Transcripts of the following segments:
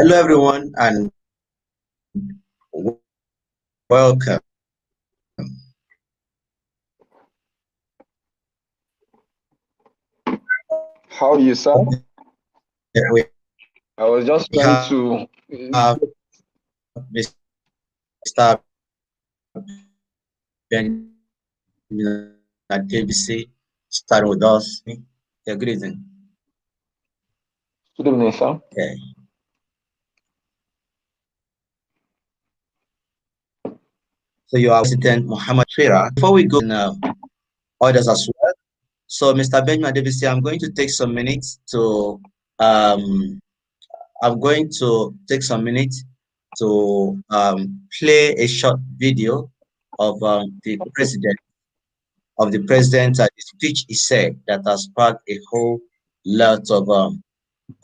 Hello, everyone, and welcome. How are you, sir? We I was just trying to. have Mr. Benjamin at KBC starting with us. Yeah, good evening. Good evening, sir. Okay. So you are President Muhammad Fira. Before we go in orders as well, so Mr. Benjamin Adebisi, um, I'm going to take some minutes to play a short video of the president the speech he said that has sparked a whole lot of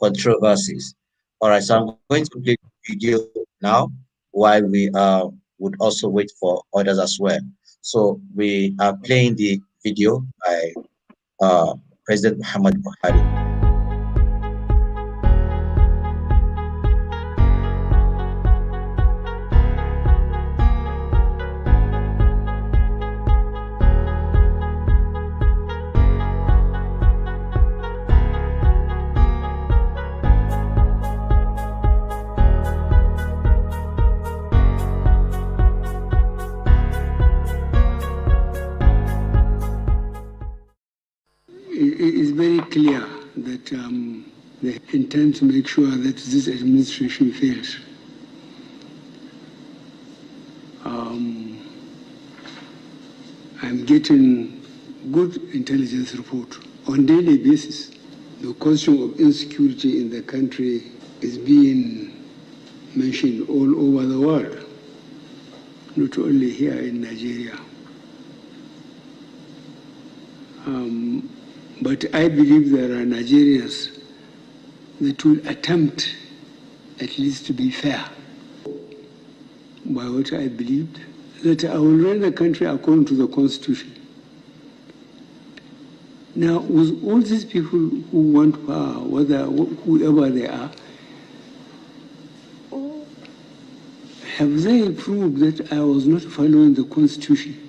controversies. All right, so I'm going to play the video now while we would also wait for others as well. So we are playing the video by President Muhammad Buhari. It is very clear that they intend to make sure that this administration fails. I'm getting good intelligence report on daily basis. The question of insecurity in the country is being mentioned all over the world, not only here in Nigeria. But I believe there are Nigerians that will attempt at least to be fair by what I believed, that I will run the country according to the Constitution. Now, with all these people who want power, whoever they are, have they proved that I was not following the Constitution?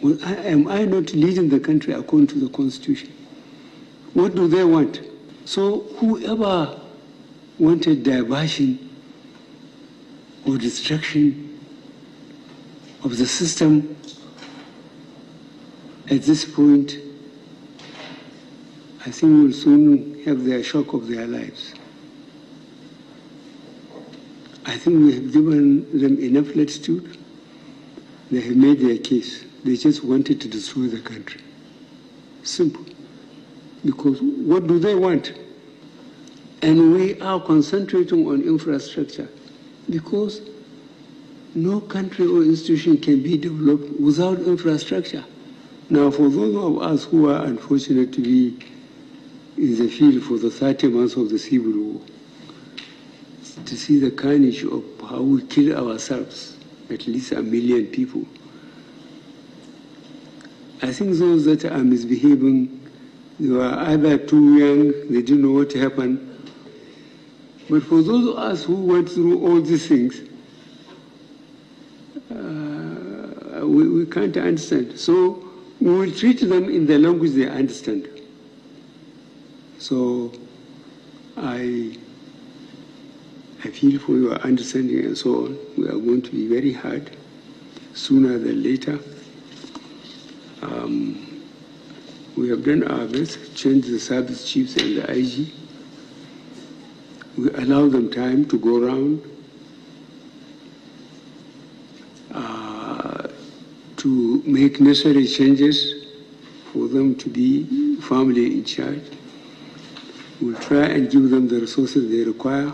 Well, am I not leading the country according to the Constitution? What do they want? So whoever wanted diversion or destruction of the system at this point, I think will soon have their shock of their lives. I think we have given them enough latitude. They have made their case. They just wanted to destroy the country. Simple. Because what do they want? And we are concentrating on infrastructure because no country or institution can be developed without infrastructure. Now, for those of us who are unfortunate to be in the field for the 30 months of the Civil War, to see the carnage of how we kill ourselves, at least 1 million people, I think those that are misbehaving, they were either too young, they didn't know what happened. But for those of us who went through all these things, we can't understand. So we will treat them in the language they understand. So I feel for your understanding and so on. We are going to be very hard sooner than later. We have done our best to change the service chiefs and the IG. We allow them time to go around to make necessary changes for them to be firmly in charge. We'll try and give them the resources they require,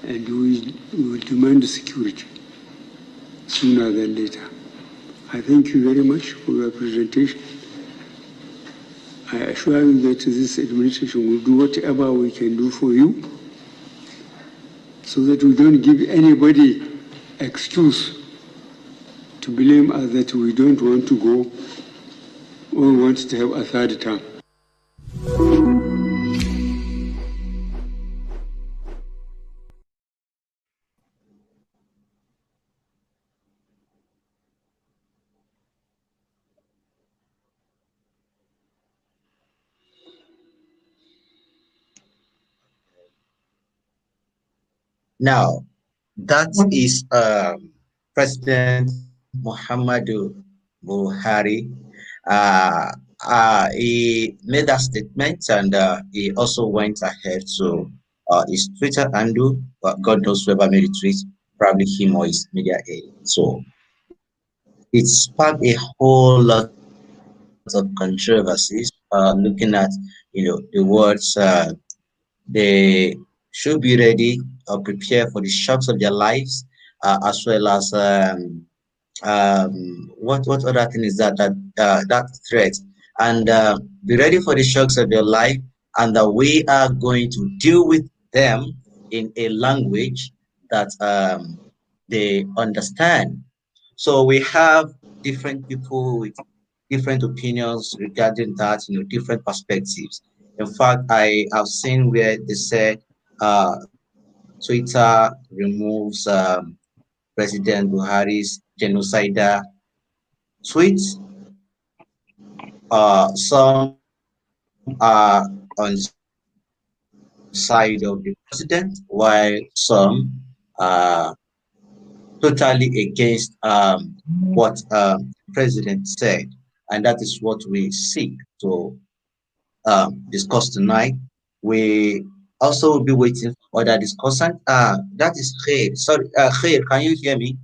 and we will demand security sooner than later. I thank you very much for your presentation. I assure you that this administration will do whatever we can do for you so that we don't give anybody excuse to blame us that we don't want to go or want to have a third term. Now, that is President Muhammadu Buhari. He made that statement and he also went ahead to his Twitter handle. God knows whoever made the tweet, probably him or his media aide. So it sparked a whole lot of controversies. Looking at the words they should be ready or prepare for the shocks of their lives, as well as what other thing is that threat, and be ready for the shocks of your life, and that we are going to deal with them in a language that they understand. So we have different people with different opinions regarding that, different perspectives. In fact, I have seen where they said Twitter removes President Buhari's genocidal tweets. Some are on the side of the president, while some are totally against what the president said, and that is what we seek to discuss tonight. We also will be waiting for other discussant. That is Khair. Sorry, Khair, can you hear me?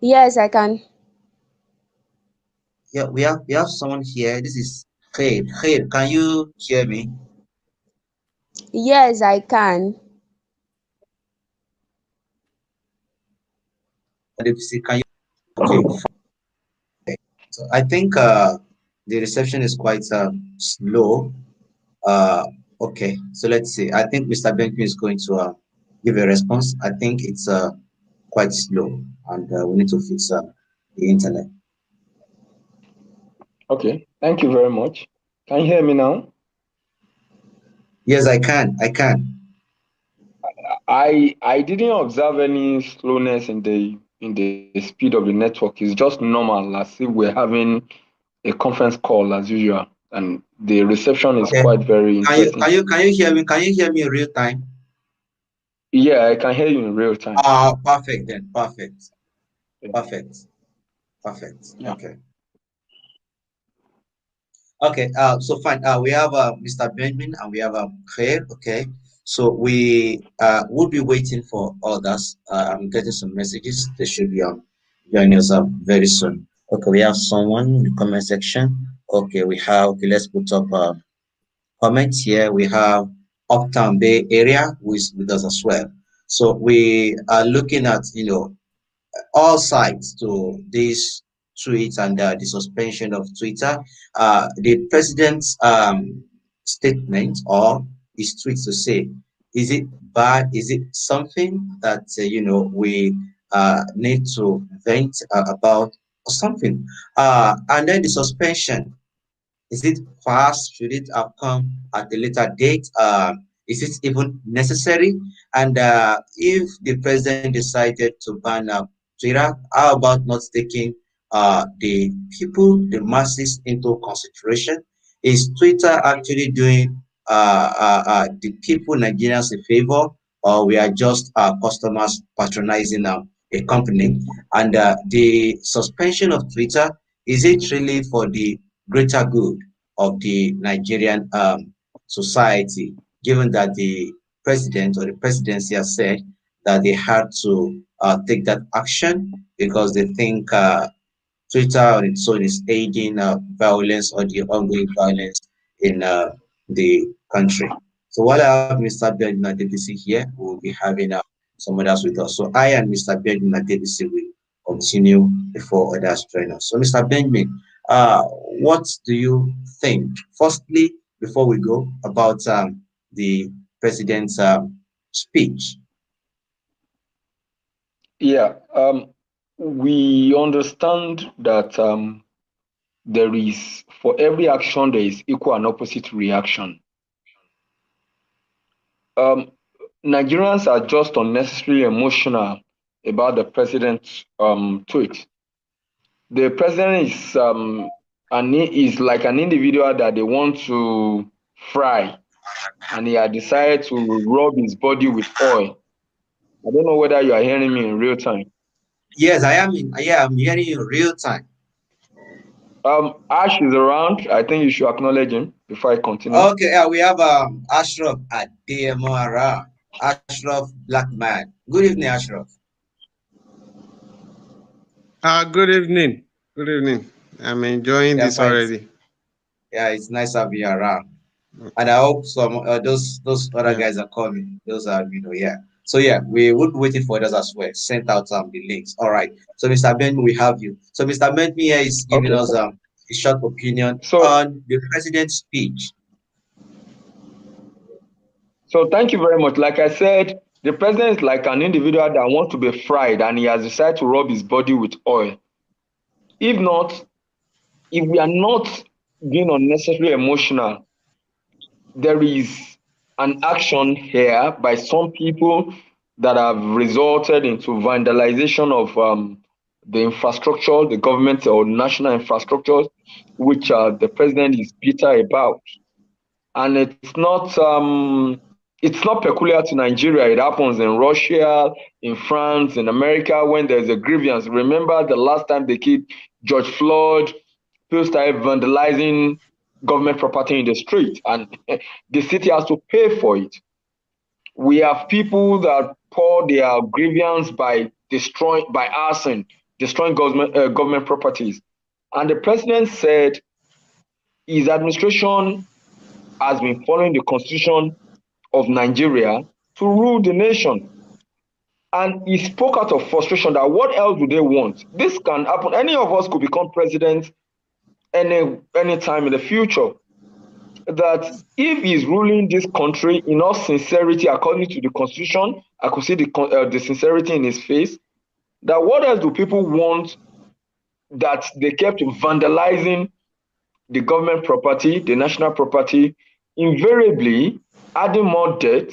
Yes, I can. Yeah, we have someone here. This is Khair. Khair, can you hear me? Yes, I can. Can you? Okay. So I think the reception is quite slow. Uh, okay. So let's see. I think Mr. Benjamin is going to give a response. I think it's quite slow, and we need to fix the internet. Okay, thank you very much. Can you hear me now? Yes, I can. I can. I didn't observe any slowness in the speed of the network. It's just normal, as if we're having a conference call as usual, and the reception is Okay. quite very Can you interesting. can you can you hear me? Can you hear me in real time? Yeah, I can hear you in real time. Perfect then. Perfect. Perfect. Perfect. Yeah. Okay. Okay. So fine. We have Mr. Benjamin and we have Khair. Okay. So we will be waiting for others. I'm getting some messages. They should be joining us very soon. Okay. We have someone in the comment section. Okay. We have. Okay. Let's put up comments here. We have Uptown Bay Area who is with us as well. So we are looking at all sides to this tweet and the suspension of Twitter. The president's statement or his tweet to say, is it bad? Is it something that we need to vent about or something? And then the suspension. Is it fast? Should it have come at a later date? Is it even necessary? And if the president decided to ban Twitter, how about not taking the people, the masses into consideration? Is Twitter actually doing the people, Nigerians, a favor, or we are just customers patronizing a company? And the suspension of Twitter, is it really for the greater good of the Nigerian society, given that the president or the presidency has said that they had to take that action because they think Twitter on its own is aiding violence or the ongoing violence in the country. So while I have Mr. Bedna Debisi here, we'll be having some others with us. So I and Mr. Bedna Debisi will continue before others join us. So Mr. Benjamin, what do you think? Firstly, before we go, about the president's speech. Yeah. We understand that there is, for every action there is equal and opposite reaction. Nigerians are just unnecessarily emotional about the president's tweet. The president is like an individual that they want to fry and he had decided to rub his body with oil. I don't know whether you are hearing me in real time. Yes, I am in. Yeah, I'm hearing you in real time. Ash is around. I think you should acknowledge him before I continue. Okay, yeah, we have Ashraf Ademara, Ashraf Black Man. Good evening, Ashraf. Good evening. Good evening. I'm enjoying Yeah, this fine. already. Yeah, it's nice having you around. And I hope some those other Yeah. guys are coming. Those are yeah. So yeah, we would be waiting for others as well. Sent out the links. All right. So Mr. Ben, we have you. So Mr. Ben here is giving Okay. us a short opinion So, on the president's speech. so thank you very much. Like I said, the president is like an individual that wants to be fried, and he has decided to rub his body with oil. If not, if we are not being unnecessarily emotional, there is an action here by some people that have resulted into vandalization of the infrastructure, the government or national infrastructures, which the president is bitter about. And it's not peculiar to Nigeria. It happens in Russia, in France, in America when there's a grievance. Remember the last time they killed George Floyd, people started vandalizing government property in the street, and the city has to pay for it. We have people that pour their grievance by arson, destroying government properties. And the president said his administration has been following the constitution of Nigeria to rule the nation. And he spoke out of frustration that what else do they want? This can happen. Any of us could become president any time in the future. That if he's ruling this country in all sincerity, according to the constitution, I could see the sincerity in his face. That what else do people want that they kept vandalizing the government property, the national property, invariably adding more debt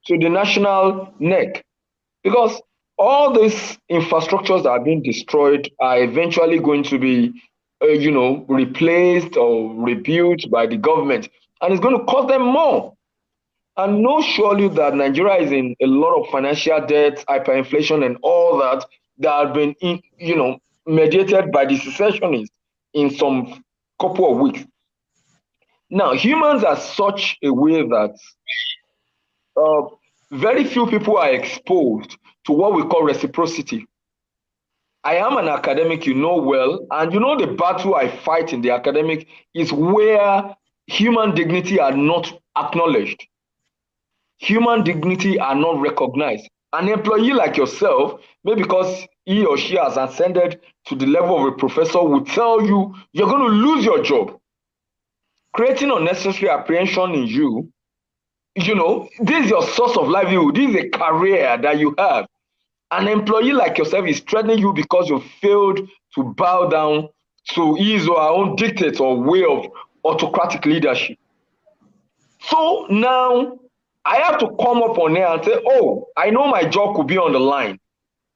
to the national neck? Because all these infrastructures that are being destroyed are eventually going to be, replaced or rebuilt by the government, and it's going to cost them more. And know surely that Nigeria is in a lot of financial debt, hyperinflation, and all that have been, mediated by the secessionists in some couple of weeks. Now, humans are such a way that very few people are exposed to what we call reciprocity. I am an academic, you know well, and you know the battle I fight in the academic is where human dignity are not acknowledged. Human dignity are not recognized. An employee like yourself, maybe because he or she has ascended to the level of a professor, will tell you you're going to lose your job, creating unnecessary apprehension in you. This is your source of livelihood. This is a career that you have. An employee like yourself is threatening you because you failed to bow down to his or her own dictates or way of autocratic leadership. So now I have to come up on air and say, oh, I know my job could be on the line.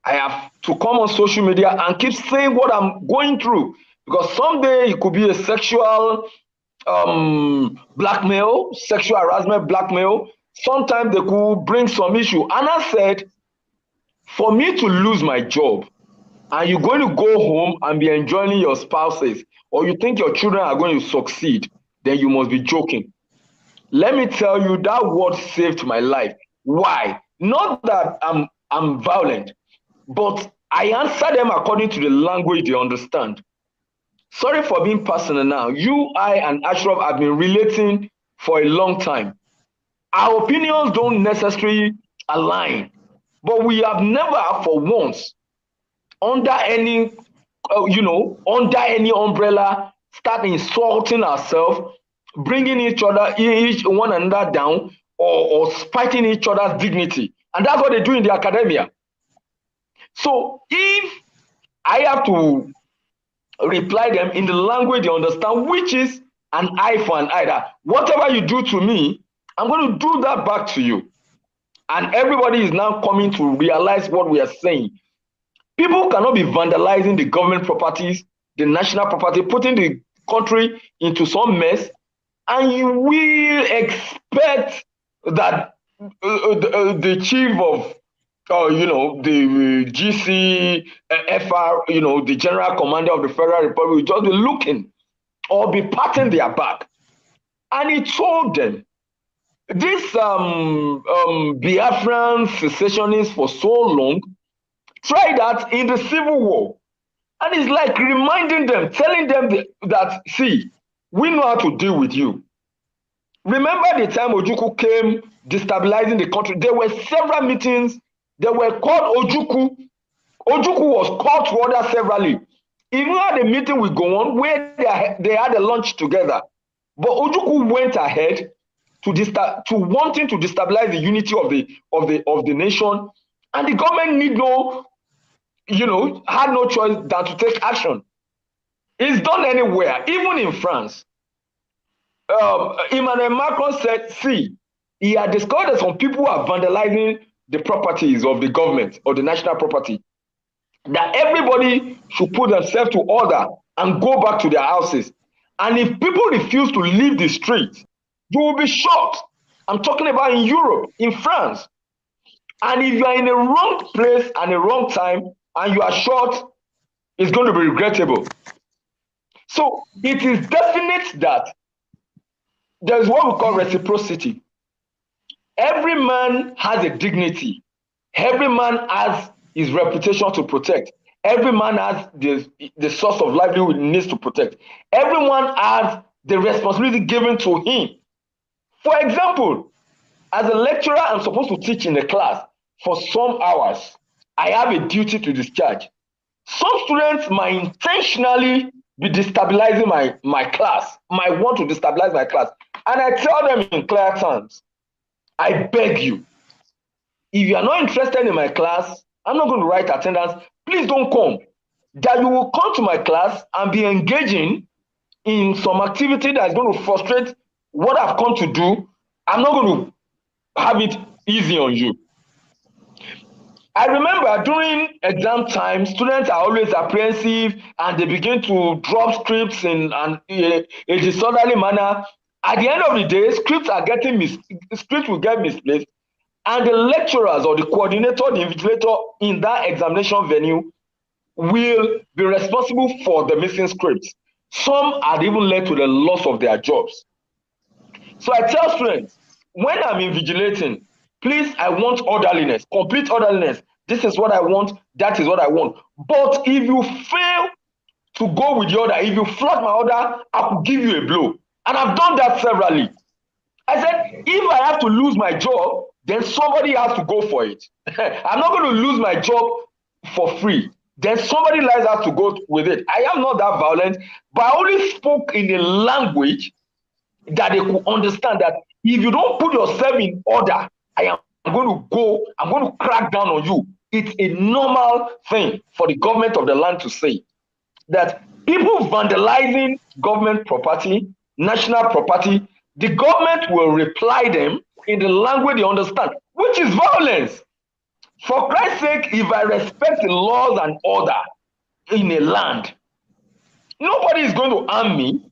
I have to come on social media and keep saying what I'm going through, because someday it could be a sexual blackmail, sexual harassment, blackmail. Sometimes they could bring some issue. And I said, for me to lose my job and you're going to go home and be enjoying your spouses, or you think your children are going to succeed, then you must be joking. Let me tell you, that word saved my life. Why? Not that I'm violent, but I answer them according to the language they understand. Sorry for being personal now. You, I, and Ashraf have been relating for a long time. Our opinions don't necessarily align, but we have never, for once, under any umbrella, start insulting ourselves, bringing each one another down, or spiting each other's dignity. And that's what they do in the academia. So if I have to reply them in the language they understand, which is an eye for an eye, that whatever you do to me, I'm going to do that back to you. And everybody is now coming to realize what we are saying. People cannot be vandalizing the government properties, the national property, putting the country into some mess, and you will expect that the chief of the GCFR, the general commander of the Federal Republic, will just be looking or be patting their back. And he told them, this Biafran secessionists for so long tried that in the Civil War. And it's like reminding them, telling them that, see, we know how to deal with you. Remember the time Ojukwu came destabilizing the country? There were several meetings. They were called Ojukwu. Ojukwu was called to order severally. Even had a meeting with Gowon where they had a lunch together. But Ojukwu went ahead to wanting to destabilize the unity of the nation, and the government had no choice than to take action. It's done anywhere, even in France. Emmanuel Macron said, see, he had discovered that some people are vandalizing the properties of the government or the national property, that everybody should put themselves to order and go back to their houses. And if people refuse to leave the street, you will be shot. I'm talking about in Europe, in France. And if you are in a wrong place and a wrong time and you are shot, it's going to be regrettable. So it is definite that there's what we call reciprocity. Every man has a dignity. Every man has his reputation to protect. Every man has the source of livelihood he needs to protect. Everyone has the responsibility given to him. For example, as a lecturer, I'm supposed to teach in a class for some hours. I have a duty to discharge. Some students might intentionally be destabilizing my class, might want to destabilize my class. And I tell them in clear terms, I beg you, if you are not interested in my class, I'm not going to write attendance, please don't come. That you will come to my class and be engaging in some activity that is going to frustrate what I've come to do. I'm not going to have it easy on you. I remember during exam time, students are always apprehensive and they begin to drop scripts in a disorderly manner. At the end of the day, scripts will get misplaced, and the lecturers or the coordinator, the invigilator in that examination venue will be responsible for the missing scripts. Some had even led to the loss of their jobs. So I tell students, when I'm invigilating, please, I want orderliness, complete orderliness. This is what I want, that is what I want. But if you fail to go with the order, if you flout my order, I will give you a blow. And I've done that severally. I said, if I have to lose my job, then somebody has to go for it. I'm not going to lose my job for free. Then somebody else has to go with it. I am not that violent, but I only spoke in a language that they could understand that if you don't put yourself in order, I'm going to crack down on you. It's a normal thing for the government of the land to say that people vandalizing government property, national property, the government will reply them in the language they understand, which is violence. For Christ's sake, if I respect the laws and order in a land, nobody is going to harm me.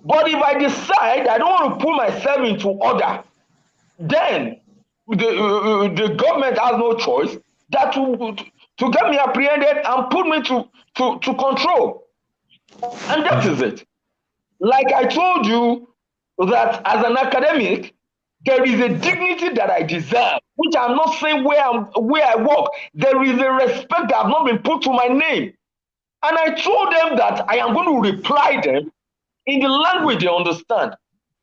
But if I decide I don't want to put myself into order, then the government has no choice that to get me apprehended and put me to control. And that is it. Like I told you, that as an academic, there is a dignity that I deserve, which I'm not saying where I work. There is a respect that has not been put to my name. And I told them that I am going to reply them in the language they understand.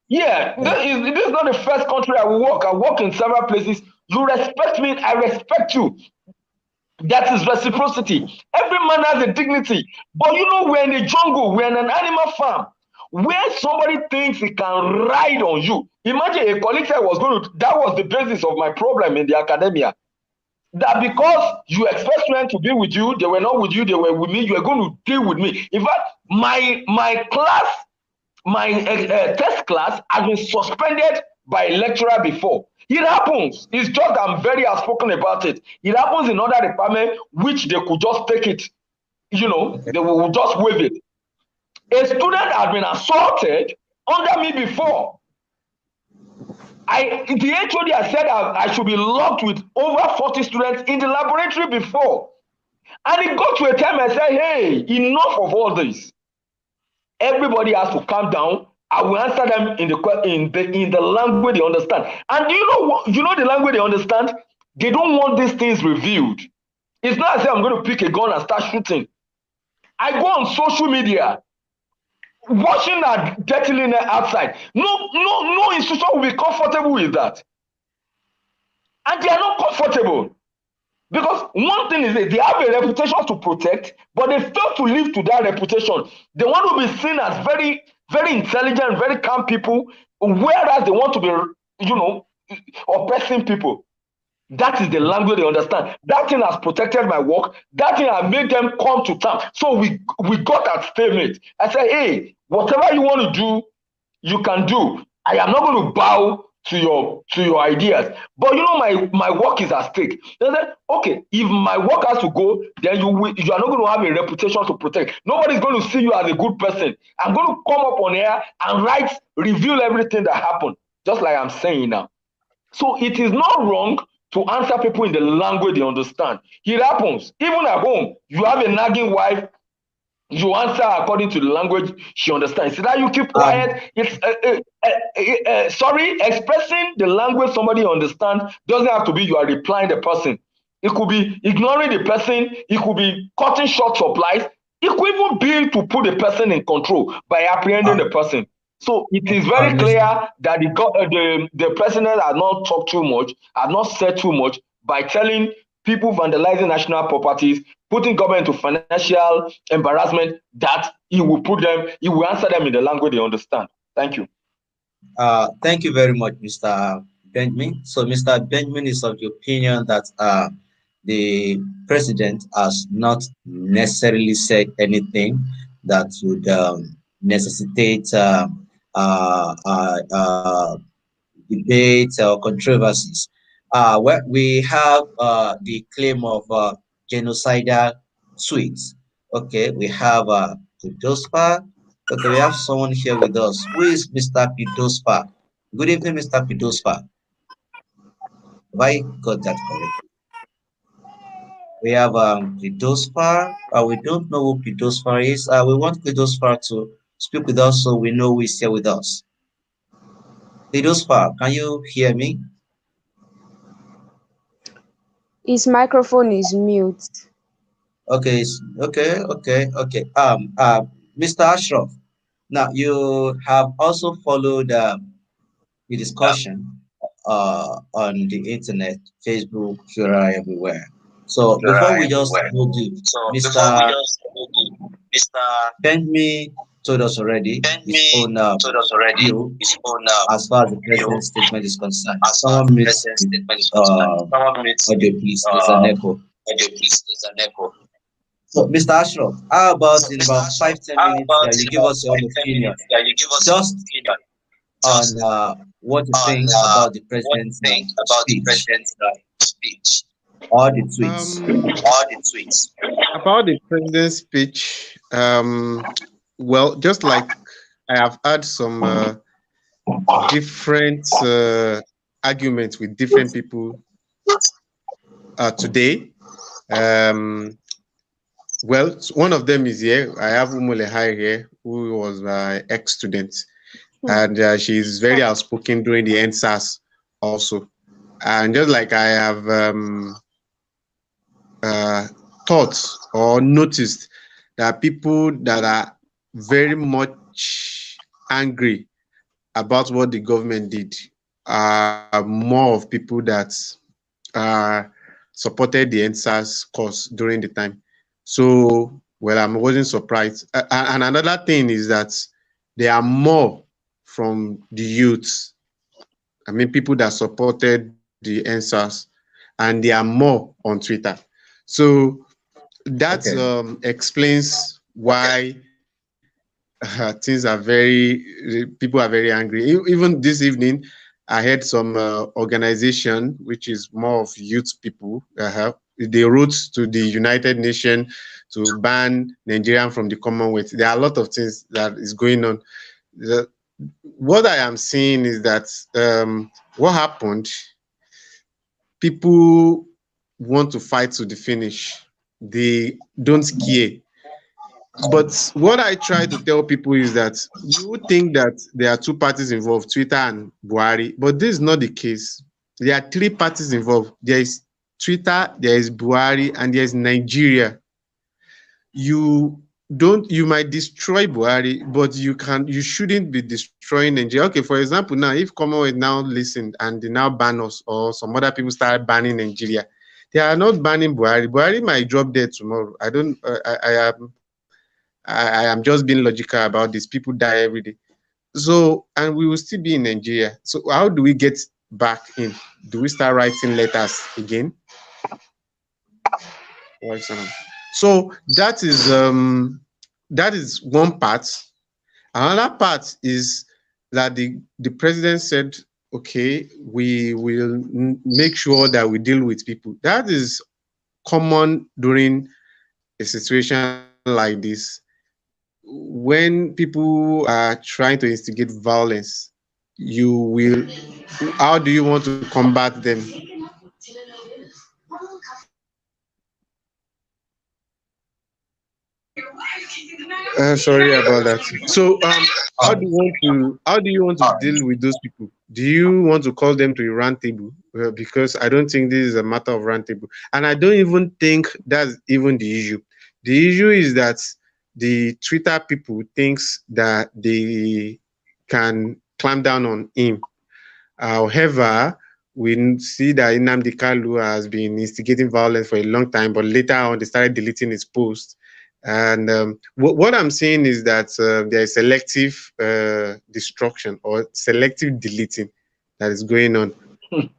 Yeah, this is not the first country I will work. I work in several places. You respect me, I respect you. That is reciprocity. Every man has a dignity. But we're in a jungle, we're in an animal farm, where somebody thinks he can ride on you. Imagine a colleague said that was the basis of my problem in the academia. That because you expect students to be with you, they were not with you, they were with me, you are going to deal with me. In fact, my class, my test class has been suspended by a lecturer before. It happens. It's just I'm very outspoken about it. It happens in other departments which they could just take it, they will just waive it. A student had been assaulted under me before. The HOD has said I should be locked with over 40 students in the laboratory before. And it got to a time I said, hey, enough of all this. Everybody has to calm down. I will answer them in the language they understand. And you know the language they understand? They don't want these things revealed. It's not as if I'm going to pick a gun and start shooting. I go on social media, watching that dirty linen outside. No institution will be comfortable with that. And they are not comfortable. Because one thing is that they have a reputation to protect, but they fail to live to that reputation. They want to be seen as very, very intelligent, very calm people, whereas they want to be, oppressing people. That is the language they understand. That thing has protected my work. That thing has made them come to town. So we got at stalemate. I said, hey, whatever you want to do, you can do. I am not going to bow to your ideas. But my work is at stake. They said, okay, if my work has to go, then you are not going to have a reputation to protect. Nobody's going to see you as a good person. I'm going to come up on air and reveal everything that happened, just like I'm saying now. So it is not wrong to answer people in the language they understand. It happens. Even at home, you have a nagging wife, you answer according to the language she understands. So that you keep quiet. It's sorry, expressing the language somebody understands doesn't have to be you are replying the person. It could be ignoring the person. It could be cutting short supplies. It could even be to put the person in control by apprehending the person. So it is very clear that the president has not talked too much, has not said too much by telling people vandalizing national properties, putting government into financial embarrassment, that he will answer them in the language they understand. Thank you. Thank you very much, Mr. Benjamin. So Mr. Benjamin is of the opinion that the president has not necessarily said anything that would necessitate uh, uh, uh, debate or controversies. We have the claim of genocidal tweets. Okay, we have Pidospa. Okay, we have someone here with us. Who is Mr. Pidospa? Good evening, Mr. Pidospa. Have I got that correctly? We have Pidospa. We don't know who Pidospa is. We want Pidospa to speak with us so we know who is here with us. Pidospa, can you hear me? His microphone is mute. Okay, okay. Mr. Ashraf, now you have also followed the discussion on the internet, Facebook, Twitter, everywhere. So before we just go deep, Mr. Benjamin told us already his own view as far as the president's statement is concerned. Someone missed audio, please. There's an echo. So, Mr. Ashraf, how about in about 5-10 minutes, you give us your own opinion, just on what you think about the president's speech or the tweets. About the president's speech, well, just like I have had some different arguments with different people today. Well, one of them is here. I have Umulehai here, who was my ex-student, and she's very outspoken during the NSAS also. And just like I have thought or noticed that people that are very much angry about what the government did are more of people that supported the NSAS cause during the time. So, well, I wasn't surprised. And another thing is that there are more from the youth. I mean, people that supported the NSAS, and there are more on Twitter. So that explains why things are people are very angry. Even this evening, I had some organization, which is more of youth people, they wrote to the United Nations to ban Nigerian from the Commonwealth. There are a lot of things that is going on. What I am seeing is that what happened, people want to fight to the finish. They don't care. But what I try to tell people is that you would think that there are two parties involved, Twitter and Buhari, but this is not the case. There are three parties involved. There is Twitter, there is Buhari, and there is Nigeria. You might destroy Buhari, but you shouldn't be destroying Nigeria. Okay, for example, now if Commonwealth now listened and they now ban us, or some other people start banning Nigeria, they are not banning Buhari. Buhari might drop dead tomorrow. I don't. I am just being logical about this. People die every day. So, and we will still be in Nigeria. So, how do we get back in? Do we start writing letters again? So that is one part. Another part is that the president said, okay, we will make sure that we deal with people. That is common during a situation like this. When people are trying to instigate violence, how do you want to combat them? Sorry about that. So, how do you want to deal with those people? Do you want to call them to a round table? Because I don't think this is a matter of round table, and I don't even think that's even the issue. The issue is that the Twitter people thinks that they can clamp down on him. However, we see that Nnamdi Kanu has been instigating violence for a long time, but later on they started deleting his posts. And what I'm saying is that there is selective destruction or selective deleting that is going on.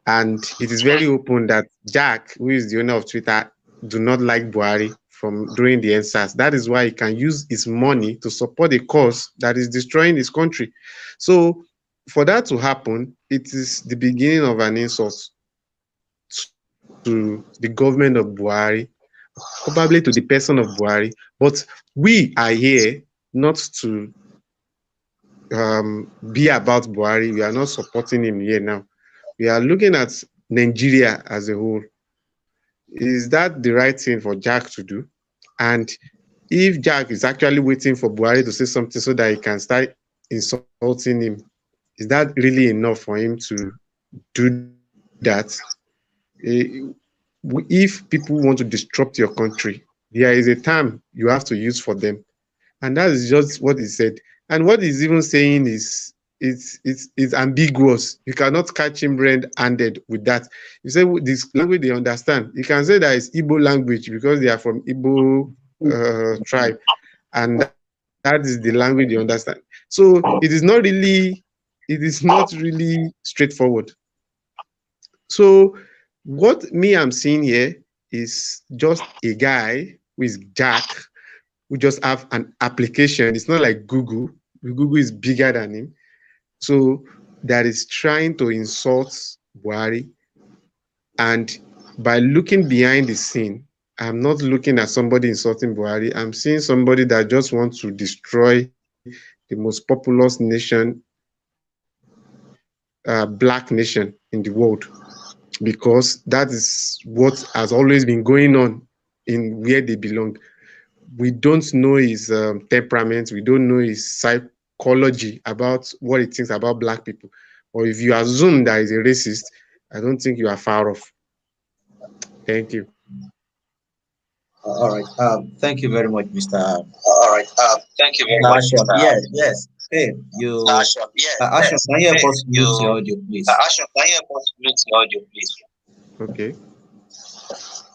And it is very open that Jack, who is the owner of Twitter, do not like Buhari from during the NSAS. That is why he can use his money to support a cause that is destroying his country. So for that to happen, it is the beginning of an insult to the government of Buhari, probably to the person of Buhari. But we are here not to be about Buhari. We are not supporting him here now. We are looking at Nigeria as a whole. Is that the right thing for Jack to do? And if Jack is actually waiting for Buhari to say something so that he can start insulting him, is that really enough for him to do that? If people want to disrupt your country, there is a term you have to use for them. And that is just what he said. And what he's even saying is it's ambiguous. You cannot catch him red-handed with that. You say this language they understand. You can say that it's Igbo language because they are from Igbo tribe, and that is the language they understand. So it is not really straightforward. So what I'm seeing here is just a guy who is Jack, who just have an application. It's not like Google. Google is bigger than him. So that is trying to insult Buhari. And by looking behind the scene, I'm not looking at somebody insulting Buhari. I'm seeing somebody that just wants to destroy the most populous nation, black nation in the world, because that is what has always been going on in where they belong. We don't know his temperament. We don't know his psychology about what he thinks about black people. Or if you assume that he's a racist, I don't think you are far off. Thank you. All right. Thank you very much, Mr. All right. Thank you very much, Ashok. Mr. Yes. Hey, you. Ashok. Ashok, can you help us mute your audio, please? Ashok, can you help us mute your audio, please? Okay.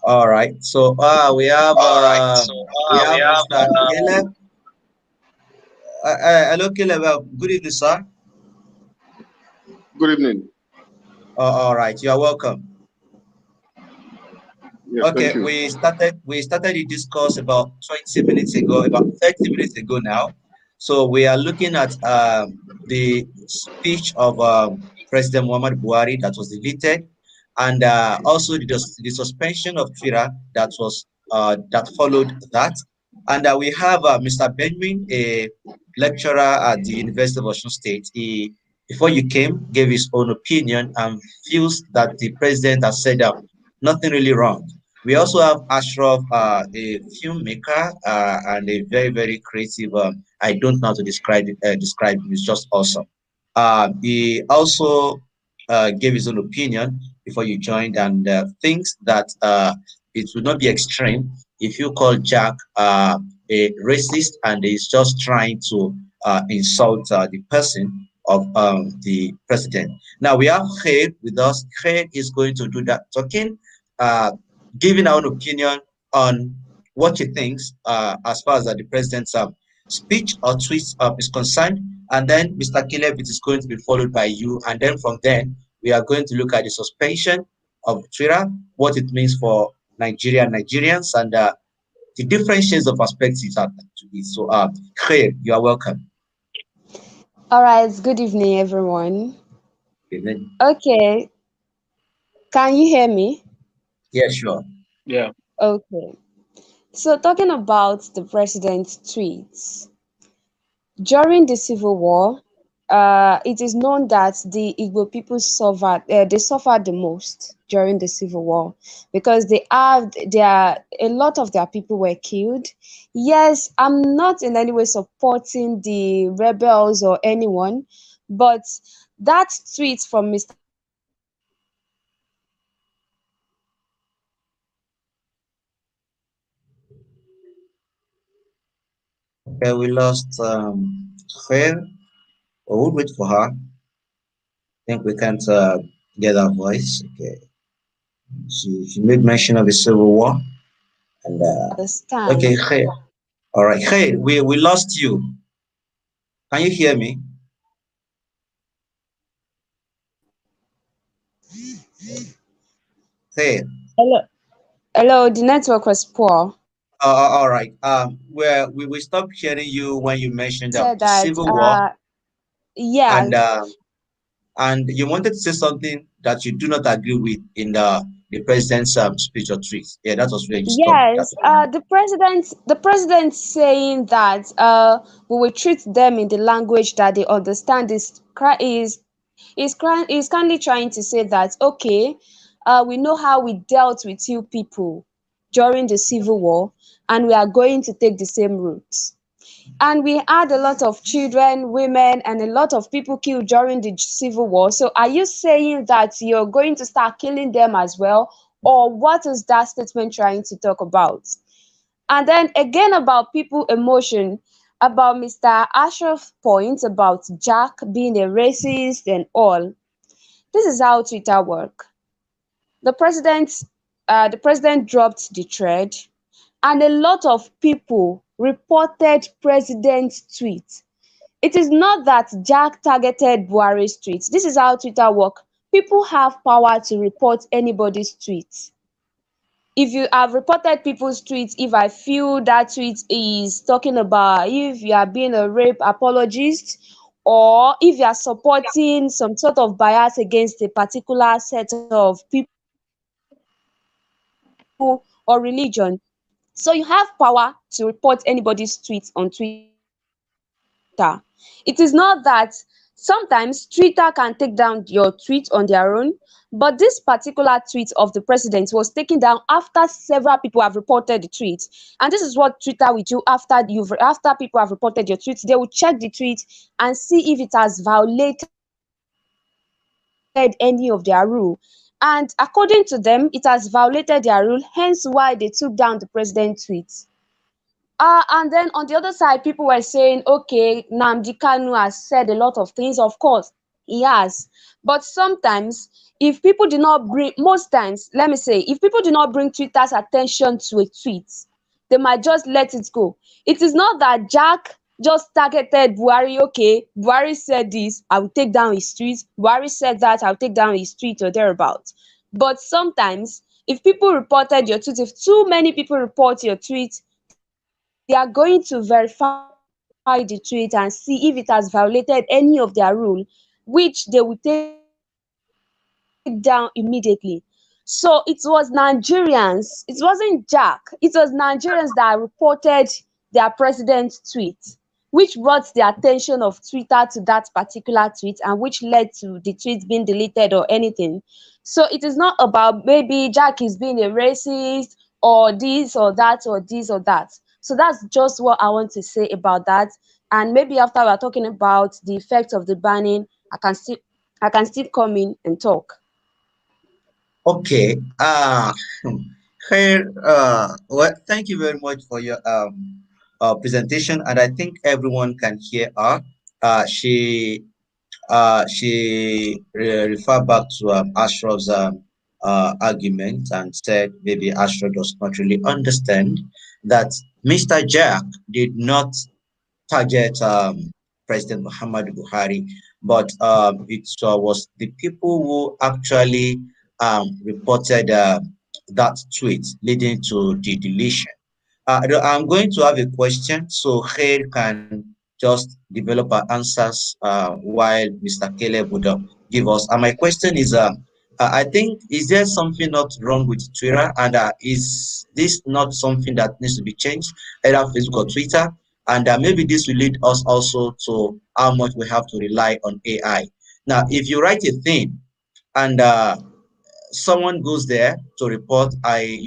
All right. So we have Mr. Caleb. Hello, Caleb. Good evening, sir. Good evening. All right. You are welcome. Yes, okay, we started the discourse about 20 minutes ago, about 30 minutes ago now. So we are looking at the speech of President Muhammad Buhari that was deleted, and also the suspension of Twitter that followed that. And we have Mr. Benjamin, a lecturer at the University of Washington State. He, before you came, gave his own opinion and feels that the president has said nothing really wrong. We also have Ashraf, a filmmaker and a very creative. I don't know how to describe it. Describe him. It's just awesome. He also gave his own opinion before you joined and thinks that it would not be extreme if you call Jack a racist and he's just trying to insult the person of the president. Now we have Khair with us. Khair is going to do that talking, uh, giving our own opinion on what he thinks as far as the president's speech or tweet is concerned. And then Mr. Caleb, it is going to be followed by you. And then from then, we are going to look at the suspension of Twitter, what it means for Nigeria and Nigerians, and the different shades of perspectives to it. So, Khair, you are welcome. All right, good evening, everyone. Evening. Okay, can you hear me? Yeah, sure. Yeah. Okay. So, talking about the president's tweets, during the Civil War, it is known that the Igbo people they suffered the most during the Civil War because a lot of their people were killed. Yes, I'm not in any way supporting the rebels or anyone, but that tweet from Mr. Ashraf Point about Jack targeted Buhari streets. Okay, we lost Khair. We'll wait for her. I think we can't get her voice. Okay. She made mention of the Civil War. And okay, Understand? Khair. All right. Khair, we lost you. Can you hear me? Khair. Hello, hello. The network was poor. All right. Where we stopped hearing you when you mentioned Said the that, Civil War, yeah, and you wanted to say something that you do not agree with in the president's speech or tweet. Yeah, that was where you stopped. yes. The president saying that we will treat them in the language that they understand is kindly trying to say that okay, we know how we dealt with you people during the Civil War, and we are going to take the same route. And we had a lot of children, women, and a lot of people killed during the Civil War. So are you saying that you're going to start killing them as well? Or what is that statement trying to talk about? And then again about people emotion, about Mr. Ashraf point about Jack being a racist and all. This is how Twitter work. The president, the president dropped the thread, and a lot of people reported president's tweet. It is not that Jack targeted Buhari's tweet. This is how Twitter work. People have power to report anybody's tweet. If you have reported people's tweets, if I feel that tweet is talking about if you are being a rape apologist, or if you are supporting some sort of bias against a particular set of people or religion, so you have power to report anybody's tweet on Twitter. It is not that sometimes Twitter can take down your tweet on their own, but this particular tweet of the president was taken down after several people have reported the tweet. And this is what Twitter will do after people have reported your tweet. They will check the tweet and see if it has violated any of their rule. And according to them, it has violated their rule, hence why they took down the president tweet. And then on the other side, people were saying, okay, Nnamdi Kanu has said a lot of things. Of course, he has. But sometimes, if people do not bring, most times, let me say, if people do not bring Twitter's attention to a tweet, they might just let it go. It is not that Jack just targeted Buhari. Okay, Buhari said this, I will take down his tweet. Buhari said that, I'll take down his tweet or thereabout. But sometimes, if people reported your tweet, if too many people report your tweet, they are going to verify the tweet and see if it has violated any of their rule, which they will take down the tweet. down immediately. So it was Nigerians, it wasn't Jack, it was Nigerians that reported their president's tweet, which brought the attention of Twitter to that particular tweet and which led to the tweet being deleted or anything. So it is not about maybe Jack is being a racist or this or that or this or that. So that's just what I want to say about that. And maybe after we're talking about the effect of the banning, I can still come in and talk. Okay. Khair, well, thank you very much for your presentation, and I think everyone can hear her. She referred back to Ashraf's argument and said maybe Ashraf does not really understand that Mr. Jack did not target President Muhammad Buhari, but it was the people who actually reported that tweet leading to the deletion. I'm going to have a question so Khair can just develop our answers while Mr. Caleb would give us. And my question is, I think, is there something not wrong with Twitter? And is this not something that needs to be changed, either Facebook or Twitter? And maybe this will lead us also to how much we have to rely on AI. Now, if you write a thing and someone goes there to report, I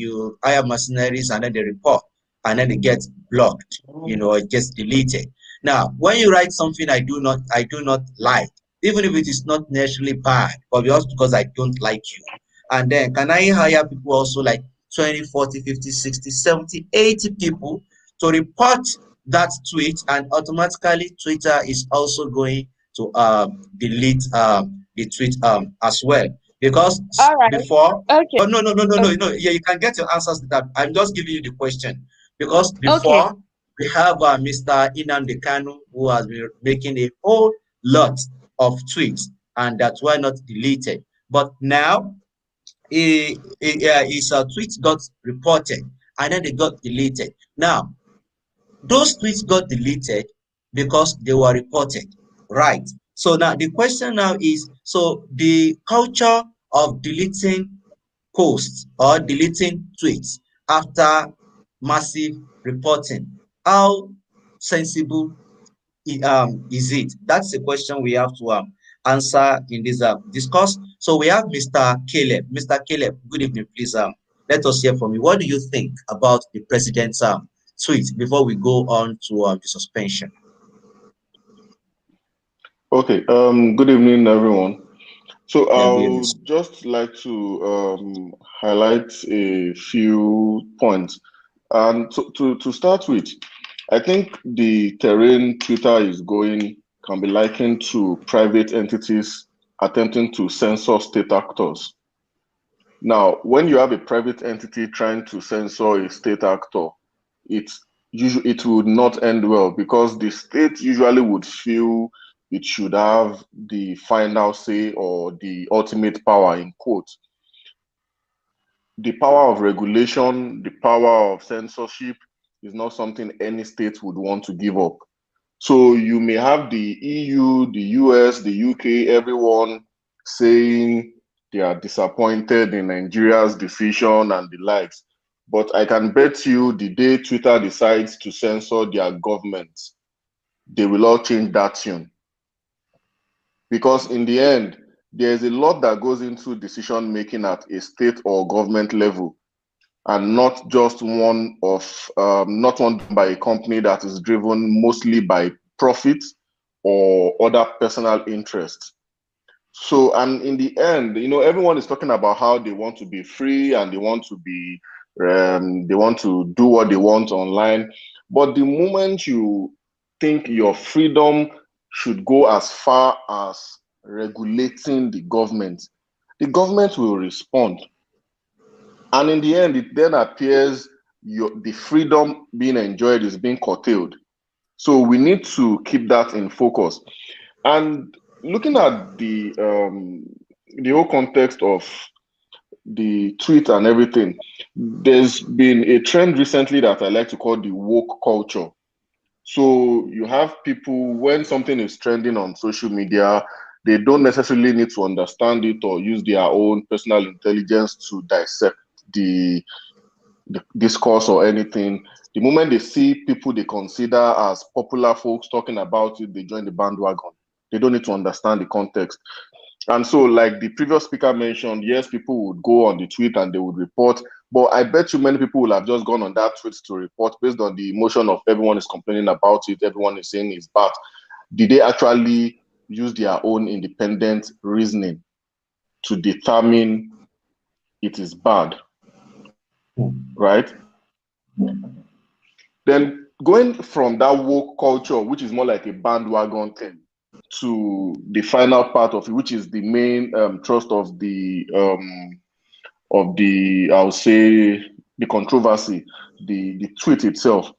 have mercenaries, and then they report, and then it gets blocked, it gets deleted. Now, when you write something I do not like, even if it is not necessarily bad, but just because I don't like you, and then can I hire people also like 20, 40, 50, 60, 70, 80 people to report that tweet, and automatically Twitter is also going to delete the tweet as well, because All right. before. Okay. Oh, no, no, no, no, no, Okay. no. Yeah, you can get your answers to that. I'm just giving you the question because Okay. before we have Mr. Nnamdi Kanu, who has been making a whole lot of tweets, and that were not deleted. But now his tweets got reported, and then they got deleted. Now those tweets got deleted because they were reported, right? So now the question now is, so the culture of deleting posts or deleting tweets after massive reporting, how sensible is it? That's the question we have to answer in this discourse. So we have Mr. Caleb. Mr. Caleb, good evening, please. Let us hear from you. What do you think about the president's tweet before we go on to the suspension? Okay, good evening, everyone. So Yeah, good evening. I'll just like to highlight a few points. And to start with, I think the terrain Twitter is going can be likened to private entities attempting to censor state actors. Now, when you have a private entity trying to censor a state actor, it would not end well because the state usually would feel it should have the final say or the ultimate power in quotes. The power of regulation, the power of censorship is not something any state would want to give up. So you may have the EU, the US, the UK, everyone saying they are disappointed in Nigeria's decision and the likes. But I can bet you the day Twitter decides to censor their government, they will all change that tune. Because in the end, there's a lot that goes into decision making at a state or government level, and not just not one by a company that is driven mostly by profit or other personal interests. So, and in the end, everyone is talking about how they want to be free and they want to do what they want online. But the moment you think your freedom should go as far as regulating the government will respond. And in the end, it then appears the freedom being enjoyed is being curtailed. So we need to keep that in focus. And looking at the whole context of the tweet and everything, there's been a trend recently that I like to call the woke culture. So you have people, when something is trending on social media, They don't necessarily need to understand it or use their own personal intelligence to dissect the discourse or anything. The moment they see people they consider as popular folks talking about it, they join the bandwagon. They don't need to understand the context. And so, like the previous speaker mentioned, yes, people would go on the tweet and they would report, but I bet you many people will have just gone on that tweet to report based on the emotion of everyone is complaining about it, everyone is saying it's bad. Did they actually use their own independent reasoning to determine it is bad? Right? Then going from that woke culture, which is more like a bandwagon thing, to the final part of it, which is the main thrust of the I'll say the controversy, the tweet itself.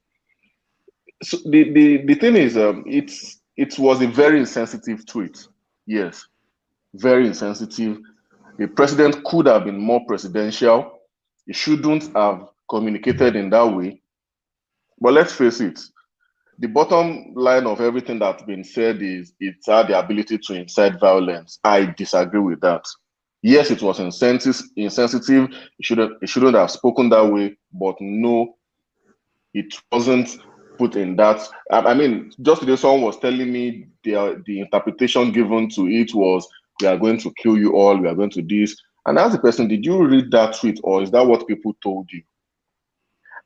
So the thing is, it was a very insensitive tweet. Yes, very insensitive. The president could have been more presidential. He shouldn't have communicated in that way. But let's face it, the bottom line of everything that's been said is it had the ability to incite violence. I disagree with that. Yes, it was insensitive. It shouldn't have spoken that way, but no, it wasn't put in that. I mean, just today, someone was telling me the interpretation given to it was, we are going to kill you all, we are going to do this. And as a person, did you read that tweet, or is that what people told you?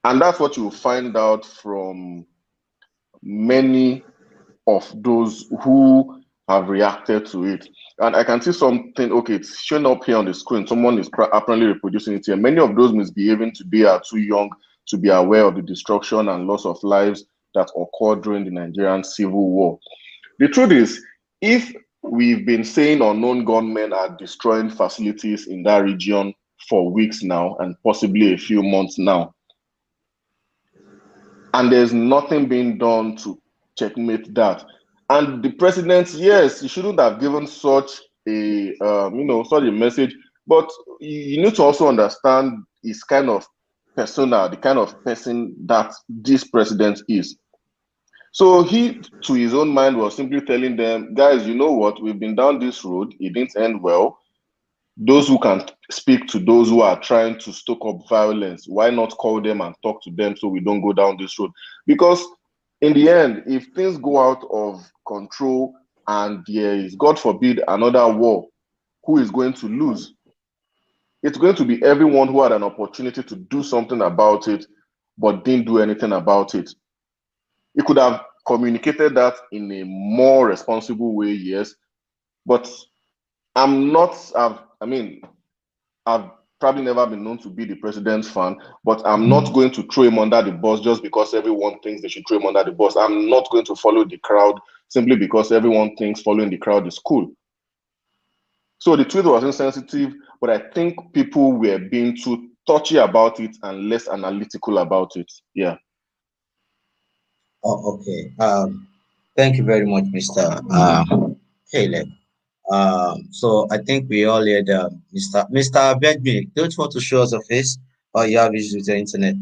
And that's what you find out from many of those who have reacted to it. And I can see something, okay, it's showing up here on the screen. Someone is apparently reproducing it here. Many of those misbehaving today are too young to be aware of the destruction and loss of lives that occurred during the Nigerian Civil War. The truth is, if we've been saying unknown gunmen are destroying facilities in that region for weeks now, and possibly a few months now, and there's nothing being done to checkmate that. And the president, yes, he shouldn't have given such a such a message, but you need to also understand his kind of persona, the kind of person that this president is. So he, to his own mind, was simply telling them, guys, you know what, we've been down this road, it didn't end well. Those who can speak to those who are trying to stoke up violence, why not call them and talk to them so we don't go down this road? Because in the end, if things go out of control and there is, God forbid, another war, who is going to lose? It's going to be everyone who had an opportunity to do something about it, but didn't do anything about it. He could have communicated that in a more responsible way, yes, but I've probably never been known to be the president's fan, but I'm not going to throw him under the bus just because everyone thinks they should throw him under the bus. I'm not going to follow the crowd simply because everyone thinks following the crowd is cool. So the tweet was insensitive, but I think people were being too touchy about it and less analytical about it. Yeah. Oh, okay. Thank you very much, Mr. Caleb. So I think we all heard Mr. Bedmi. Don't you want to show us a face, or you have issues with the internet?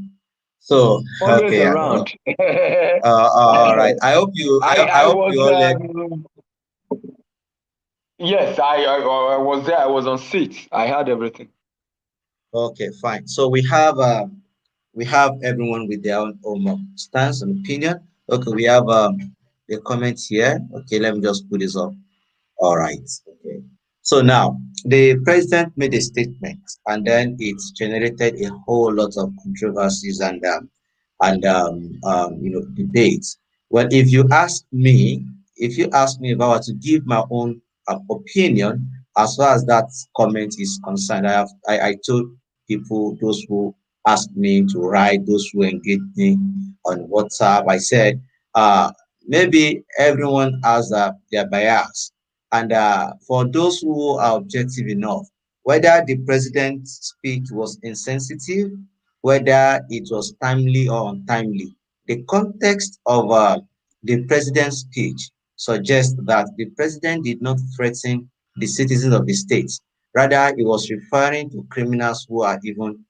So Always okay, around. all right. I hope you. I I hope was you all heard. yes, I was there. I was on seat. I heard everything. Okay, fine. So we have everyone with their own stance and opinion. Okay, we have the comments here. Okay, let me just put this up. All right. Okay. So now the president made a statement, and then it generated a whole lot of controversies and debates. Well, if you ask me if I were to give my own opinion as far as that comment is concerned, I told people, those who asked me to write, those who engage me on WhatsApp, I said, maybe everyone has their bias, and for those who are objective enough, whether the president's speech was insensitive, whether it was timely or untimely, the context of the president's speech suggests that the president did not threaten the citizens of the state. Rather, he was referring to criminals who are even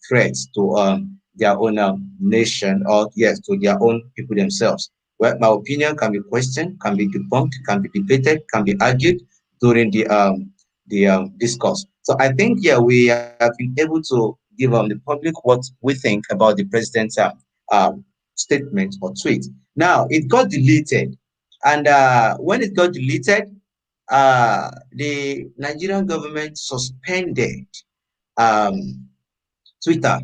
threats to their own nation, or yes, to their own people themselves. Well, my opinion can be questioned, can be debunked, can be debated, can be argued, during the discourse. So I think yeah, we have been able to give the public what we think about the president's statement or tweet. Now it got deleted, and when it got deleted, the Nigerian government suspended um, Twitter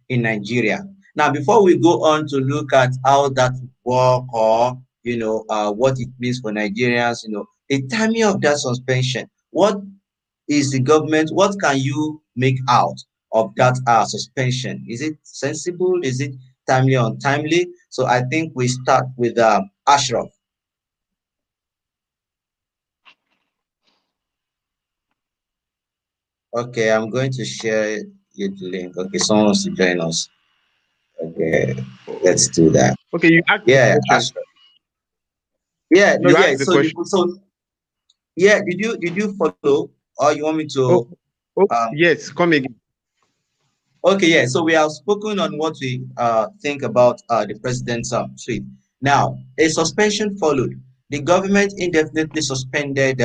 in Nigeria. Now, before we go on to look at how that work or what it means for Nigerians, the timing of that suspension, what is the government? What can you make out of that suspension? Is it sensible? Is it timely, untimely? So I think we start with Ashraf. Okay, I'm going to share you the link. Okay, someone wants to join us. Okay, let's do that. Okay, you asked the Yeah, question. Ashraf. Yeah, no, You yeah. asked the So you question. so yeah, did you follow or you want me to Oh, oh, um yes, come again. okay, yeah. So we have spoken on what we think about the president's tweet. Now, a suspension followed. The government indefinitely suspended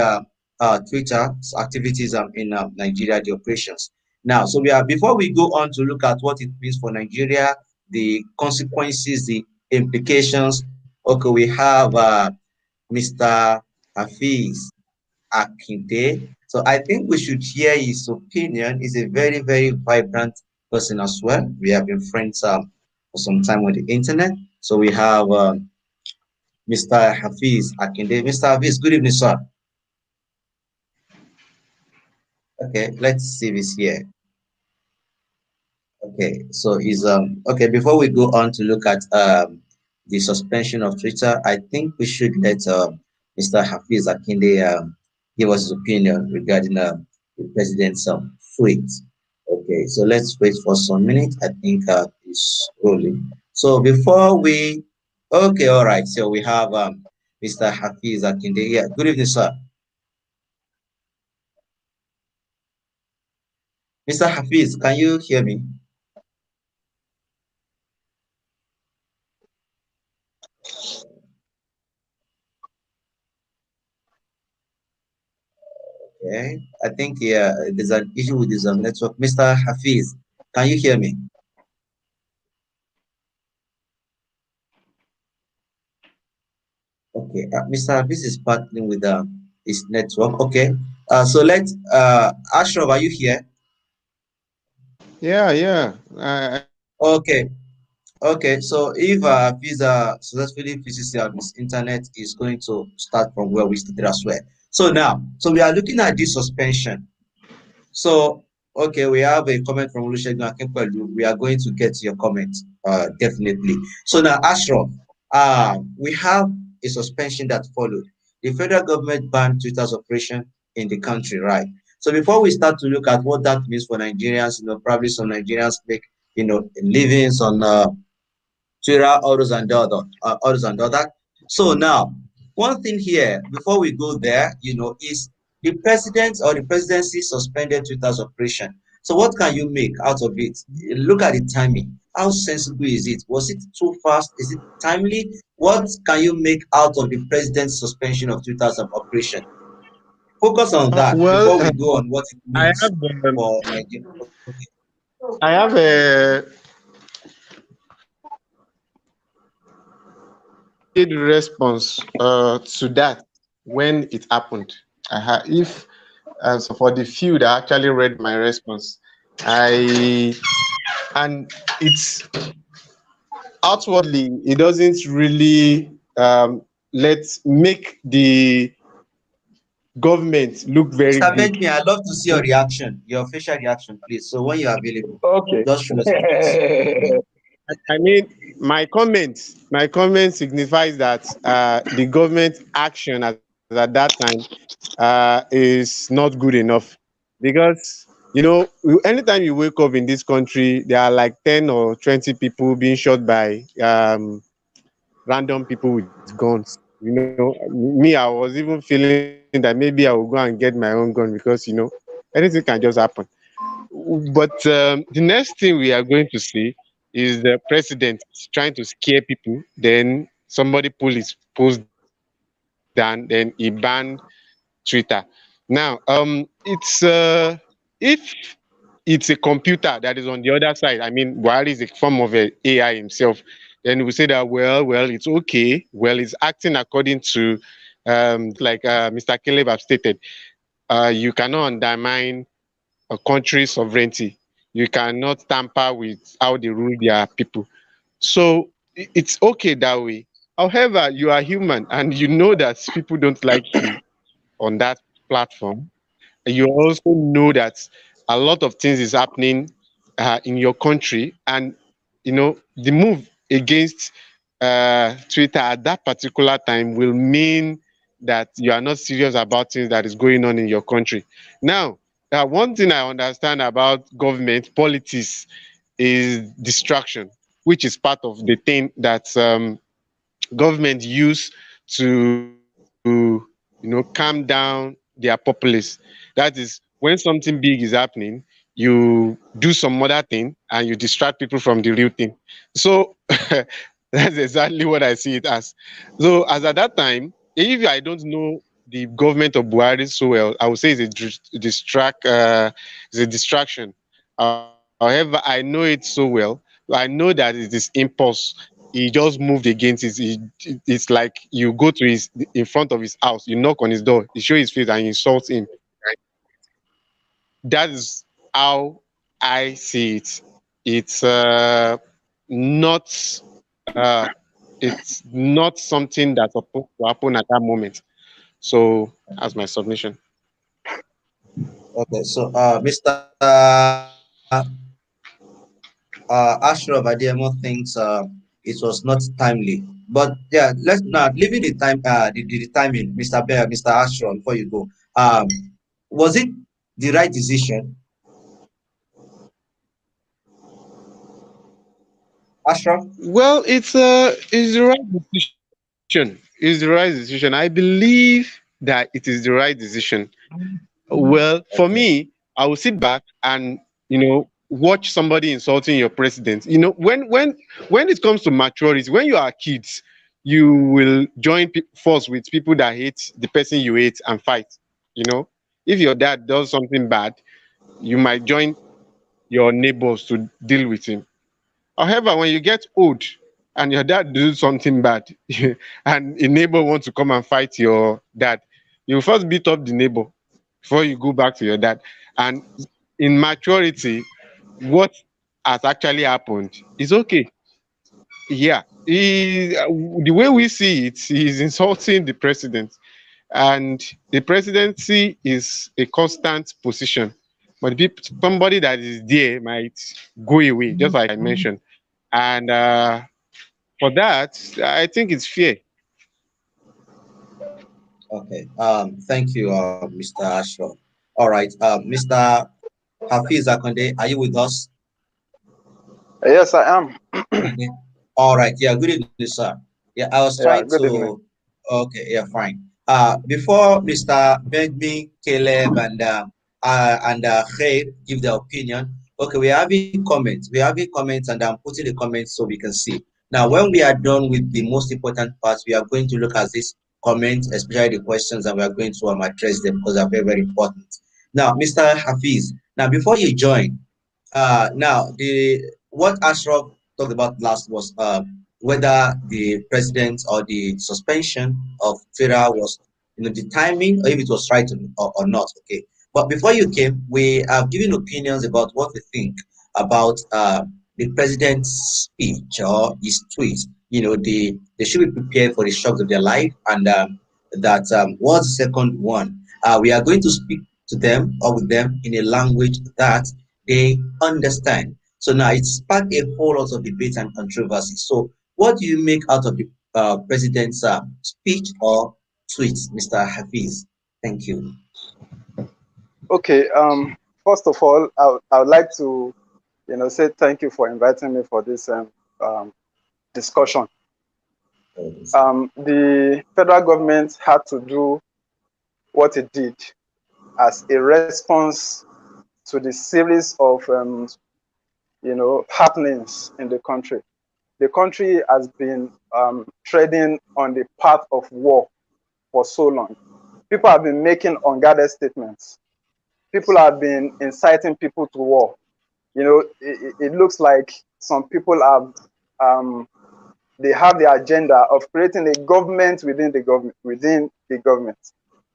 Twitter's activities in Nigeria, the operations. Now, so we are before we go on to look at what it means for Nigeria, the consequences, the implications. Okay, we have Mr. Hafiz Akinde. So I think we should hear his opinion. He's a very, very vibrant person as well. We have been friends for some time on the internet. So we have Mr. Hafiz Akinde. Mr. Hafiz, good evening, sir. Okay, let's see this here. Okay, so is okay. Before we go on to look at the suspension of Twitter, I think we should let Mr. Hafiz Akinde give us his opinion regarding the president's tweet. Okay, so let's wait for some minutes. I think it's rolling. So before we, okay, all right. So we have Mr. Hafiz Akinde. Yeah, good evening, sir. Mr. Hafiz, can you hear me? Okay, I think yeah, there's an issue with this network. Mr. Hafiz, can you hear me? Okay, Mr. Hafiz is partnering with his network. Okay, so let's Ashraf, are you here? Yeah, yeah. I am here. Okay, okay. So if Hafiz successfully finishes his internet, is going to start from where we started as well. So now, so we are looking at this suspension. So, okay, we have a comment from Olusegun Akinpelu. We are going to get to your comment, definitely. So now, Ashraf, we have a suspension that followed. The federal government banned Twitter's operation in the country, right? So before we start to look at what that means for Nigerians, probably some Nigerians make, livings on Twitter, others and other. So now, one thing here, before we go there, is the president or the presidency suspended Twitter's operation. So what can you make out of it? Look at the timing. How sensible is it? Was it too fast? Is it timely? What can you make out of the president's suspension of Twitter's operation? Focus on that well, before we go on what it I means have for Nigeria. I have a immediate response to that when it happened. If so for the few that actually read my response, I and it's outwardly it doesn't really let make the government look very Mr. big. Benjamin, I'd love to see your reaction, your facial reaction, please. So when you're available, Okay. just shoot us your face. I mean, my comment signifies that the government action at that time is not good enough because anytime you wake up in this country, there are like 10 or 20 people being shot by random people with guns. Me, I was even feeling that maybe I will go and get my own gun because anything can just happen. But the next thing we are going to see is the president trying to scare people. Then somebody pull his post down. Then he banned Twitter. Now, it's if it's a computer that is on the other side. I mean, Buhari is a form of a AI himself. Then we say that well, it's okay. Well, it's acting according to like Mr. Caleb have stated. You cannot undermine a country's sovereignty. You cannot tamper with how they rule their people. So it's okay that way. However, you are human and you know that people don't like you on that platform. You also know that a lot of things is happening in your country, and the move against Twitter at that particular time will mean that you are not serious about things that is going on in your country. Now, one thing I understand about government politics is distraction, which is part of the thing that government use to calm down their populace. That is, when something big is happening, you do some other thing and you distract people from the real thing. So that's exactly what I see it as. So as at that time, if I don't know the government of Buhari so well, I would say it's it's a distraction. However, I know it so well. I know that it is impulse. He just moved against it. It's like you go to his in front of his house, you knock on his door, you show his face, and you insult him. That is how I see it. It's not uh, it's not something that's supposed to happen at that moment. So that's my submission. Okay, so Mr. Ashraf Adiemo thinks it was not timely. But yeah, let's now leaving the time the timing, Mr. Ashraf, before you go. Was it the right decision? Ashraf? Well, it's the right decision. It's the right decision. I believe that it is the right decision. Well, for me, Okay. I will sit back and watch somebody insulting your president. When it comes to maturity, when you are kids, you will join force with people that hate the person you hate and fight. If your dad does something bad, you might join your neighbors to deal with him. However, when you get old and your dad does something bad and a neighbor wants to come and fight your dad, you first beat up the neighbor before you go back to your dad. And in maturity, what has actually happened is okay. Yeah. The way we see it, he's insulting the president. And the presidency is a constant position. But somebody that is there might go away, just like I mentioned. And for that, I think it's fair. Okay. Thank you, Mr. Ashraf. All right. Mr. Hafiz Akonde, are you with us? Yes, I am. Okay. All right. Yeah. Good evening, sir. Yeah, I was trying Yeah, good to. evening. Okay. Yeah. Fine. Before Mr. Begmi, Caleb, and Khair give their opinion. Okay, we're having comments. We're having comments, and I'm putting the comments so we can see. Now, when we are done with the most important parts, we are going to look at these comments, especially the questions, and we are going to address them because they're very, very important. Now, Mr. Hafiz. Now, before you join, now the what Ashraf talked about last was whether the president or the suspension of Twitter was the timing or if it was right or not. Okay, but before you came, we have given opinions about what we think about the president's speech or his tweet. They should be prepared for the shocks of their life, and that was the second one. We are going to speak to them or with them in a language that they understand. So now it sparked a whole lot of debate and controversy. So what do you make out of the president's speech or tweets, Mr. Hafiz? Thank you. Okay. First of all, I would like to, say thank you for inviting me for this discussion. The federal government had to do what it did as a response to the series of, happenings in the country. The country has been treading on the path of war for so long. People have been making unguarded statements. People have been inciting people to war. You know, it looks like some people have they have the agenda of creating a government within the government.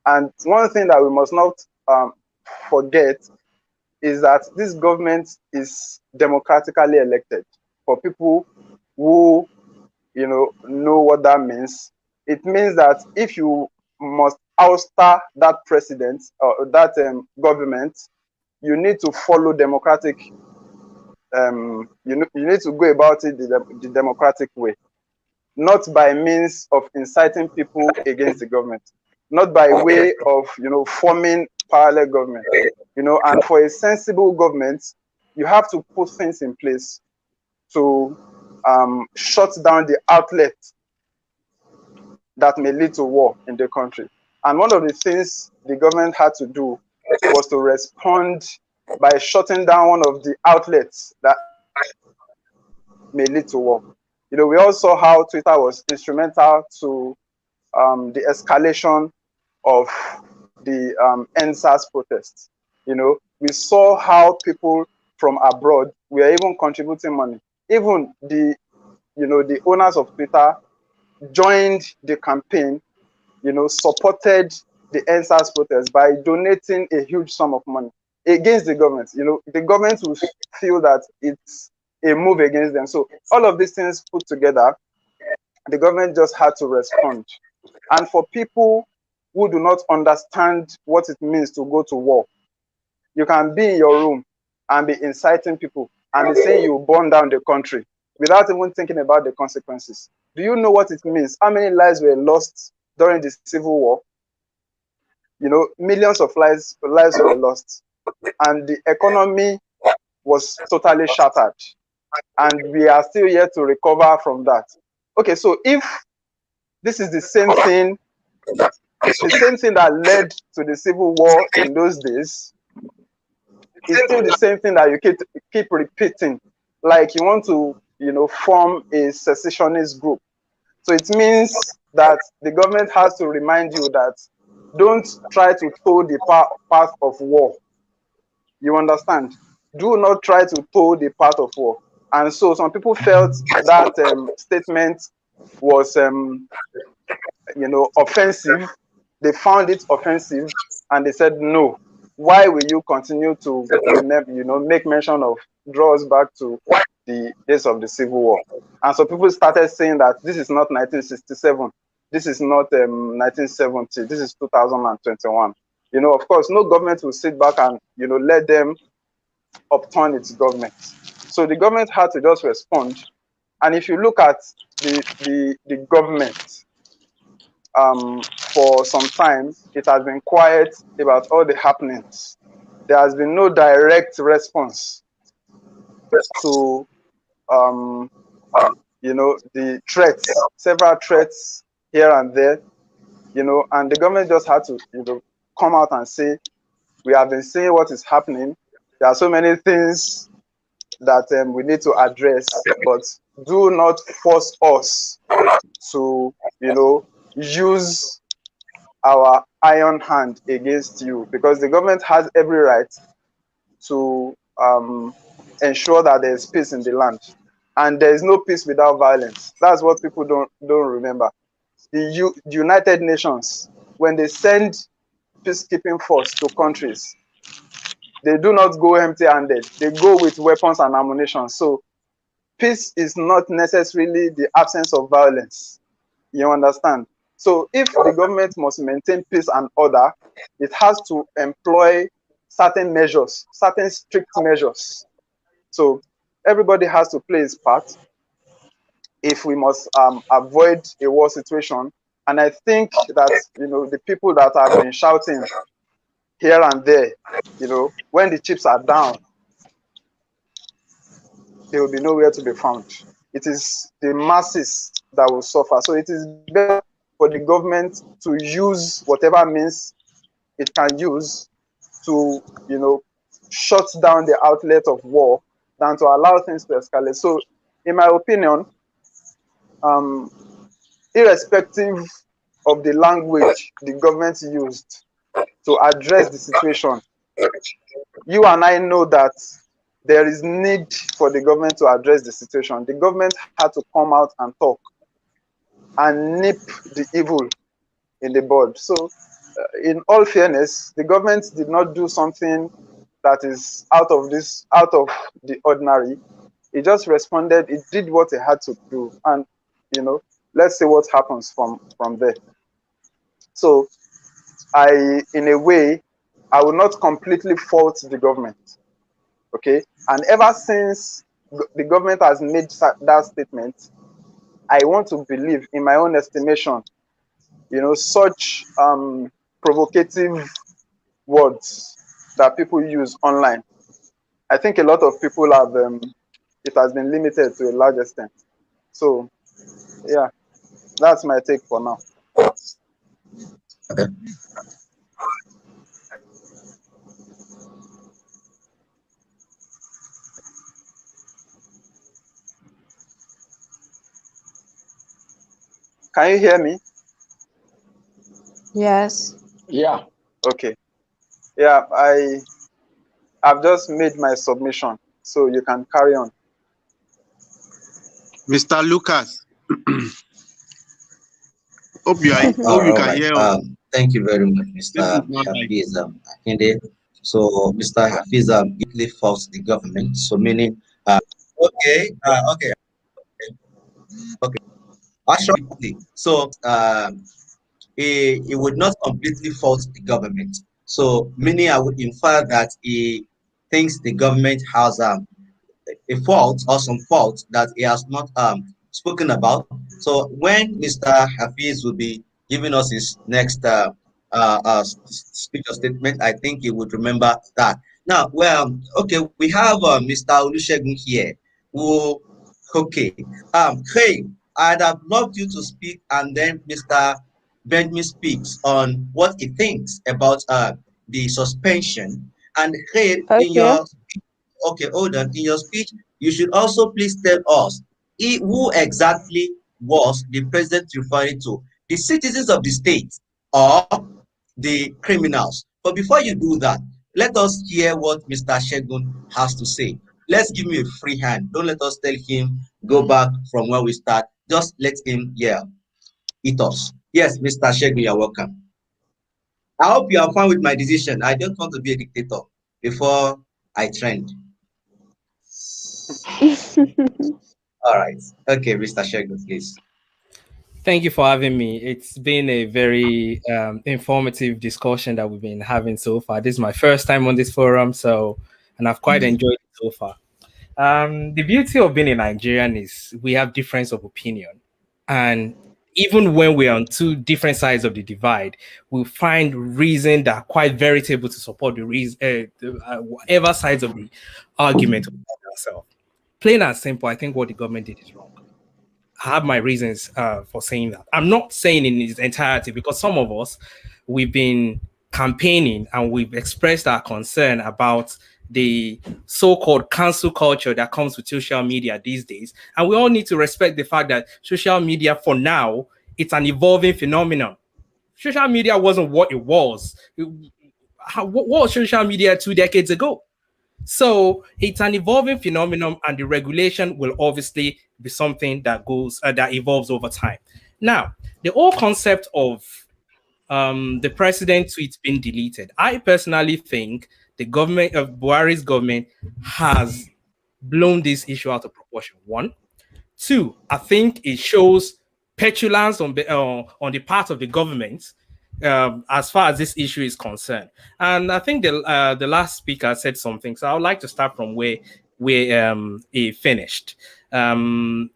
And one thing that we must not forget is that this government is democratically elected. For people who know what that means, it means that if you must ouster that president or that government, you need to follow democratic. You need to go about it the democratic way, not by means of inciting people against the government, not by way of forming parallel government. And for a sensible government, you have to put things in place to shut down the outlet that may lead to war in the country. And one of the things the government had to do was to respond by shutting down one of the outlets that may lead to war. We all saw how Twitter was instrumental to the escalation of the NSAS protests. We saw how people from abroad were even contributing money. Even the owners of Twitter joined the campaign, supported the NSAS protest by donating a huge sum of money against the government. The government will feel that it's a move against them. So all of these things put together, the government just had to respond. And for people who do not understand what it means to go to war, you can be in your room and be inciting people and be saying you burn down the country without even thinking about the consequences. Do you know what it means? How many lives were lost during the Civil War? Millions of lives were lost, and the economy was totally shattered, and we are still yet to recover from that. Okay, so if this is the same thing that led to the Civil War in those days, it's still the same thing that you keep repeating, like you want to form a secessionist group. So it means that the government has to remind you that don't try to toe the path of war. You understand? Do not try to toe the path of war. And so some people felt that statement was offensive. They found it offensive, and they said no. Why will you continue to make mention of, draw us back to the days of the Civil War? And so people started saying that this is not 1967, this is not 1970, this is 2021. Of course, no government will sit back and let them upturn its government. So the government had to just respond. And if you look at the government, for some time, it has been quiet about all the happenings. There has been no direct response to the threats, several threats here and there, and the government just had to come out and say, we have been seeing what is happening. There are so many things that we need to address, but do not force us to use our iron hand against you, because the government has every right to ensure that there is peace in the land, and there is no peace without violence. That's what people don't remember. The United Nations, when they send peacekeeping force to countries, they do not go empty-handed. They go with weapons and ammunition. So peace is not necessarily the absence of violence. You understand? So if the government must maintain peace and order, it has to employ certain measures, certain strict measures. So everybody has to play his part if we must avoid a war situation. And I think that the people that have been shouting here and there, when the chips are down, there will be nowhere to be found. It is the masses that will suffer. So it is better for the government to use whatever means it can use to, shut down the outlet of war than to allow things to escalate. So, in my opinion, irrespective of the language the government used to address the situation, you and I know that there is need for the government to address the situation. The government had to come out and talk and nip the evil in the bud. So, in all fairness, the government did not do something that is out of the ordinary. It just responded. It did what it had to do, and let's see what happens from there. So, in a way, I will not completely fault the government. Okay, and ever since the government has made that statement, I want to believe, in my own estimation, such provocative words that people use online, I think a lot of people have, it has been limited to a large extent. So, yeah, that's my take for now. Okay. Can you hear me? Yes. Yeah. Okay. Yeah, I've just made my submission, so you can carry on. Mr. Lucas, hope you can Right. hear us. Thank you very much, This Mr. is not like Hafiz Akinde. So, Mr. Hafiz deeply faults the government. So, meaning, okay, okay, okay. Actually, so he would not completely fault the government. So, meaning, I would infer that he thinks the government has a fault or some fault that he has not spoken about. So when Mr. Hafiz will be giving us his next speech or statement, I think he would remember that. Now, well, okay, we have Mr. Olusegun here. Who, okay, Craig, I'd have loved you to speak, and then Mr. Benjamin speaks on what he thinks about the suspension. And Craig, in Okay. your okay, hold on. In your speech, you should also please tell us who exactly was the president referring to, the citizens of the state or the criminals. But before you do that, let us hear what Mr. Shegun has to say. Let's give him a free hand. Don't let us tell him go back from where we start. Just let him eat us. Yes, Mr. Shegun, you're welcome. I hope you are fine with my decision. I don't want to be a dictator before I trend. All right. Okay, Mr. Shegun, please. Thank you for having me. It's been a very informative discussion that we've been having so far. This is my first time on this forum, and I've quite enjoyed it so far. The beauty of being a Nigerian is we have difference of opinion, and even when we're on two different sides of the divide, we find reason that are quite veritable to support the reason, whatever sides of the argument we find ourselves. Plain and simple, I think what the government did is wrong. I have my reasons for saying that. I'm not saying in its entirety because some of us, we've been campaigning and we've expressed our concern about the so-called cancel culture that comes with social media these days. And we all need to respect the fact that social media, for now, it's an evolving phenomenon. Social media wasn't what it was. What was social media 2 decades ago? So it's an evolving phenomenon, and the regulation will obviously be something that goes that evolves over time. Now, the whole concept of the president tweets being deleted, I personally think the government of Buhari's government has blown this issue out of proportion. One, two, I think it shows petulance on the part of the government as far as this issue is concerned. And I think the last speaker said something, so I would like to start from where he finished. And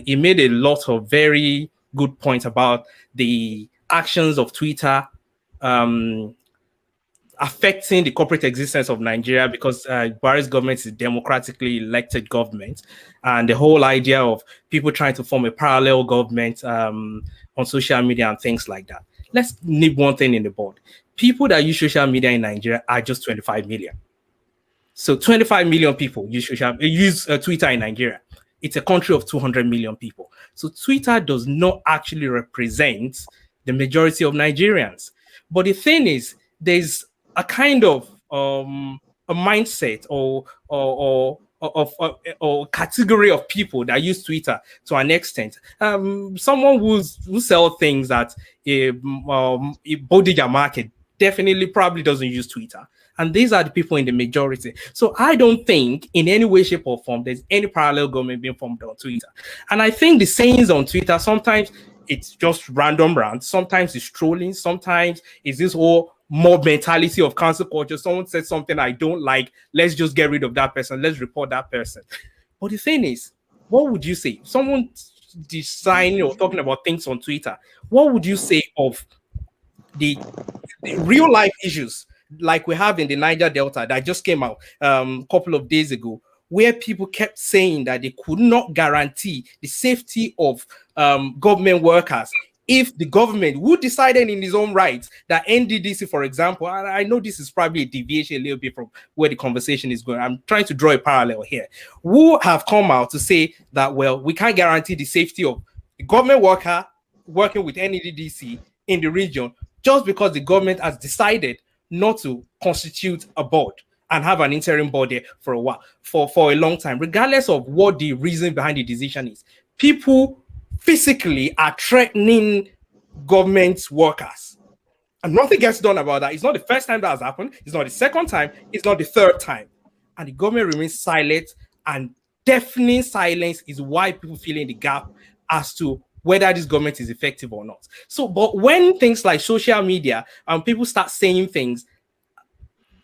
he made a lot of very good points about the actions of Twitter affecting the corporate existence of Nigeria, because Buhari's government is a democratically elected government, and the whole idea of people trying to form a parallel government on social media and things like that. Let's nip one thing in the bud. People that use social media in Nigeria are just 25 million. So 25 million people use Twitter in Nigeria. It's a country of 200 million people. So Twitter does not actually represent the majority of Nigerians. But the thing is, there's a kind of a mindset or category of people that use Twitter to an extent. Someone who sell things at a bodega market definitely probably doesn't use Twitter. And these are the people in the majority. So I don't think in any way, shape, or form there's any parallel government being formed on Twitter. And I think the sayings on Twitter, sometimes it's just random rants, sometimes it's trolling, sometimes it's this whole mob mentality of cancel culture. Someone said something I don't like, let's just get rid of that person, let's report that person. But the thing is, what would you say? Someone designing or talking about things on Twitter, what would you say of the real life issues like we have in the Niger Delta that just came out a couple of days ago, where people kept saying that they could not guarantee the safety of government workers if the government, who decided in his own rights that NDDC, for example, and I know this is probably a deviation a little bit from where the conversation is going. I'm trying to draw a parallel here. Who have come out to say that, well, we can't guarantee the safety of the government worker working with NDDC in the region just because the government has decided not to constitute a board and have an interim board there for a while, for a long time, regardless of what the reason behind the decision is. People physically are threatening government workers, and nothing gets done about that. It's not the first time that has happened. It's not the second time. It's not the third time. And the government remains silent, and deafening silence is why people fill in the gap as to whether this government is effective or not. So, but when things like social media and people start saying things,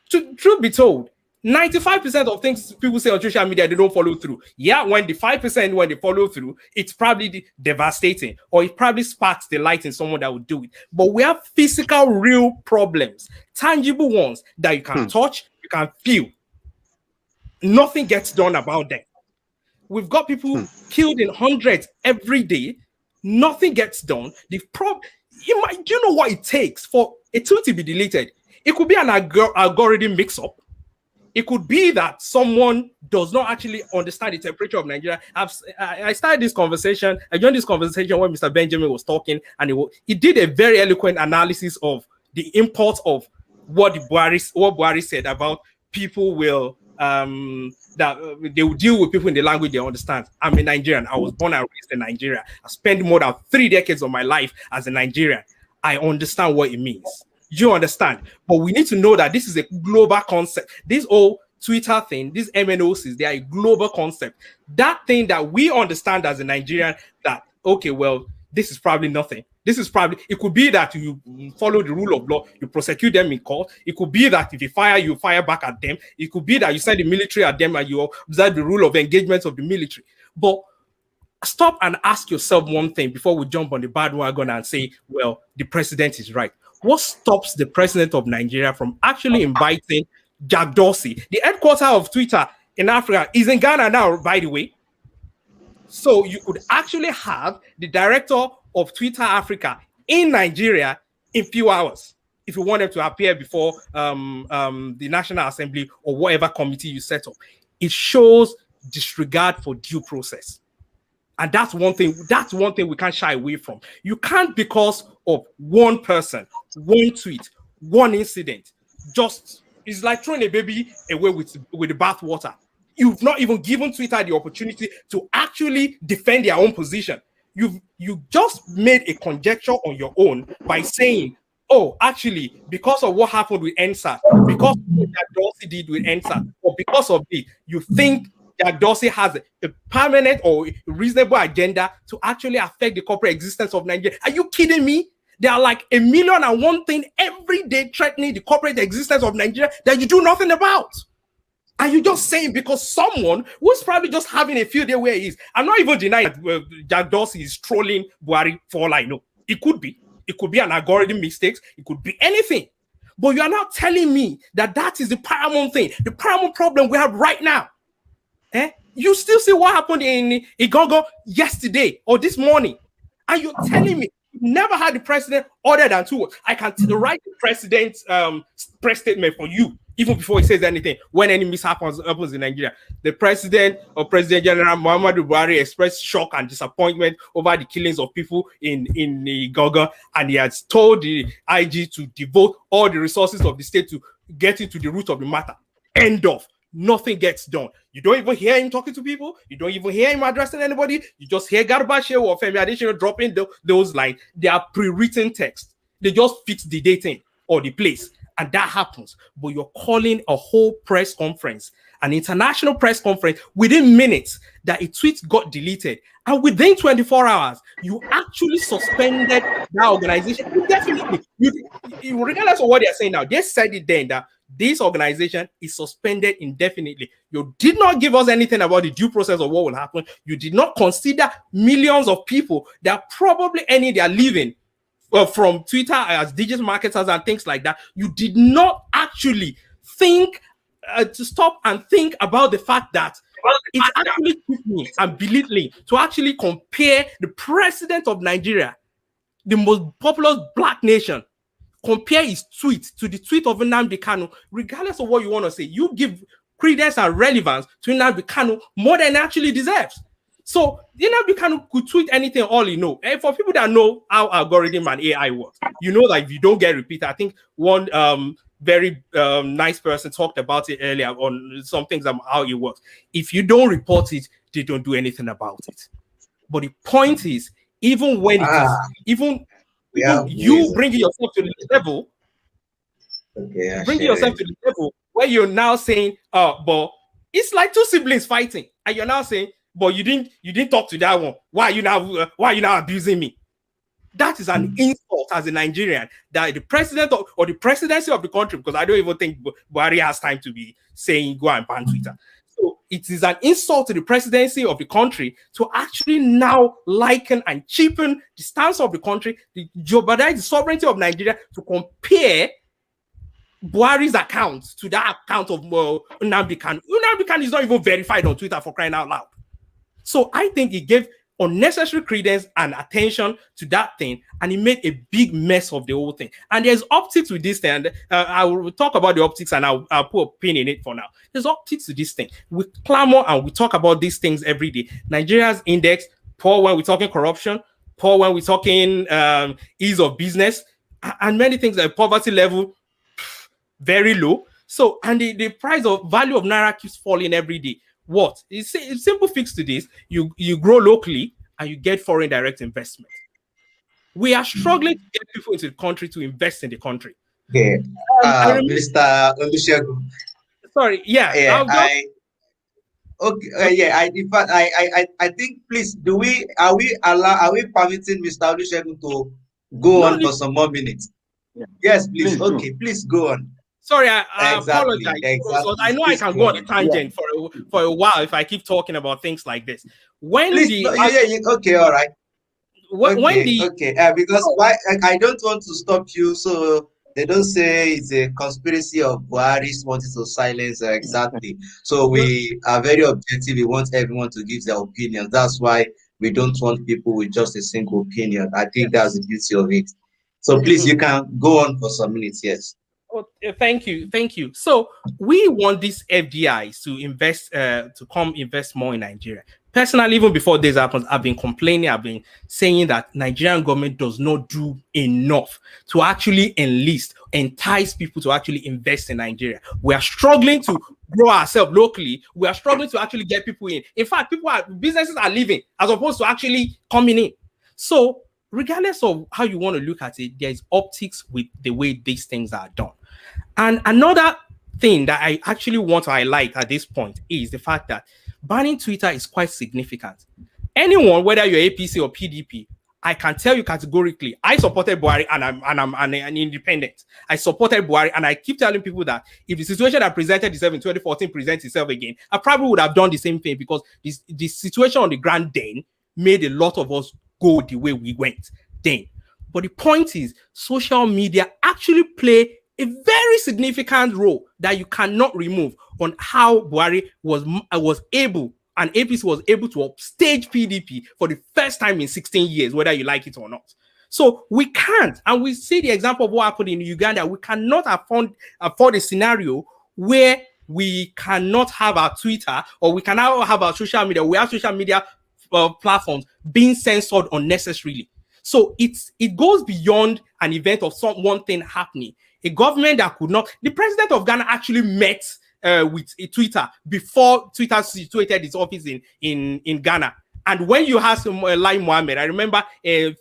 truth be told, 95% of things people say on social media, they don't follow through. Yeah, when the 5% when they follow through, it's probably devastating, or it probably sparks the light in someone that would do it. But we have physical, real problems, tangible ones that you can touch, you can feel. Nothing gets done about them. We've got people killed in hundreds every day. Nothing gets done. Do you know what it takes for a tweet to be deleted? It could be an algorithm mix-up. It could be that someone does not actually understand the temperature of Nigeria. I started this conversation. I joined this conversation when Mr. Benjamin was talking, and he did a very eloquent analysis of the import of what Buhari said about people will that they will deal with people in the language they understand. I'm a Nigerian. I was born and raised in Nigeria. I spent more than 3 decades of my life as a Nigerian. I understand what it means. You understand? But we need to know that this is a global concept. This whole Twitter thing, these MNOs, they are a global concept. That thing that we understand as a Nigerian, that, okay, well, this is probably nothing. This is probably, it could be that you follow the rule of law, you prosecute them in court. It could be that if you fire back at them. It could be that you send the military at them and you observe the rule of engagement of the military. But stop and ask yourself one thing before we jump on the bandwagon and say, well, the president is right. What stops the president of Nigeria from actually inviting Jack Dorsey? The headquarters of Twitter in Africa is in Ghana now, by the way. So you could actually have the director of Twitter Africa in Nigeria in few hours if you want them to appear before the National Assembly or whatever committee you set up. It shows disregard for due process. And that's one thing we can't shy away from. You can't, because of one person, one tweet, one incident, it's like throwing a baby away with the bathwater. You've not even given Twitter the opportunity to actually defend their own position. You just made a conjecture on your own by saying, oh, actually, because of what happened with NSAT, because of what Jack Dorsey did with NSAT, or because of it, you think Jack Dorsey has a permanent or reasonable agenda to actually affect the corporate existence of Nigeria. Are you kidding me? There are like 1,000,001 thing every day threatening the corporate existence of Nigeria that you do nothing about. And you just saying because someone who's probably just having a field day where he is. I'm not even denying that Jack Dorsey is trolling Buhari for all I know. It could be. It could be an algorithm mistake. It could be anything. But you are not telling me that is the paramount thing, the paramount problem we have right now. You still see what happened in Igogo yesterday or this morning. And you're telling me you never had the president other than 2 words. I can write the president's press statement for you even before he says anything, when any mishap happens in Nigeria. The president or President General Muhammadu Buhari expressed shock and disappointment over the killings of people in Gaga, and he has told the IG to devote all the resources of the state to get into the root of the matter. End of. Nothing gets done. You don't even hear him talking to people. You don't even hear him addressing anybody. You just hear Garbache or Femi Adesina dropping those lines. They are pre-written text. They just fix the dating or the place, and that happens. But you're calling a whole press conference, an international press conference, within minutes that a tweet got deleted, and within 24 hours, you actually suspended that organization indefinitely. Regardless of what they're saying now, they said it then that this organization is suspended indefinitely. You did not give us anything about the due process of what will happen. You did not consider millions of people that probably ending their living from Twitter as digital marketers and things like that. You did not actually think to stop and think about the fact that it's actually me and belittling to actually compare the president of Nigeria, the most populous black nation, compare his tweet to the tweet of Nnamdi Kanu. Regardless of what you want to say, you give credence and relevance to Nnamdi Kanu more than actually deserves. So Nnamdi Kanu could tweet anything, all you know. And for people that know how algorithm and AI works, you know that if you don't get repeated, I think one very nice person talked about it earlier on some things about how it works. If you don't report it, they don't do anything about it. But the point is, even when it is, even you bringing yourself to the level, to the level where you're now saying, but it's like two siblings fighting, and you're now saying, but you didn't talk to that one. Why are you now abusing me? That is an insult as a Nigerian that the president or the presidency of the country, because I don't even think Buhari has time to be saying go and ban Twitter. So it is an insult to the presidency of the country to actually now liken and cheapen the stance of the country, jeopardize the sovereignty of Nigeria to compare Buhari's account to that account of Nnamdi Kanu. Nnamdi Kanu is not even verified on Twitter, for crying out loud. So I think it gave unnecessary credence and attention to that thing, and it made a big mess of the whole thing. And there's optics with this thing, and I will talk about the optics, and I'll put a pin in it for now. There's optics to this thing. We clamor and we talk about these things every day. Nigeria's index, poor when we're talking corruption, poor when we're talking ease of business, and many things like poverty level, very low. So, and the price of value of Naira keeps falling every day. What? It's a simple fix to this. You grow locally and you get foreign direct investment. We are struggling to get people into the country to invest in the country. Okay. Mr. Olusegun. Sorry, yeah. I think please are we permitting Mr. Olusegun to go on for some more minutes? Yeah. Yes, please. Okay, please go on. Sorry, I apologize. Exactly. I know I can go on a tangent for a while if I keep talking about things like this. Okay, all right. Because I don't want to stop you, so they don't say it's a conspiracy of Buhari's wanting to silence exactly. So we are very objective. We want everyone to give their opinion. That's why we don't want people with just a single opinion. I think that's the beauty of it. So please, you can go on for some minutes. Yes. Oh, thank you. So we want these FDIs to invest, to come invest more in Nigeria. Personally, even before this happens, I've been complaining. I've been saying that Nigerian government does not do enough to actually entice people to actually invest in Nigeria. We are struggling to grow ourselves locally. We are struggling to actually get people in. In fact, businesses are leaving as opposed to actually coming in. So regardless of how you want to look at it, there's optics with the way these things are done. And another thing that I actually want to highlight at this point is the fact that banning Twitter is quite significant. Anyone, whether you're APC or PDP, I can tell you categorically, I supported Buhari and I'm an independent. I supported Buhari, and I keep telling people that if the situation that presented itself in 2014 presents itself again, I probably would have done the same thing, because the situation on the ground then made a lot of us go the way we went then. But the point is, social media actually play a very significant role that you cannot remove on how Buhari was able, and APC was able to upstage PDP for the first time in 16 years, whether you like it or not. So we can't, and we see the example of what happened in Uganda. We cannot afford a scenario where we cannot have our Twitter or we cannot have our social media. We have social media platforms being censored unnecessarily. So it goes beyond an event of one thing happening. A government that could not. The president of Ghana actually met with Twitter before Twitter situated its office in Ghana. And when you ask Lai Mohammed, I remember 4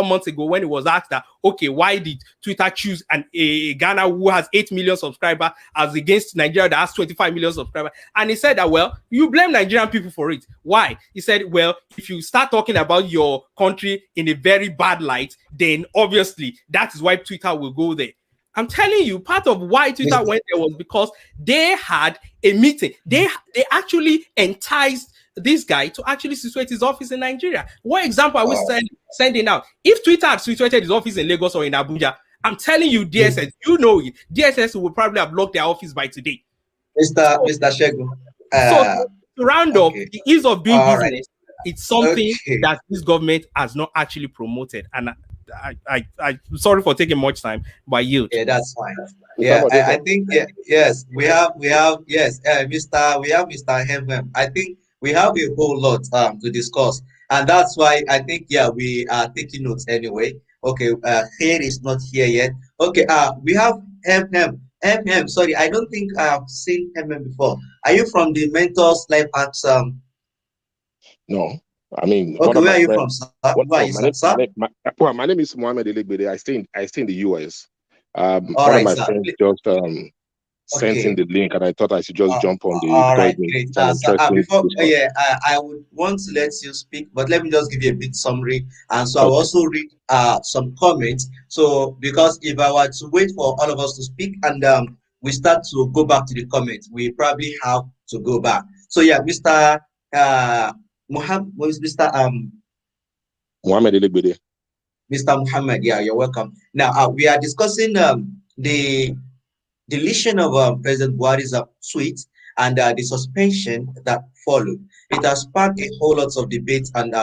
months ago when it was asked that, okay, why did Twitter choose a Ghana who has 8 million subscribers as against Nigeria that has 25 million subscribers? And he said that, well, you blame Nigerian people for it. Why? He said, well, if you start talking about your country in a very bad light, then obviously that is why Twitter will go there. I'm telling you, part of why Twitter went there was because they had a meeting. They actually enticed this guy to actually situate his office in Nigeria. What example are we sending out? If Twitter had situated his office in Lagos or in Abuja, I'm telling you, DSS, you know it. DSS would probably have locked their office by today. Mr. Shegun. So to round up, the ease of doing business, right. it's something that this government has not actually promoted. And I'm sorry for taking much time, but I yield. Yeah, that's fine. Yeah, I think yes, we have yes, Mr. Heaven. I think we have a whole lot to discuss, and that's why I think we are taking notes anyway. Okay, here is not here yet. Okay, we have Hem. Sorry, I don't think I've seen Hem before. Are you from the Mentors Life Apps? No, I mean, okay, where are you from, sir? Where are you, sir? My name is Mohammed Elegbede. I stay in the US. All one right, of my sir. friends just sent in the link, and I thought I should just jump on the. All right, great. Before, discourse. I would want to let you speak, but let me just give you a bit summary, and so I'll also read some comments. So because if I were to wait for all of us to speak and we start to go back to the comments, we probably have to go back. So yeah, Mr. Mohammed, Mohammed Elegbede. Mr. Muhammad, yeah, you're welcome. Now we are discussing the deletion of President Buhari's tweet and the suspension that followed. It has sparked a whole lot of debates and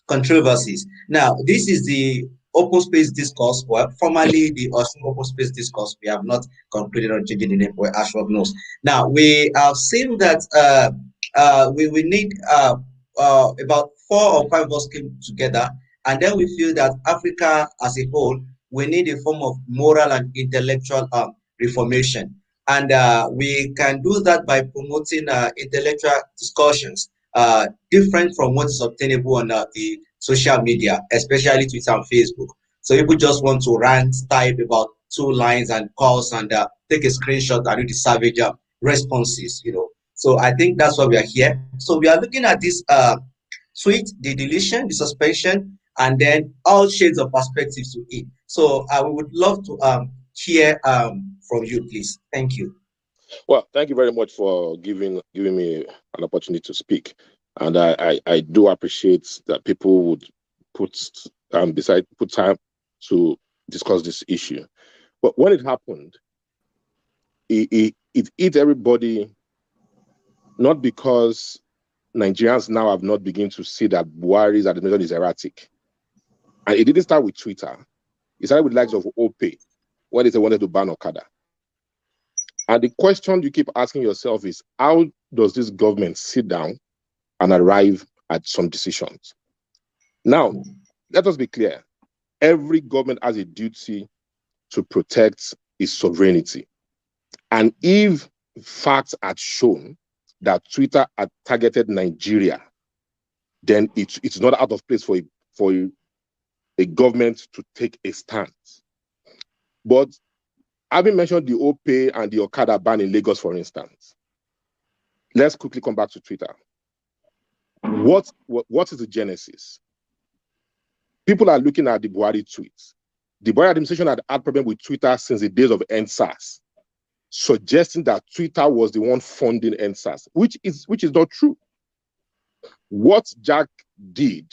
controversies. Now, this is the open space discourse, well, formerly the open space discourse. We have not concluded on changing the name where Ashwab knows. Now, we have seen that we need about 4 or 5 of us came together, and then we feel that Africa as a whole, we need a form of moral and intellectual reformation. And we can do that by promoting intellectual discussions different from what is obtainable on the social media, especially Twitter and Facebook. So people just want to rant, type about 2 lines and calls and take a screenshot and do the savage responses, So I think that's why we are here. So we are looking at this tweet, the deletion, the suspension, and then all shades of perspectives to it. So we would love to hear from you, please. Thank you. Well, thank you very much for giving me an opportunity to speak, and I do appreciate that people would put time to discuss this issue. But when it happened, it hit everybody, not because Nigerians now have not begun to see that Buhari's administration is erratic. And it didn't start with Twitter. It started with the likes of OPE, when they wanted to ban Okada. And the question you keep asking yourself is, how does this government sit down and arrive at some decisions? Now, let us be clear. Every government has a duty to protect its sovereignty. And if facts had shown that Twitter had targeted Nigeria, then it's not out of place for a government to take a stance. But having mentioned the OPE and the Okada ban in Lagos, for instance, let's quickly come back to Twitter. What is the genesis? People are looking at the Buhari tweets. The Buhari administration had problem with Twitter since the days of EndSARS, suggesting that Twitter was the one funding EndSARS, which is not true. What Jack did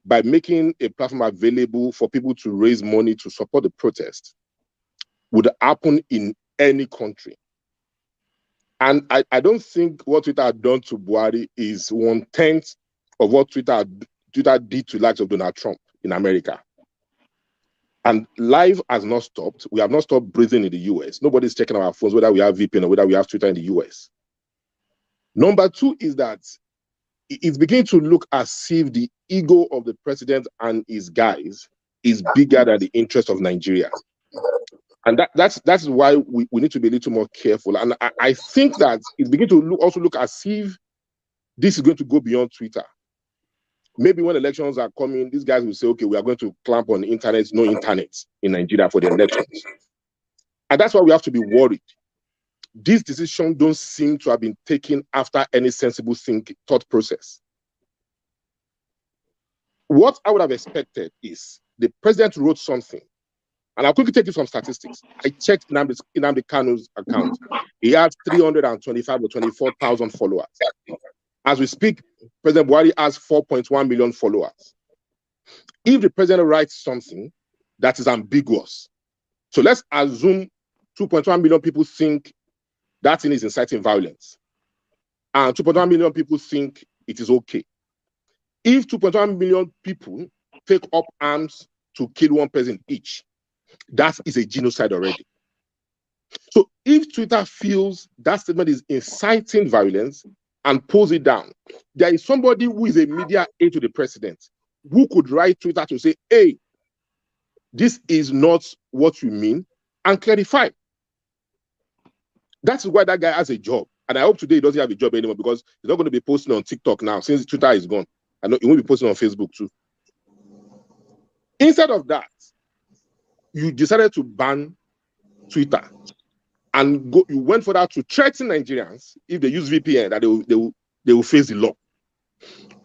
by making a platform available for people to raise money to support the protest would happen in any country. And I don't think what Twitter had done to Buhari is 1/10 of what Twitter did to the likes of Donald Trump in America. And life has not stopped. We have not stopped breathing in the US. Nobody's checking our phones, whether we have VPN or whether we have Twitter in the US. Number two is that it's beginning to look as if the ego of the president and his guys is bigger than the interest of Nigeria. And that's why we need to be a little more careful. And I think that it's beginning to also look as if this is going to go beyond Twitter. Maybe when elections are coming, these guys will say, okay, we are going to clamp on the internet, no internet in Nigeria for the elections. And that's why we have to be worried. These decisions don't seem to have been taken after any sensible thought process. What I would have expected is the president wrote something. And I'll quickly take you some statistics. I checked Nnamdi Kanu's account. He had 325 or 24,000 followers. As we speak, President Buhari has 4.1 million followers. If the president writes something that is ambiguous, so let's assume 2.1 million people think that thing is inciting violence, and 2.1 million people think it is okay. If 2.1 million people take up arms to kill one person each, that is a genocide already. So if Twitter feels that statement is inciting violence and pulls it down, there is somebody who is a media aide to the president who could write Twitter to say, hey, this is not what you mean, and clarify. That's why that guy has a job. And I hope today he doesn't have a job anymore, because he's not going to be posting on TikTok now since Twitter is gone. I know he won't be posting on Facebook too. Instead of that, you decided to ban Twitter and you went for that to threaten Nigerians if they use VPN that they will face the law.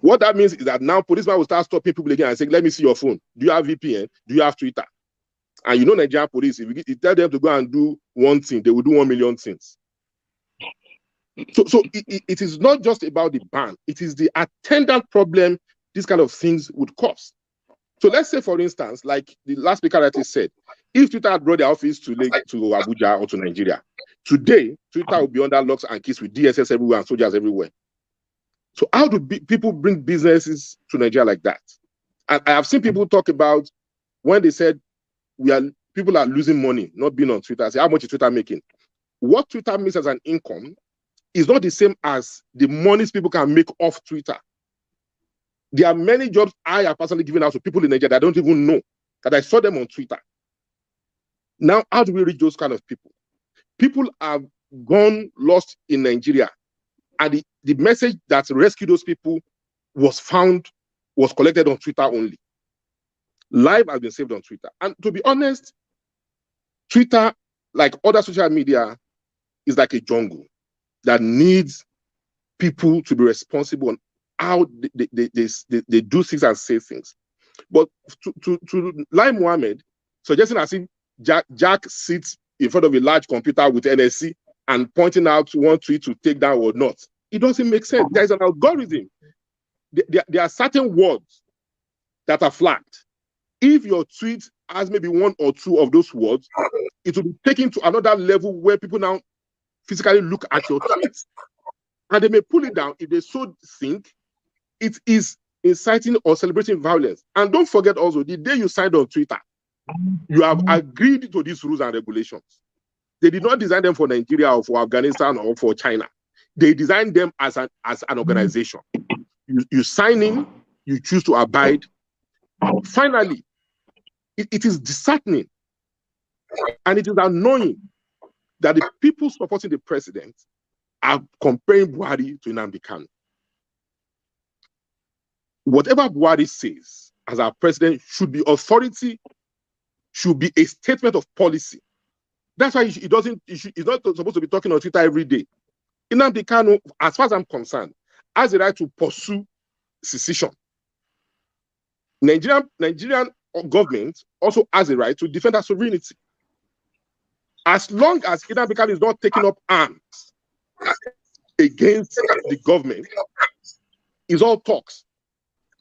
What that means is that now policemen will start stopping people again and saying, let me see your phone. Do you have VPN? Do you have Twitter? And you know Nigerian police, if you tell them to go and do one thing, they will do 1 million things. So it is not just about the ban. It is the attendant problem these kind of things would cause. So let's say, for instance, like the last speaker that said, if Twitter had brought their office to Abuja or to Nigeria, today, Twitter will be under locks and keys with DSS everywhere and soldiers everywhere. So how do people bring businesses to Nigeria like that? And I have seen people talk about when they said people are losing money, not being on Twitter. I say, how much is Twitter making? What Twitter makes as an income is not the same as the monies people can make off Twitter. There are many jobs I have personally given out to people in Nigeria that I don't even know, that I saw them on Twitter. Now, how do we reach those kind of people? People have gone lost in Nigeria, and the message that rescued those people was collected on Twitter only. Life has been saved on Twitter. And to be honest, Twitter, like other social media, is like a jungle that needs people to be responsible on how they do things and say things. But to Lai Mohammed, suggesting as if Jack sits in front of a large computer with NSC and pointing out one tweet to take down or not, it doesn't make sense. There is an algorithm. There are certain words that are flagged. If your tweet has maybe one or two of those words, it will be taken to another level where people now physically look at your tweets. And they may pull it down if they so think it is inciting or celebrating violence. And don't forget also, the day you signed on Twitter, you have agreed to these rules and regulations. They did not design them for Nigeria or for Afghanistan or for China. They designed them as an organization. You sign in, you choose to abide. Finally, it is disheartening and it is annoying that the people supporting the president are comparing Buhari to Nnamdi Kanu. Whatever Buhari says as our president should be authority, should be a statement of policy. That's why he's not supposed to be talking on Twitter every day. Nnamdi Kanu, as far as I'm concerned, has the right to pursue secession. Nigerian government also has a right to defend our sovereignty. As long as Nnamdi Kanu is not taking up arms against the government, it's all talks.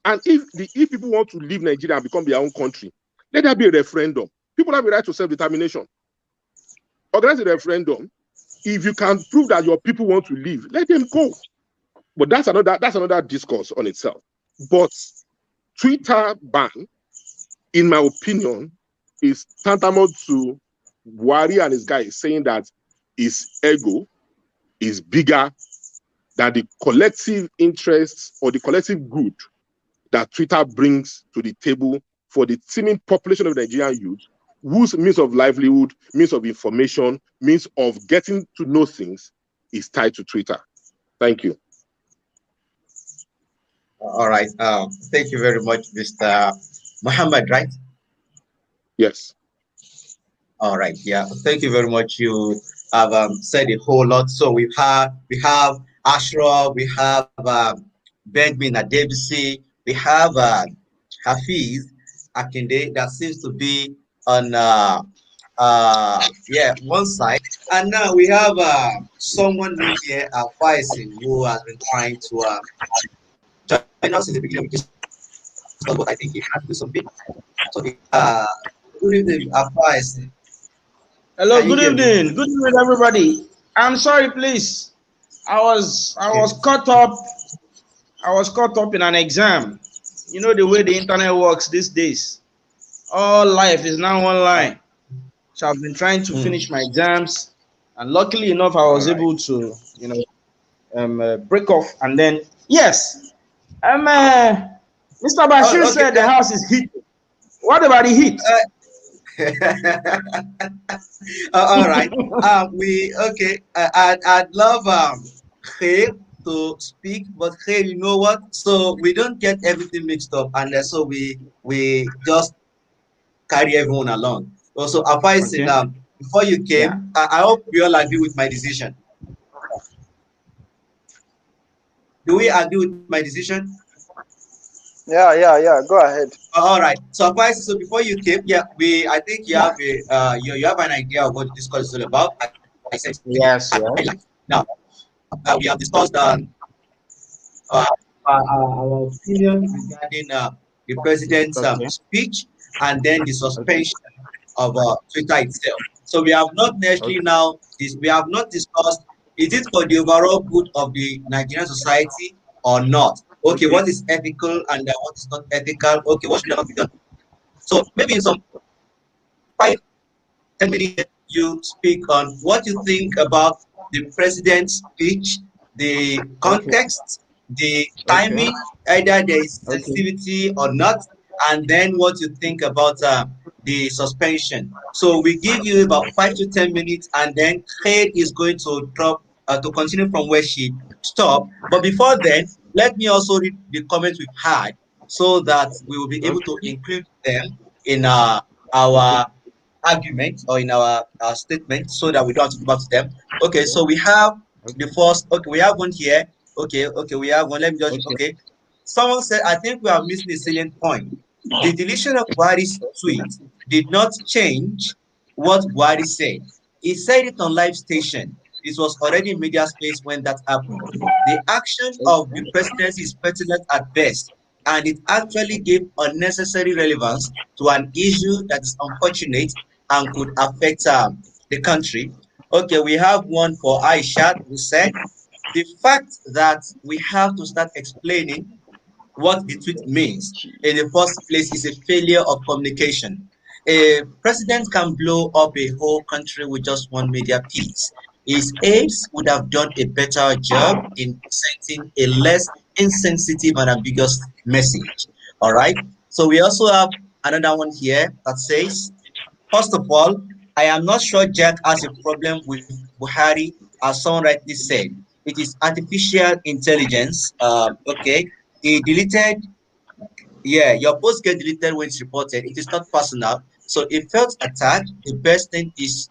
And if people want to leave Nigeria and become their own country, let there be a referendum. People have a right to self-determination. Organize a referendum. If you can prove that your people want to leave, let them go. But that's another discourse on itself. But Twitter ban, in my opinion, is tantamount to Buhari and his guys saying that his ego is bigger than the collective interests or the collective good that Twitter brings to the table for the teeming population of Nigerian youth, whose means of livelihood, means of information, means of getting to know things is tied to Twitter. Thank you. All right. Thank you very much, Mr. Muhammad, right? Yes. All right. Yeah. Thank you very much. You have said a whole lot. So we have Ashra, we have Benjamin Adebisi, we have Hafiz Akinde that seems to be on yeah, one side, and now we have someone new here, Faisal, who has been trying to join us in the beginning of this discussion, but I think he had to do something. So good evening, Faisal. Hello, Can you good hear me? evening. Good evening, everybody. I'm sorry, please. I Okay. was caught up. I was caught up in an exam. You know the way the internet works these days. All life is now Uh, online. So I've been trying to mm, finish my exams, and luckily enough, I all was right. able to, break off. And then, yes, Mr. Bashir Oh, okay. said the house is heated. What about the heat? All right. We okay. I'd love Khair to speak, but Khair, you know what? So we don't get everything mixed up, and so we just carry everyone along. Also, Afaisin, Okay. before you Yeah. came, I hope we all agree with my decision. Do we agree with my decision? Yeah. Go ahead. All right. So, Afaisin, so before you came, yeah, we I think you Yeah. have a you have an idea of what the discourse is all about. I sent you the Yes. highlight. Yes. Now, we have discussed uh, our opinion regarding the president's Okay. speech and then the Okay. suspension of Twitter itself. So we have not necessarily Okay. now we have not discussed is it for the overall good of the Nigerian society or not? Okay, Okay. what is ethical and what is not ethical? Okay, what should not be done? So maybe in some 5-10 minutes you speak on what you think about the president's speech, the Okay. context, the Okay. timing, either there is Okay. sensitivity or not, and then what you think about the suspension. So we give you about 5 to 10 minutes, and then Kate is going to drop to continue from where she stopped. But before then, let me also read the comments we've had so that we will be able to Okay. include them in Okay. our argument or in our statement so that we don't have to go back to them. Okay, so we have the first, okay, we have one here. Okay, we have one. Let me just, Okay. okay. Someone said, I think we are missing a salient point. The deletion of Buhari's tweet did not change what Buhari said. He said it on live station. It was already in media space when that happened. The action of the presidency is pertinent at best, and it actually gave unnecessary relevance to an issue that is unfortunate and could affect the country. Okay, we have one for Aisha who said the fact that we have to start explaining what the tweet means in the first place is a failure of communication. A president can blow up a whole country with just one media piece. His aides would have done a better job in presenting a less insensitive and ambiguous message. All right. So we also have another one here that says, first of all, I am not sure Jack has a problem with Buhari, as someone rightly said. It is artificial intelligence. Okay, he deleted, yeah, your post get deleted when it's reported. It is not personal. So if felt attacked, the best thing is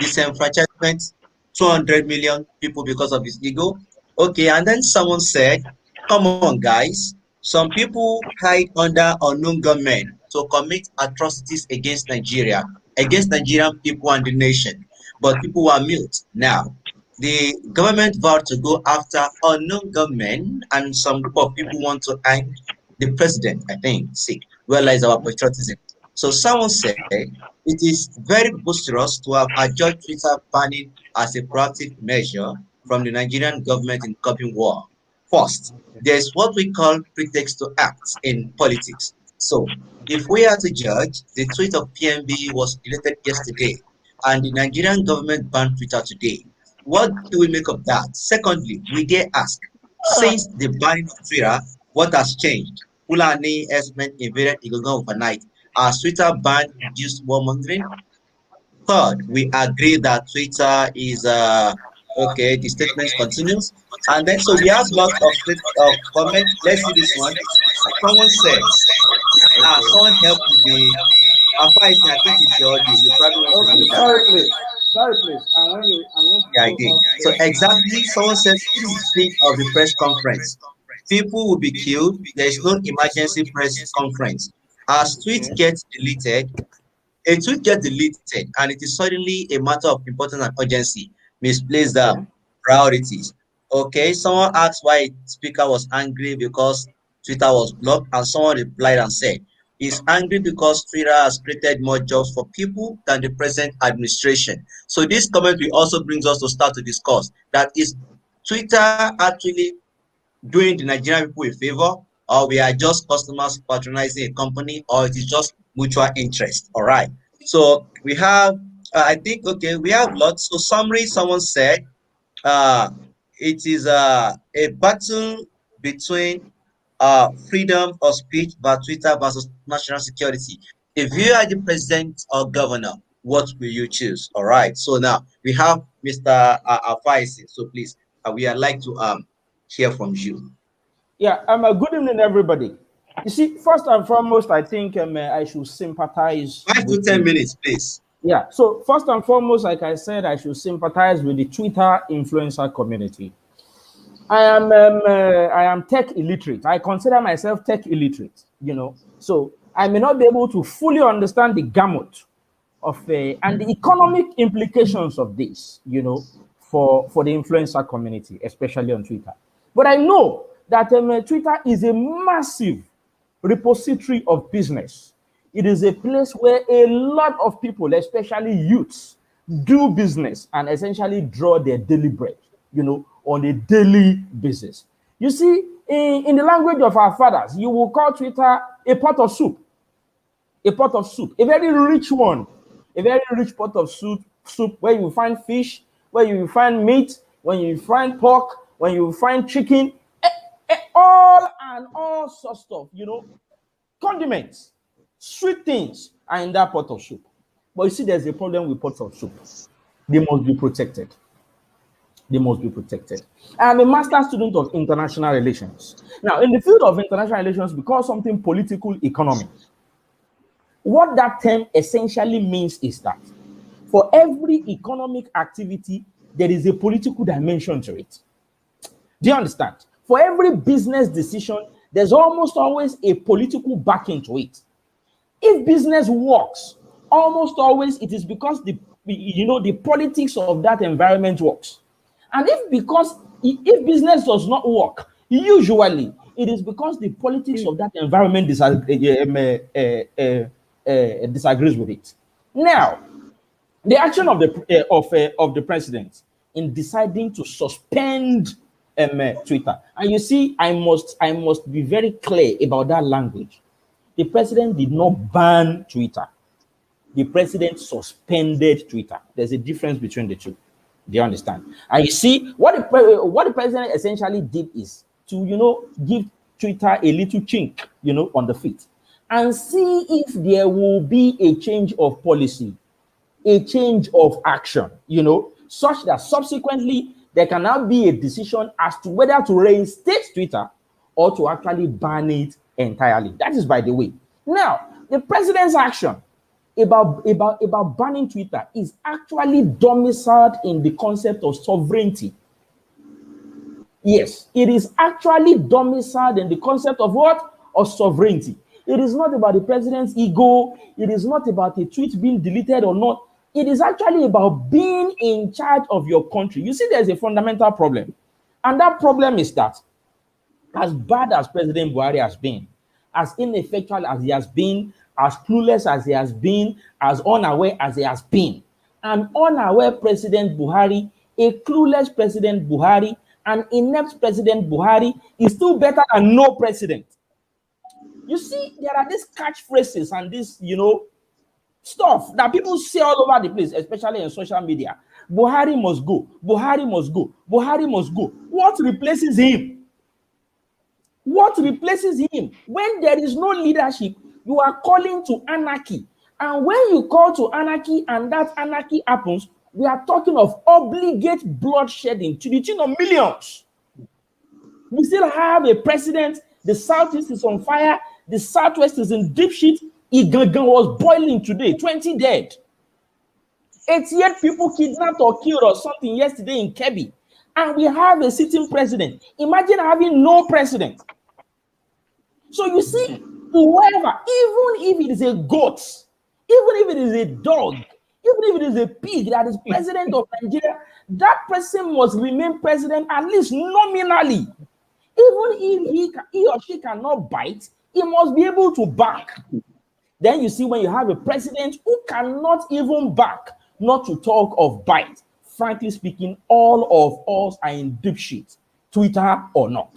disenfranchisement, 200 million people because of his ego. Okay, and then someone said, come on, guys. Some people hide under unknown gunmen to commit atrocities against Nigeria, against Nigerian people and the nation. But people were mute. Now, the government vowed to go after unknown gunmen, and some group of people want to hang the president, I think, see, realize our patriotism. So someone said it is very boisterous to have adjudged Twitter banning as a proactive measure from the Nigerian government in curbing war. First, there's what we call pretext to act in politics. So If we are to judge, the tweet of PMB was deleted yesterday, and the Nigerian government banned Twitter today. What do we make of that? Secondly, we dare ask, since the banning of Twitter, what has changed? Fulani herdsmen invaded Igogon overnight. Has Twitter ban reduced warmongering? Third, we agree that Twitter is okay. The statement continues, and then so we have lots of comments. Let's see this one. Someone said, someone helped with the advice. I think it's your audio. You probably want to Okay, mute that. sorry, please. Sorry, please. I'm going to Yeah, I go did. off So the. exactly, someone said this is the speed of the press conference. People will be killed. There is no emergency press conference. As tweet Okay. gets deleted, a tweet gets deleted and it is suddenly a matter of importance and urgency. Misplaced Okay. priorities. Okay, someone asked why speaker was angry because Twitter was blocked, and someone replied and said, he's angry because Twitter has created more jobs for people than the present administration. So this comment will also brings us to start to discuss that is Twitter actually doing the Nigerian people a favor, or we are just customers patronizing a company, or it is just mutual interest. All right. So we have, I think, okay, we have lots. So summary, someone said, uh, it is a battle between freedom of speech by Twitter versus national security. If you are the president or governor, what will you choose? All right. So now we have Mr. Afaisi. So please, we would like to hear from you. Yeah, good evening, everybody. You see, first and foremost, I think I should sympathize 5 to 10 with minutes, please. yeah. So first and foremost, like I said, I should sympathize with the Twitter influencer community. I am tech illiterate. I consider myself tech illiterate. So I may not be able to fully understand the gamut of and the economic implications of this. For the influencer community, especially on Twitter. But I know that Twitter is a massive repository of business. It is a place where a lot of people, especially youths, do business and essentially draw their daily bread, on a daily basis. You see, in the language of our fathers, you will call Twitter a pot of soup. A pot of soup, a very rich one, a very rich pot of soup where you find fish, where you find meat, when you find pork, when you find chicken, all sorts of condiments, sweet things are in that pot of soup. But you see, there's a problem with pots of soup. They must be protected. They must be protected. I'm a master student of international relations. Now, in the field of international relations, we call something political economy. What that term essentially means is that for every economic activity, there is a political dimension to it. Do you understand? For every business decision, there's almost always a political backing to it. If business works, almost always it is because the politics of that environment works. And if business does not work, usually it is because the politics of that environment disagrees with it. Now, the action of the president in deciding to suspend Twitter, and you see, I must be very clear about that language. The president did not ban Twitter. The president suspended Twitter. There's a difference between the two. Do you understand? And you see, what the president essentially did is to give Twitter a little chink, on the feet, and see if there will be a change of policy, a change of action, such that subsequently there can now be a decision as to whether to reinstate Twitter or to actually ban it entirely. That is, by the way. Now, the president's action about banning Twitter is actually domiciled in the concept of sovereignty. Yes, it is actually domiciled in the concept of what? Of sovereignty. It is not about the president's ego. It is not about a tweet being deleted or not. It is actually about being in charge of your country. You see, there's a fundamental problem. And that problem is that as bad as President Buhari has been, as ineffectual as he has been, as clueless as he has been, as unaware as he has been, an unaware President Buhari, a clueless President Buhari, an inept President Buhari is still better than no president. You see, there are these catchphrases and this, stuff that people say all over the place, especially in social media. Buhari must go. Buhari must go. Buhari must go. What replaces him? What replaces him? When there is no leadership, you are calling to anarchy. And when you call to anarchy and that anarchy happens, we are talking of obligate bloodshedding to the tune of millions. We still have a president. The southeast is on fire. The southwest is in deep shit. Igangan was boiling today. 20 dead. 88 people kidnapped or killed or something yesterday in Kebbi. And we have a sitting president. Imagine having no president. So you see, whoever, even if it is a goat, even if it is a dog, even if it is a pig that is president of Nigeria, that person must remain president at least nominally. Even if he or she cannot bite, he must be able to bark. Then you see, when you have a president who cannot even bark, not to talk of bite, frankly speaking, all of us are in deep shit, Twitter or not.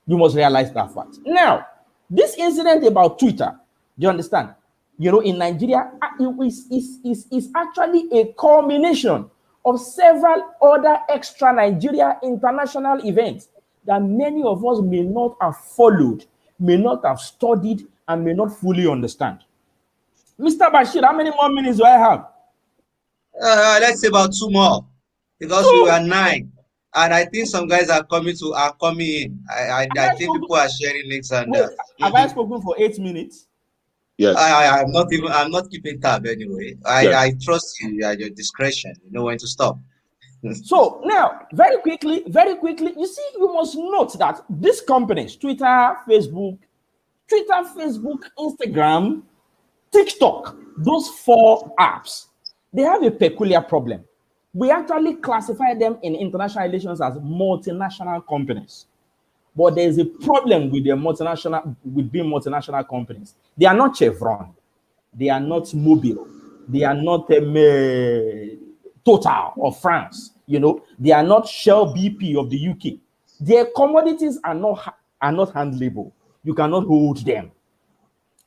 You must realize that fact. Now, this incident about Twitter, do you understand? In Nigeria, it is actually a culmination of several other extra Nigeria international events that many of us may not have followed, may not have studied, and may not fully understand. Mr. Bashir, how many more minutes do I have? Let's say about 2 more, because we were 9, and I think some guys are coming in. I think people are sharing links and. Wait, have I spoken for 8 minutes? Yes. I'm not keeping tab anyway. I trust you at your discretion. You know when to stop. So now, very quickly, you see, you must note that these companies, Twitter, Facebook, Instagram, TikTok, those 4 apps, they have a peculiar problem. We actually classify them in international relations as multinational companies. But there's a problem with being multinational companies. They are not Chevron. They are not Mobil. They are not Total of France. They are not Shell BP of the UK. Their commodities are not handleable. You cannot hold them.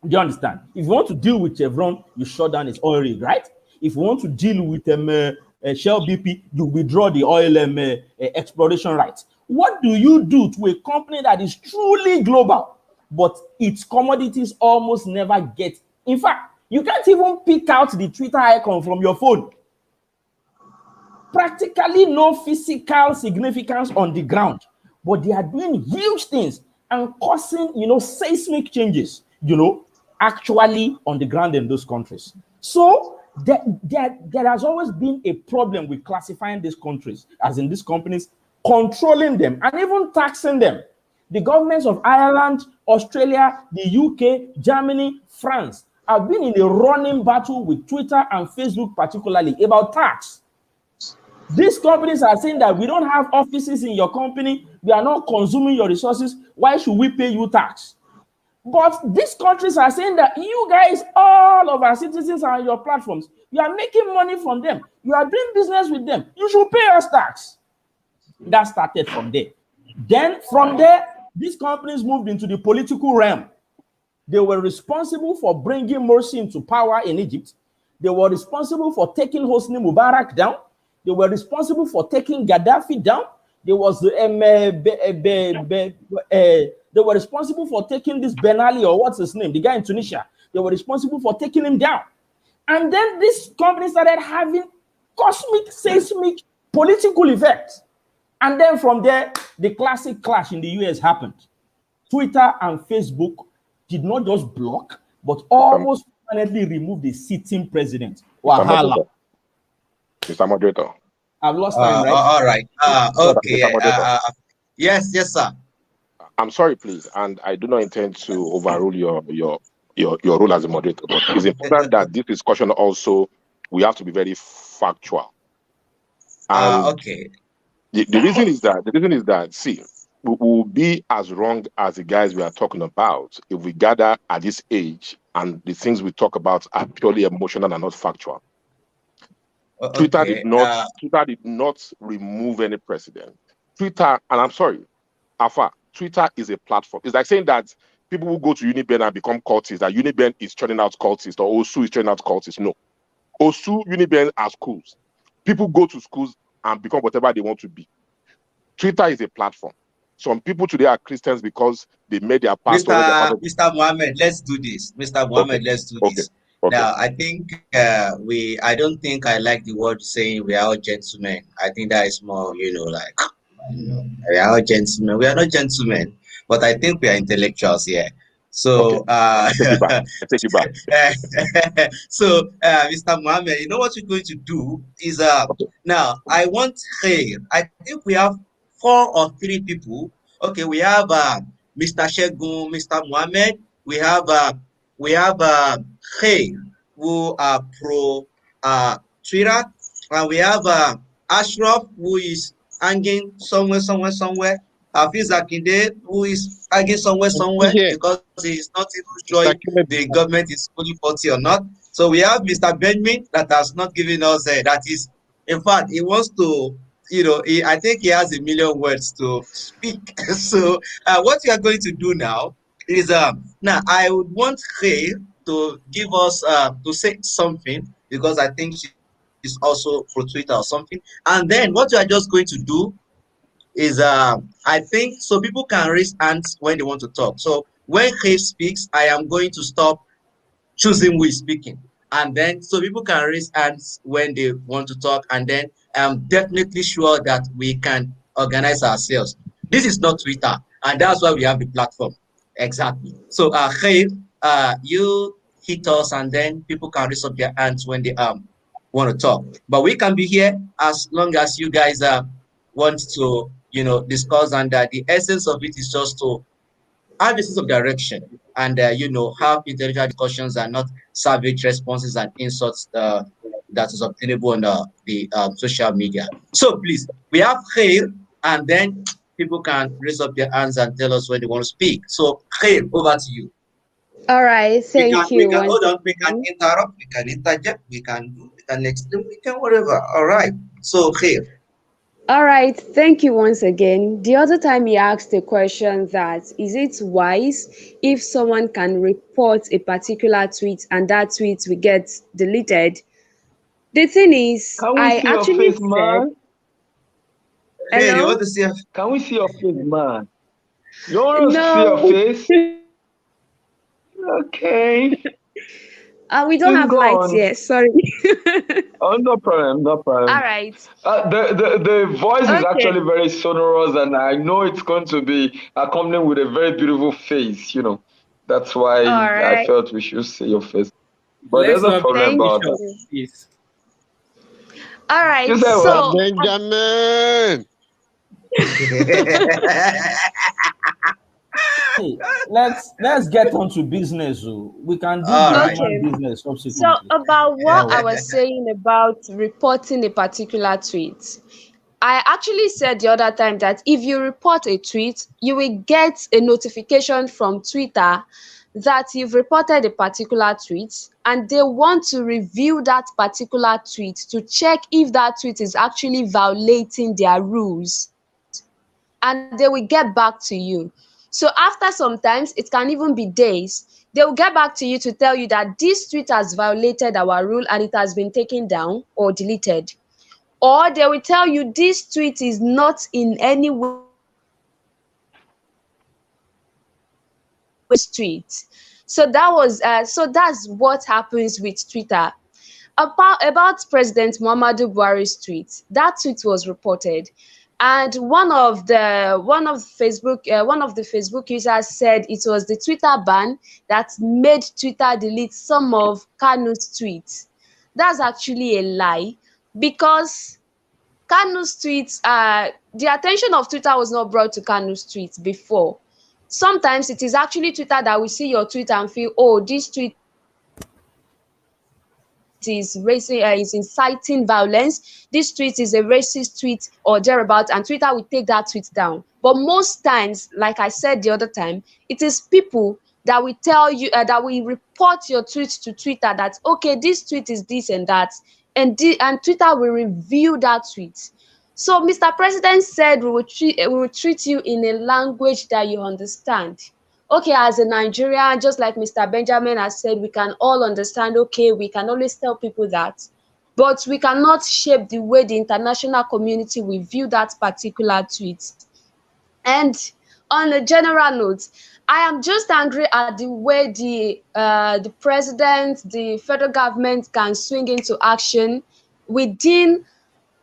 Do you understand? If you want to deal with Chevron, you shut down its oil rig, right? If you want to deal with Shell BP, you withdraw the oil exploration rights. What do you do to a company that is truly global, but its commodities almost never get? In fact, you can't even pick out the Twitter icon from your phone. Practically no physical significance on the ground, but they are doing huge things and causing, seismic changes, actually on the ground in those countries. So there has always been a problem with classifying these countries, as in these companies, controlling them and even taxing them. The governments of Ireland, Australia, the UK, Germany, France have been in a running battle with Twitter and Facebook particularly about tax. These companies are saying that we don't have offices in your company, we are not consuming your resources, why should we pay you tax? But these countries are saying that you guys, all of our citizens are on your platforms, you are making money from them, you are doing business with them, you should pay us tax. That started from there. Then from there, these companies moved into the political realm. They were responsible for bringing Morsi into power in Egypt. They were responsible for taking Hosni Mubarak down. They were responsible for taking Gaddafi down. They were responsible for taking this Ben Ali, or what's his name, the guy in Tunisia. They were responsible for taking him down. And then this company started having cosmic, seismic political effects. And then from there, the classic clash in the US happened. Twitter and Facebook did not just block, but almost permanently remove the sitting president. Wahala. Mr. Moderator. I've lost time, right? All right. Okay. Yes, sir. I'm sorry, please, and I do not intend to overrule your role as a moderator, but it's important that this discussion also, we have to be very factual. And okay. The reason is that, see, we will be as wrong as the guys we are talking about if we gather at this age and the things we talk about are purely emotional and not factual. Okay. Twitter did not remove any president. Twitter, and I'm sorry, Alpha, Twitter is a platform. It's like saying that people who go to Uniben and become cultists, that Uniben is churning out cultists or OSU is churning out cultists. No. OSU, Uniben are schools. People go to schools and become whatever they want to be. Twitter is a platform. Some people today are Christians because they made their pastor. Mr. Mohammed, let's do this. Mr. Okay. Mohammed, let's do Okay. this. Okay. Now, I think I don't think I like the word saying we are all gentlemen. I think that is more, like, we are all gentlemen. We are not gentlemen, but I think we are intellectuals here. Okay. So, I take you back. I take you back. so, Mr. Mohammed, you know what we're going to do is Okay. now I want Khair. I think we have 4 or 3 people. Okay, we have Mr. Shegun, Mr. Mohammed. We have Khair, who are pro Twitter, and we have Ashraf, who is hanging somewhere. Hafiz Akinde, who is hanging somewhere Here, because he is not even sure if Mr. Kennedy. the government is fully 40 or not. So we have Mr. Benjamin that has not given us that is, in fact, he wants to, I think he has a million words to speak. So what we are going to do now is now I would want Khay to give us to say something because I think she's also pro Twitter or something. And then what we are just going to do is I think so people can raise hands when they want to talk. So when Khay speaks, I am going to stop choosing who is speaking. And then so people can raise hands when they want to talk, and then I'm definitely sure that we can organize ourselves. This is not Twitter, and that's why we have the platform. Exactly. So Khair, you hit us, and then people can raise up their hands when they want to talk. But we can be here as long as you guys want to discuss, and the essence of it is just to have a sense of direction and have intelligent discussions and not savage responses and insults that is obtainable on the social media. So please, we have Khair, and then people can raise up their hands and tell us when they want to speak. So Khair, over to you. All right, We can thank we you can once hold on, we can again. interrupt, we can interject, we can explain, we can whatever. All right. So Khair. All right, thank you once again. The other time you asked the question that is it wise if someone can report a particular tweet and that tweet will get deleted? The thing is, Can we I see your actually face, said, man? Khair, you hello? want to see? Can we see your face, man? You want us to see your No, face? Okay. we don't Please have go lights on. yet. Sorry. Oh, no problem, no All problem. right. The voice is Okay. actually very sonorous, and I know it's going to be accompanied with a very beautiful face. That's why All I right. felt we should see your face. But there's Let's no not be problem Thank about ambitious, that. you. please. All You right. say Mr. what? So, Benjamin. Hey, let's get on to business. Oh. We can do All the right. human okay. business So subsequently. about what I was saying about reporting a particular tweet, I actually said the other time that if you report a tweet, you will get a notification from Twitter that you've reported a particular tweet and they want to review that particular tweet to check if that tweet is actually violating their rules, and they will get back to you. So after sometimes it can even be days, they will get back to you to tell you that this tweet has violated our rule and it has been taken down or deleted. Or they will tell you this tweet is not in any way tweet. So that's what happens with Twitter. About President Muhammadu Buhari's tweet, that tweet was reported, and one of the Facebook users said it was the Twitter ban that made Twitter delete some of Kanu's tweets. That's actually a lie, because Kanu's tweets, the attention of Twitter was not brought to Kanu's tweets before. Sometimes it is actually Twitter that will see your tweet and feel, oh, this tweet is raising is inciting violence, this tweet is a racist tweet or thereabout, and Twitter will take that tweet down. But most times, like I said the other time, it is people that will tell you that will report your tweet to Twitter that okay, this tweet is this and that, and Twitter will review that tweet. So Mr. President said we will treat you in a language that you understand. okay, as a Nigerian, just like Mr. Benjamin has said, we can all understand, okay, we can always tell people that, but we cannot shape the way the international community will view that particular tweet. And on a general note, I am just angry at the way the president, the federal government can swing into action within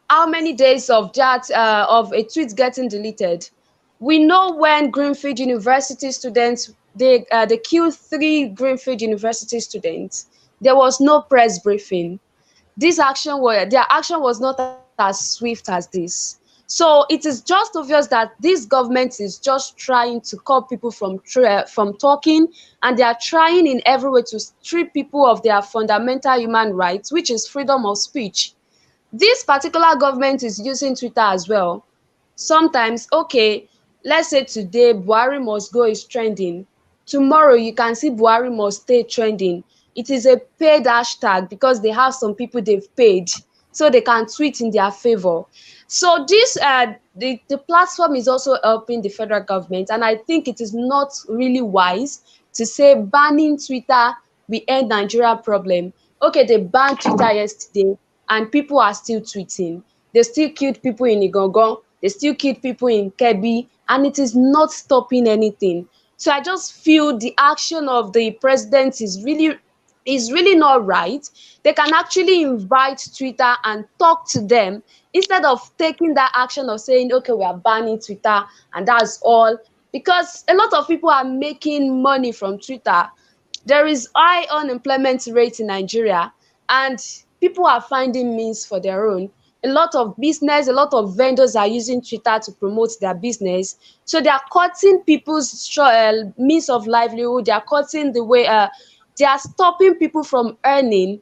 how many days of that of a tweet getting deleted. We know when Greenfield University students they killed 3 Greenfield University students, there was no press briefing. Their action was not as swift as this. So it is just obvious that this government is just trying to cut people from talking, and they are trying in every way to strip people of their fundamental human rights, which is freedom of speech. This particular government is using Twitter as well. Sometimes, okay, let's say today Buhari must go is trending. Tomorrow you can see Buhari must stay trending. It is a paid hashtag because they have some people they've paid so they can tweet in their favor. So this the platform is also helping the federal government, and I think it is not really wise to say banning Twitter will end Nigeria problem. Okay, they banned Twitter yesterday and people are still tweeting. They still killed people in Igangan, they still killed people in Kebbi, and it is not stopping anything. So I just feel the action of the president is really not right. They can actually invite Twitter and talk to them instead of taking that action of saying, okay, we are banning Twitter and that's all. Because a lot of people are making money from Twitter. There is high unemployment rate in Nigeria, and people are finding means for their own. A lot of vendors are using Twitter to promote their business. So they are cutting people's means of livelihood. They are cutting the way, they are stopping people from earning.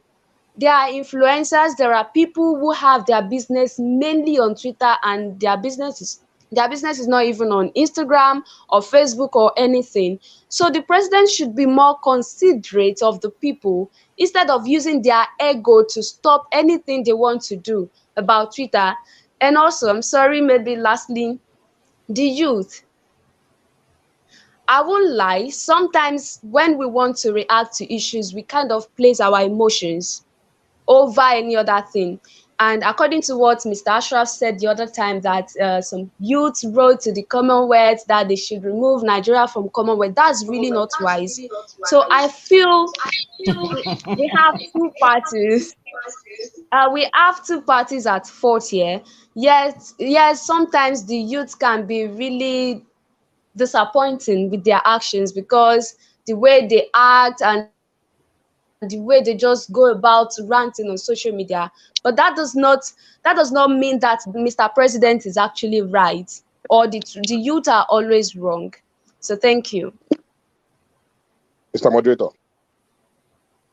There are influencers, there are people who have their business mainly on Twitter, and their business is not even on Instagram or Facebook or anything. So the president should be more considerate of the people instead of using their ego to stop anything they want to do about Twitter. And also, I'm sorry, maybe lastly, the youth. I won't lie, sometimes when we want to react to issues, we kind of place our emotions over any other thing. And according to what Mr. Ashraf said the other time, that some youths wrote to the Commonwealth that they should remove Nigeria from Commonwealth, that's really not wise. So I feel we have two parties. We have two parties at fault here. Yes, sometimes the youth can be really disappointing with their actions because the way they act and the way they just go about ranting on social media. But that does not mean that Mr. President is actually right, or the youth are always wrong. So thank you. Mr. Moderator.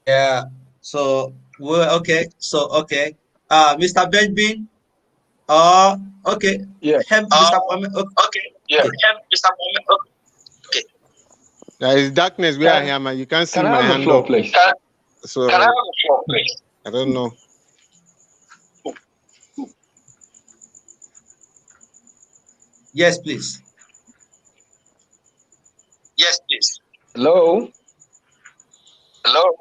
Yeah. So well, okay. So okay. Mr. Benjamin. Okay. Yeah. Mr. Kwame. Okay. Yeah. Okay. Mr. Kwame. Okay. There is darkness where I am, and you can't see Can I my have the hand floor, up. please? So Can I have the floor, please? I don't know. Yes, please. Yes, please. Hello? Hello.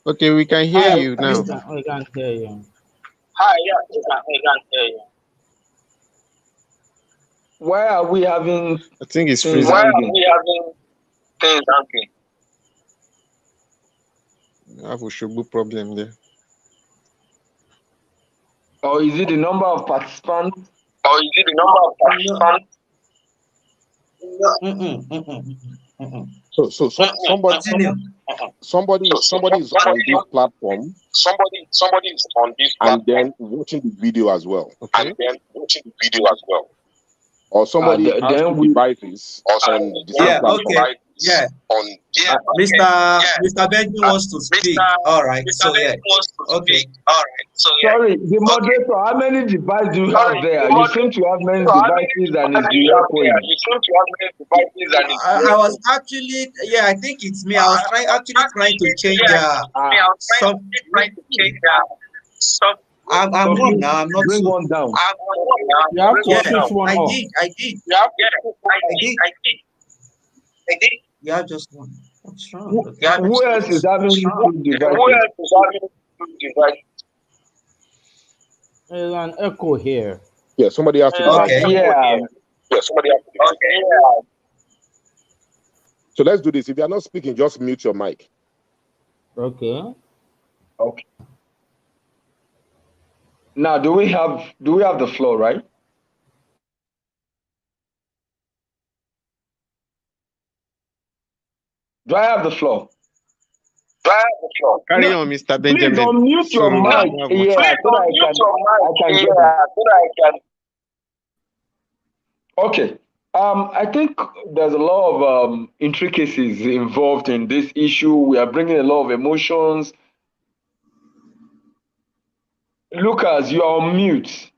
Okay, we can hear Hi, you now. we can hear you. Hi. Yeah. We can hear you. Why are we having I think it's things freezing. Why are hanging? we having things happening? I have a sugar problem there. Or is it the number of participants? Or is it the number of participants? So somebody Continue. somebody is on this platform Somebody is on this and platform then watching the video as well. Okay. and then watching the video as well. Or somebody has then two we- devices on the same Yeah, platform. okay. Yeah. Mr. Benjamin wants to speak. All right. So yeah. Okay. All right. So yeah. Sorry, the moderator, how many devices do you have there? You seem to have many devices and it's echoing. I was actually, yeah, I think it's me. I was trying to change some. I'm So on please now. I'm not bring so. one down. You have to Yeah, switch one I off. did. I did. you have just one. What's wrong? Who else is having YouTube devices? There's an echo here. Yeah, somebody has to do that. Okay. Yeah. So let's do this. If you are not speaking, just mute your mic. Okay. Okay. Now, do we have the floor, right? Do I have the floor? Carry No, on, Mr. please Benjamin. unmute your So mic. Yeah, so that I can get it. Okay. I think there's a lot of intricacies involved in this issue. We are bringing a lot of emotions. Lucas, you are on mute.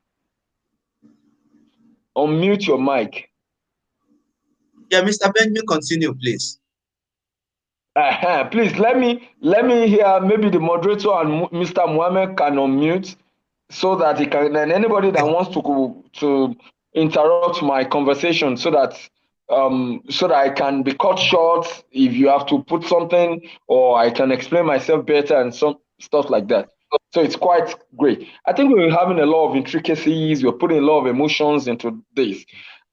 Unmute your mic. Yeah, Mr. Benjamin, continue, please. Please let me hear. Maybe the moderator and Mr. Mohammed can unmute so that he can. And anybody that wants to interrupt my conversation, so that I can be cut short if you have to put something, or I can explain myself better and some stuff like that. So it's quite great. I think we're having a lot of intricacies. We're putting a lot of emotions into this,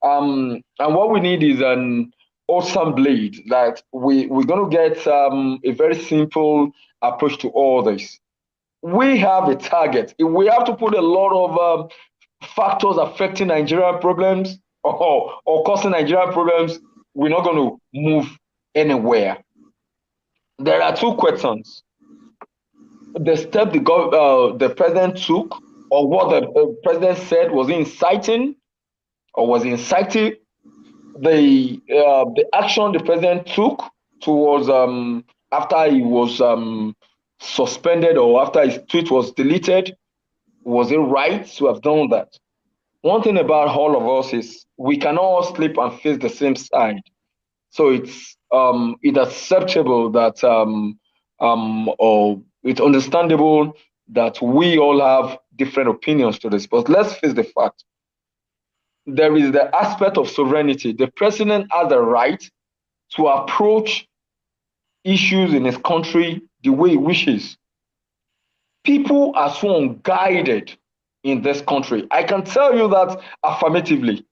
and what we need is an awesome blade that we're going to get a very simple approach to all this. We have a target. If we have to put a lot of factors affecting Nigerian problems or causing Nigerian problems, we're not going to move anywhere. There are two questions. The step the president took, or what the president said, was he inciting or was he inciting? The action the president took towards after he was suspended, or after his tweet was deleted, was it right to have done that? One thing about all of us is we cannot all sleep and face the same side. So it's acceptable that or it's understandable that we all have different opinions to this. But let's face the fact. There is the aspect of sovereignty. The president has the right to approach issues in his country the way he wishes. People are so unguided in this country. I can tell you that affirmatively.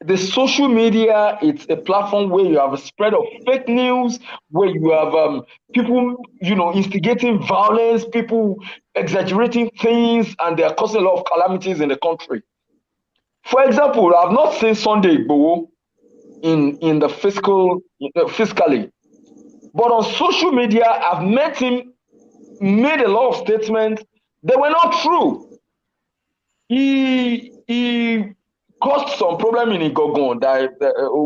The social media, it's a platform where you have a spread of fake news, where you have people, instigating violence, people exaggerating things, and they are causing a lot of calamities in the country. For example, I've not seen Sunday Igboho in the fiscally, but on social media, I've met him, made a lot of statements. They were not true. He caused some problem in Igogon,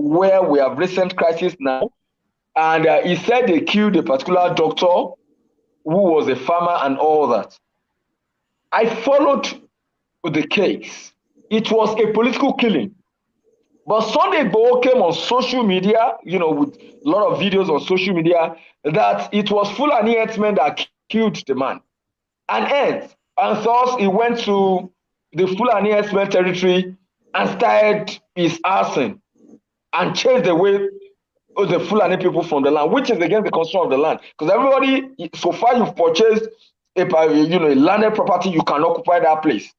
where we have recent crisis now, and he said they killed a particular doctor who was a farmer and all that. I followed the case. It was a political killing. But Sunday Igboho came on social media, with a lot of videos on social media, that it was Fulani herdsmen that killed the man. And thus he went to the Fulani herdsmen territory and started his arson and chased away the Fulani people from the land, which is against the constitution of the land. Because everybody, so far you've purchased a landed property, you can occupy that place.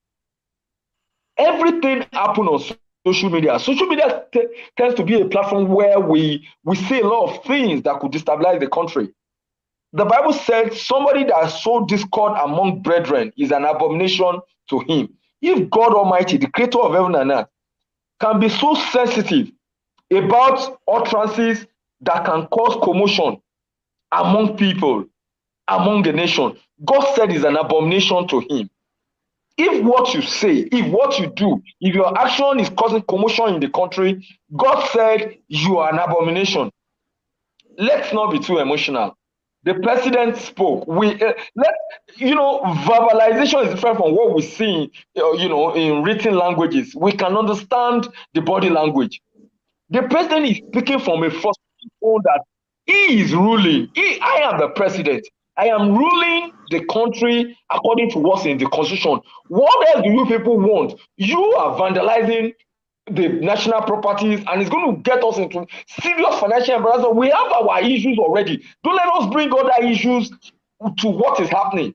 Everything happened on social media. Social media tends to be a platform where we see a lot of things that could destabilize the country. The Bible said somebody that sow discord among brethren is an abomination to him. If God Almighty, the creator of heaven and earth, can be so sensitive about utterances that can cause commotion among people, among the nation, God said is an abomination to him. If what you say, if what you do, if your action is causing commotion in the country, God said you are an abomination. Let's not be too emotional. The president spoke. Verbalization is different from what we see, in written languages. We can understand the body language. The president is speaking from a first person that he is ruling. I am the president. I am ruling the country according to what's in the constitution. What else do you people want? You are vandalizing the national properties, and it's going to get us into serious financial embarrassment. We have our issues already. Don't let us bring other issues to what is happening.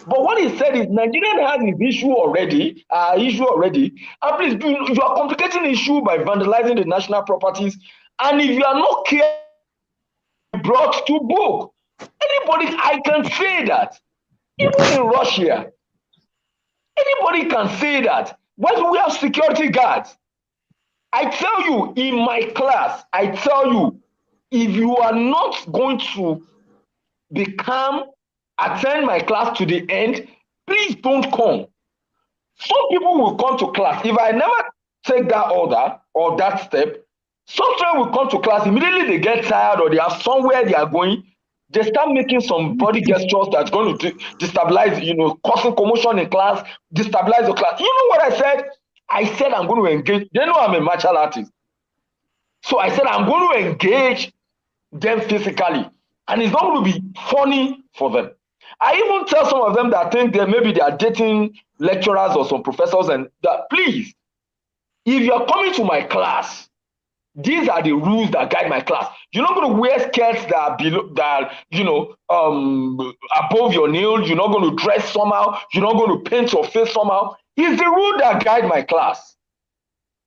But what he said is Nigeria has his issue already, and please you are complicating the issue by vandalizing the national properties. And if you are not careful, brought to book. Anybody, I can say that. Even in Russia, anybody can say that. Why do we have security guards? I tell you, in my class, I tell you, if you are not going to attend my class to the end, please don't come. Some people will come to class. If I never take that order or that step, some children will come to class, immediately they get tired or they have somewhere they are going, they start making some body gestures that's going to destabilize, causing commotion in class, destabilize the class. You know what I said? I said I'm going to engage. They know I'm a martial artist. So I said I'm going to engage them physically. And it's not going to be funny for them. I even tell some of them that think that maybe they are dating lecturers or some professors, and that please, if you're coming to my class, these are the rules that guide my class. You're not going to wear skirts that are below, above your nails. You're not going to dress somehow. You're not going to paint your face somehow. It's the rule that guide my class.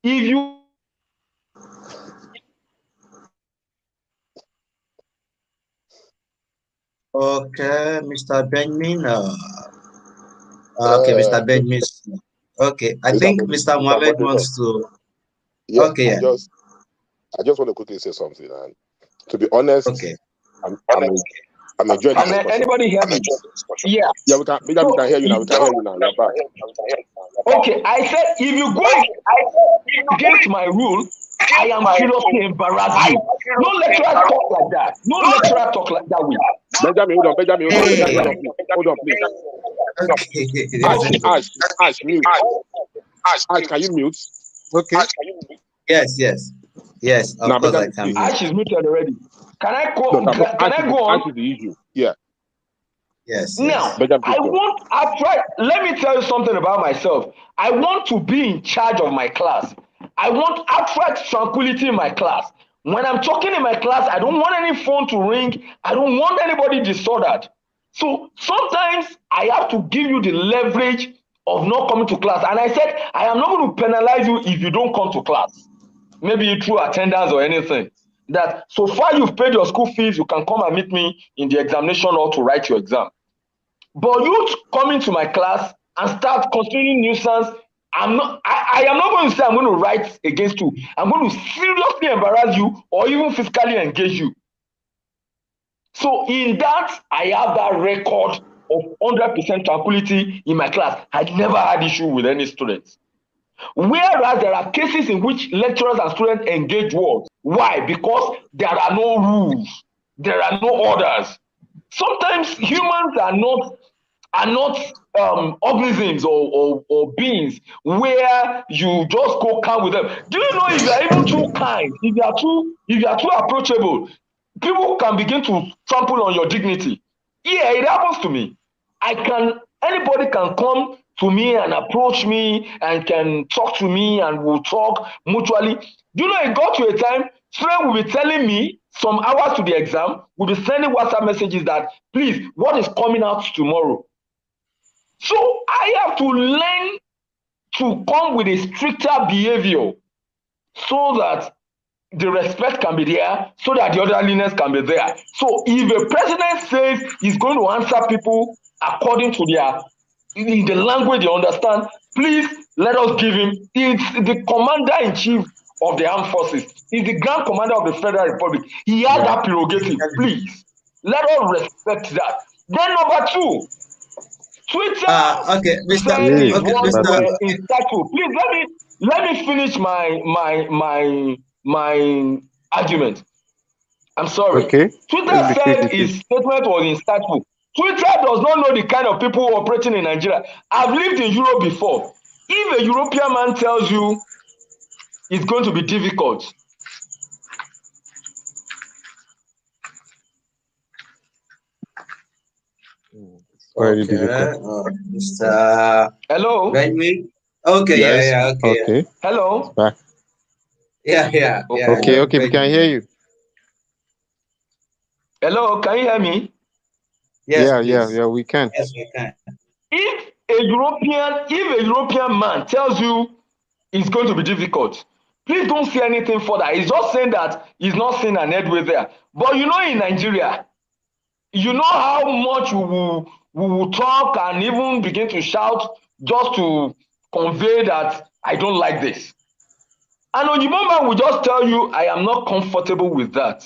If you Okay, Mr. Benjamin. Okay, Mr. Benjamin. Okay, I think Mr. Mohammed wants to. Yeah, Okay, yeah. I just want to quickly say something. And to be honest, Okay. I'm enjoying this discussion. Anybody hear me? Yeah. Yeah, we can hear you now. We can hear you now. You're back. Okay, I said if you go against my rule, I am seriously embarrassed you. No lecturer talk like that. No lecturer talk like that way. Benjamin, hold on. Hold on, please. Okay. Ash, mute. Ash, can you mute? Okay. Yes. Of Now, course, Benjamin, I can. Ash is muted already. Can I go? No, can I go on? Ash is the issue. Yeah. Yes. Now, Benjamin, let me tell you something about myself. I want to be in charge of my class. I want abstract tranquility in my class. When I'm talking in my class, I don't want any phone to ring. I don't want anybody disordered. So sometimes I have to give you the leverage of not coming to class. And I said, I am not going to penalize you if you don't come to class. Maybe through attendance or anything. That so far you've paid your school fees, you can come and meet me in the examination or to write your exam. But you coming to my class and start considering nuisance, I am not going to say I'm going to write against you. I'm going to seriously embarrass you or even physically engage you. So in that, I have that record of 100% tranquility in my class. I never had issue with any students. Whereas there are cases in which lecturers and students engage words. Why? Because there are no rules. There are no orders. Sometimes humans are not organisms or beings where you just go calm with them. Do you know if you are even too kind, if you are too approachable, people can begin to trample on your dignity. Yeah, it happens to me. Anybody can come to me and approach me and can talk to me and we'll talk mutually. Do you know it got to a time, students will be telling me some hours to the exam, will be sending WhatsApp messages that, please, what is coming out tomorrow? So I have to learn to come with a stricter behavior so that the respect can be there, so that the orderliness can be there. So if a president says he's going to answer people according to in the language they understand, please let us give him. It's the commander-in-chief of the armed forces. He's the grand commander of the Federal Republic. He has that prerogative. Please, let us respect that. Then number two, Twitter Okay, Mr. said is Okay, what Mr. were insightful. Please let me finish my argument. I'm sorry. Okay. Twitter said his statement was insightful. Twitter does not know the kind of people operating in Nigeria. I've lived in Europe before. If a European man tells you it's going to be difficult, Very Okay, difficult. Mr. hello? Benjamin. Okay, Yes. okay. Okay. Hello? Back. Yeah. I Okay, Oh, can okay, hear we can you. hear you. hello, can you hear me? Yes, please. We can. Yes, we can. If a European man tells you it's going to be difficult, please don't say anything further. He's just saying that he's not seeing an headway there. But you know, in Nigeria, you know how much we will talk and even begin to shout just to convey that I don't like this. And on the moment we just tell you I am not comfortable with that,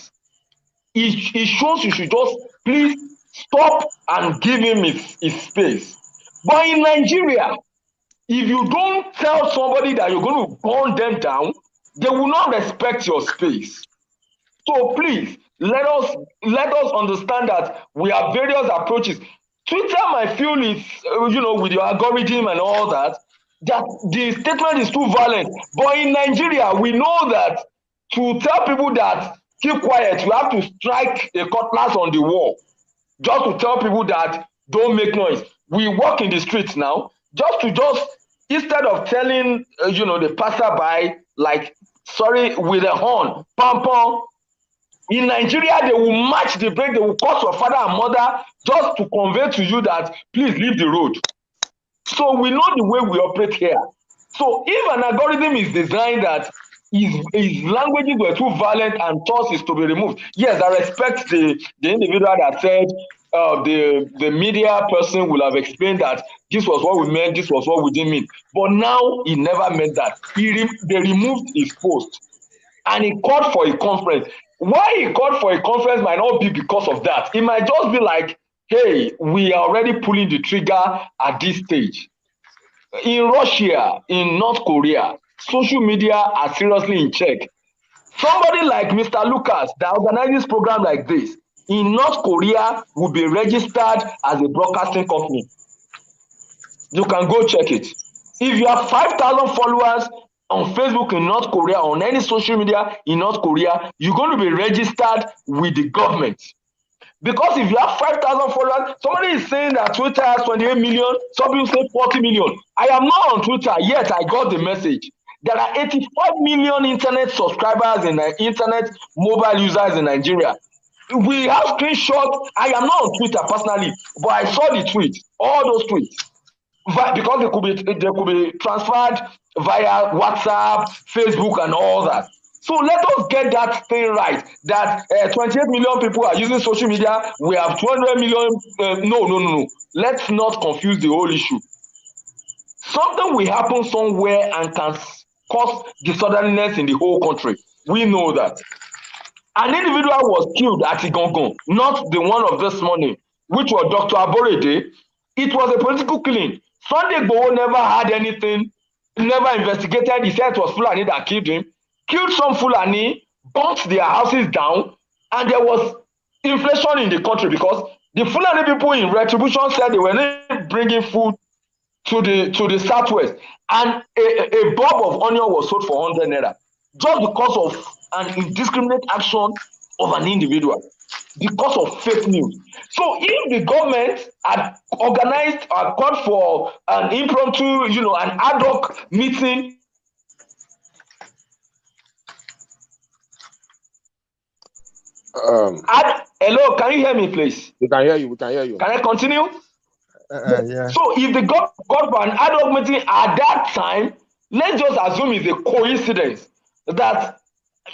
it shows you should just please stop and give him his space. But in Nigeria, if you don't tell somebody that you're going to burn them down, they will not respect your space. So please let us understand that we have various approaches. Twitter might feel it's with your algorithm and all that, that the statement is too violent. But in Nigeria, we know that to tell people that keep quiet, you have to strike a cutlass on the wall just to tell people that don't make noise. We walk in the streets now, just instead of telling the passerby like sorry with a horn, pam pam. In Nigeria, they will match the break, they will call your father and mother just to convey to you that please leave the road. So we know the way we operate here. So if an algorithm is designed that his languages were too violent and thus is to be removed, yes, I respect the individual that said the media person will have explained that this was what we meant, this was what we didn't mean. But now he never meant that. They removed his post and he called for a conference. Why he called for a conference might not be because of that. It might just be like, hey, we are already pulling the trigger at this stage. In Russia, in North Korea, social media are seriously in check. Somebody like Mr. Lucas that organizes program like this in North Korea will be registered as a broadcasting company. You can go check it. If you have 5,000 followers on Facebook in North Korea, on any social media in North Korea, you're going to be registered with the government. Because if you have 5,000 followers, somebody is saying that Twitter has 28 million, some people say 40 million. I am not on Twitter, yet I got the message. There are 85 million internet subscribers in the internet mobile users in Nigeria. We have screenshots. I am not on Twitter personally, but I saw the tweets, all those tweets. Because they could be transferred via WhatsApp, Facebook, and all that. So let us get that thing right. That 28 million people are using social media. We have 200 million. No. Let's not confuse the whole issue. Something will happen somewhere and can cause disorderliness in the whole country. We know that. An individual was killed at Igangan, not the one of this morning, which was Dr. Aborede. It was a political killing. Sunday Igboho never had anything, never investigated. He said it was Fulani that killed him, killed some Fulani, burnt their houses down, and there was inflation in the country because the Fulani people in retribution said they were not bringing food to the southwest, and a bulb of onion was sold for 100 naira just because of an indiscriminate action of an individual, because of fake news. So if the government had organized or called for an impromptu, an ad hoc meeting. Hello, can you hear me, please? We can hear you. We can hear you. Can I continue? Yeah. So if the government called for an ad hoc meeting at that time, let's just assume it's a coincidence that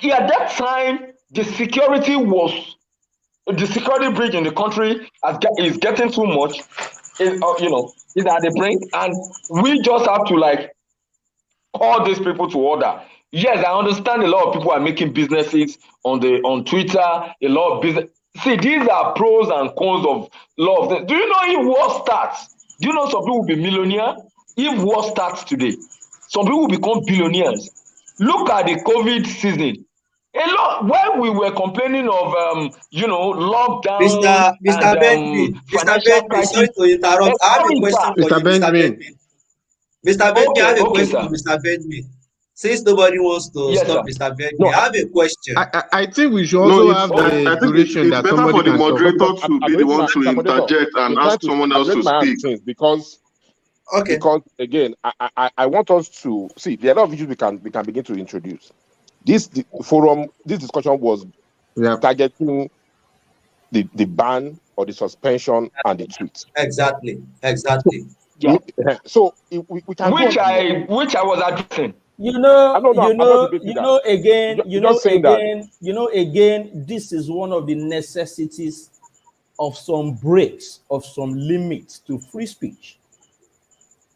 at that time the security bridge in the country is getting too much. Is at the brink, and we just have to call these people to order. Yes, I understand a lot of people are making businesses on Twitter, a lot of business. See, these are pros and cons of a lot of them. Do you know if war starts? Do you know some people will be millionaire? If war starts today, some people will become billionaires. Look at the COVID season. A lot when we were complaining of lockdown Mr. and Benjamin, Mr. financial Benjamin, crisis. sorry to interrupt. I have a Sorry, sir. question for Mr. you, Mr. Benjamin. Benjamin. Mr. Benjamin, I have a Okay, question sir. for Mr. Benjamin. Since nobody wants to Yes, stop sir. Mr. Benjamin, No, I have a question. I think we should No, also it's have I a think duration it's that better somebody for the can talk. moderator because to be the one to Mr. Moderator, interject and ask someone I'm else to raising my hand speak. since because Okay. again, I want us to see there are a lot of issues we can begin to introduce. This forum, this discussion was Yeah. targeting the ban or the suspension and the tweets. Exactly. Exactly. Yeah. So we can go on. Which I was addressing. You know, No, you I'm not know, debating you that. know again, You're just saying that. this is one of the necessities of some breaks, of some limits to free speech.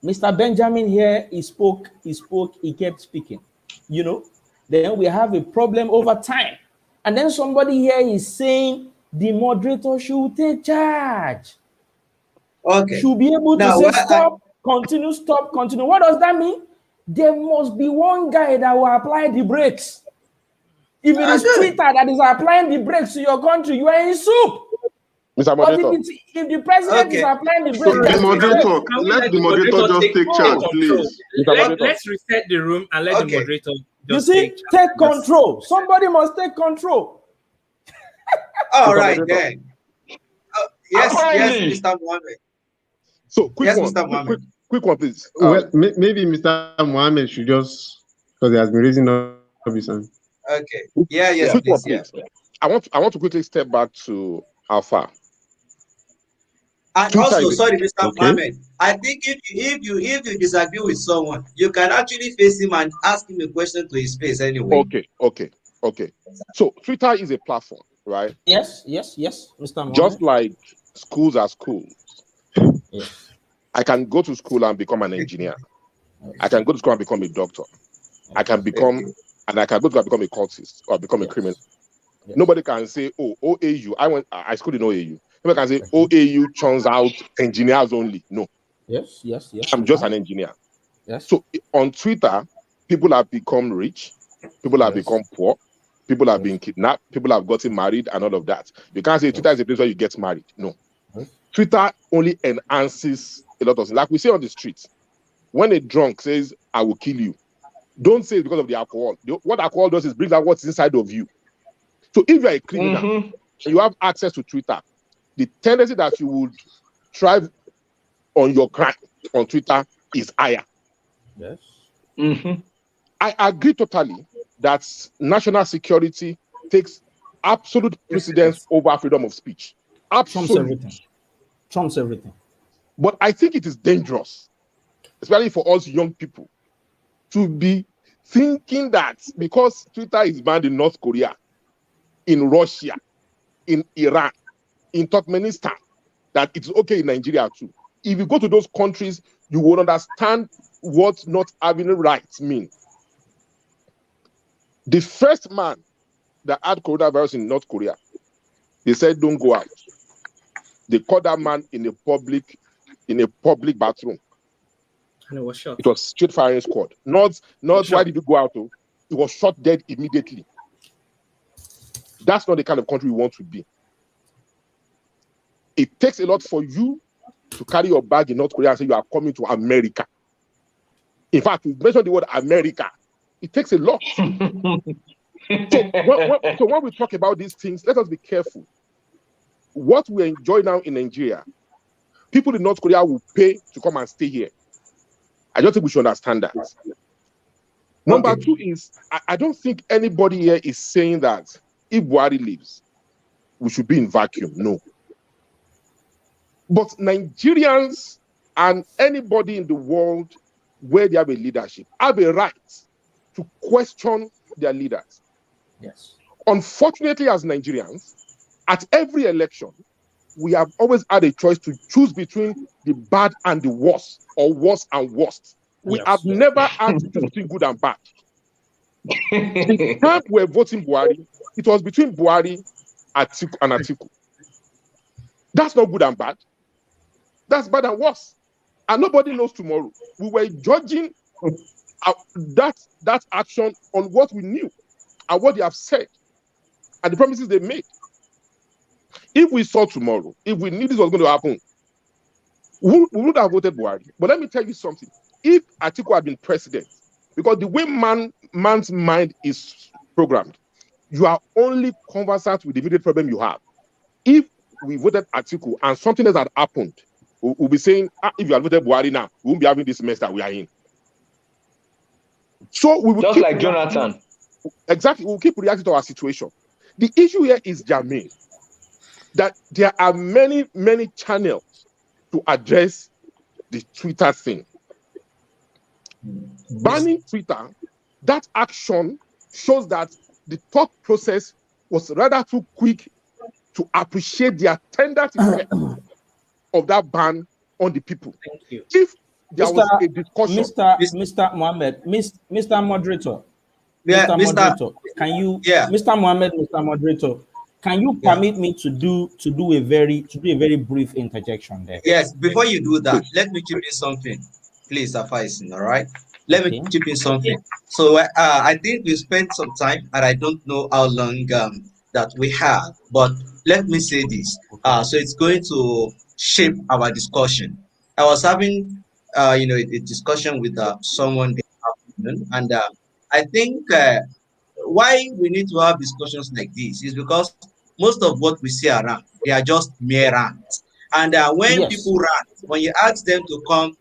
Mr. Benjamin here, he spoke, he kept speaking. You know, then we have a problem over time. And then somebody here is saying the moderator should take charge. Okay. Should be able to Now, say why stop, continue, stop, continue. What does that mean? There must be one guy that will apply the brakes. If it is Twitter that is applying the brakes to your country, you are in soup. Mr. But Moderator. if the president is applying the brakes, So the moderator, let the moderator just take charge, please. Let's reset the room and let the moderator just take control. Somebody must take control. All right then. Yes, Mr. Mohammed. So quick one, please. Well, maybe Mr. Mohammed should just, because he has been raising up his hand. Okay. Yes, quick please. One, please. I want to quickly step back to Alpha. And also, sorry, Mr. Mohammed, I think if you disagree with someone, you can actually face him and ask him a question to his face anyway. Okay. So Twitter is a platform, right? Yes, Mr. Mohammed. Just like schools are schools. Yes. I can go to school and become an engineer. I can go to school and become a doctor. I can go to school and become a cultist or become a criminal. Yes. Nobody can say, oh, OAU. I schooled in OAU. Nobody can say OAU churns out engineers only. No. Yes. I'm just an engineer. Yes. So on Twitter, people have become rich, people have become poor, people have been kidnapped, people have gotten married, and all of that. You can't say Twitter is a place where you get married. No. Twitter only enhances a lot of things. Like we say on the streets, when a drunk says, I will kill you, don't say it because of the alcohol. What alcohol does is brings out what's inside of you. So if you're a criminal and you have access to Twitter, the tendency that you would thrive on your crime on Twitter is higher. Yes. I agree totally that national security takes absolute precedence over freedom of speech. Absolutely. Trumps everything. But I think it is dangerous, especially for us young people, to be thinking that because Twitter is banned in North Korea, in Russia, in Iran, in Turkmenistan, that it's okay in Nigeria too. If you go to those countries, you will understand what not having rights mean. The first man that had coronavirus in North Korea, they said don't go out. They caught that man in a public bathroom. And it was shot. It was straight firing squad. Not why did you go out? Though? It was shot dead immediately. That's not the kind of country we want to be. It takes a lot for you to carry your bag in North Korea and say you are coming to America. In fact, you mentioned the word America. It takes a lot. So when we talk about these things, let us be careful. What we enjoy now in Nigeria, people in North Korea will pay to come and stay here. I don't think we should understand that. Number two is, I don't think anybody here is saying that if Buhari leaves, we should be in vacuum. No. But Nigerians and anybody in the world where they have a leadership have a right to question their leaders. Yes. Unfortunately, as Nigerians, at every election, we have always had a choice to choose between the bad and the worst, or worse and worst. We have never had to choose between good and bad. The time we were voting Buhari, it was between Buhari and Atiku. That's not good and bad. That's bad and worse. And nobody knows tomorrow. We were judging that action on what we knew and what they have said and the promises they made. If we saw tomorrow, if we knew this was going to happen, we would have voted Buhari. But let me tell you something. If Atiku had been president, because the way man's mind is programmed, you are only conversant with the immediate problem you have. If we voted Atiku and something else had happened, we'll be saying, if you had voted Buhari now, we won't be having this mess that we are in. So we will just like Jonathan. exactly, we'll keep reacting to our situation. The issue here is, Jermaine, that there are many, many channels to address the Twitter thing. Banning Twitter, that action shows that the thought process was rather too quick to appreciate the attendant effect of that ban on the people. Thank you. If there was a discussion, Mr. Mohammed, Mr. Moderator, Yeah, Mr. Moderator, can you, yeah, Mr. Mohammed, Mr. Moderator, can you permit me to do a very brief interjection there? yes. Before you do that, let me chip in something, please, Afaisin. All right, let me Okay. chip in something. So I think we spent some time, and I don't know how long that we have, but let me say this. So it's going to shape our discussion. I was having, a discussion with someone this afternoon, and I think why we need to have discussions like this is because most of what we see around, they are just mere rants. And when Yes. people rant, when you ask them to come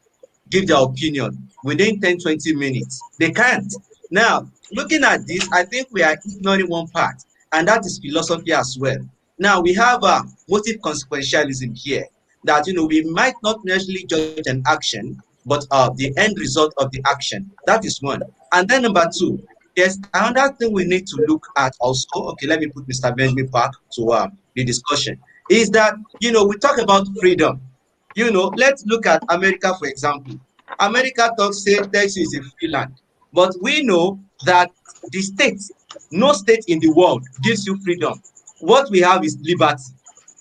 give their opinion within 10-20 minutes, they can't. Now, looking at this, I think we are ignoring one part, and that is philosophy as well. Now, we have motive consequentialism here, that we might not necessarily judge an action, but the end result of the action. That is one. And then number two, there's another thing we need to look at also. Okay, let me put Mr. Benjamin back to the discussion. Is that we talk about freedom. Let's look at America, for example. America talks say Texas is a free land, but we know that the state, no state in the world gives you freedom. What we have is liberty.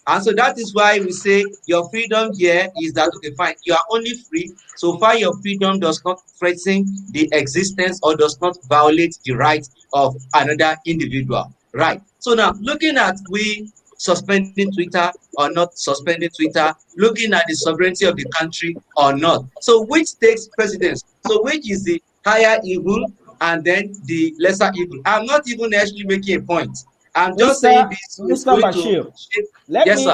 And so that is why we say your freedom here is that, okay, fine, you are only free so far your freedom does not threaten the existence or does not violate the rights of another individual. Right. So now, looking at we suspending Twitter or not suspending Twitter, looking at the sovereignty of the country or not. So which takes precedence? So which is the higher evil and then the lesser evil? I'm not even actually making a point. I'm just saying this is Mr. going Bashir, to shape. let Yes, me sir.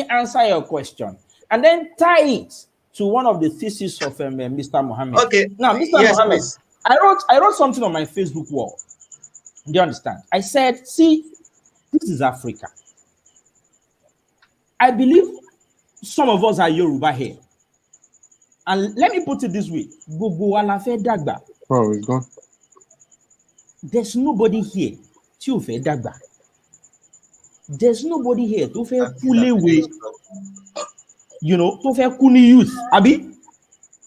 answer your question and then tie it to one of the theses of Mr. Mohammed. Okay. Now, Mr. Yes, Mohammed, please. I wrote something on my Facebook wall. Do you understand? I said, see, this is Africa. I believe some of us are Yoruba here. And let me put it this way. Oh, it's gone. There's nobody here tí ò fẹ́ dàgbà. There's nobody here tó fẹ́ kú léwe, tó fẹ́ kú ní youth, àbí?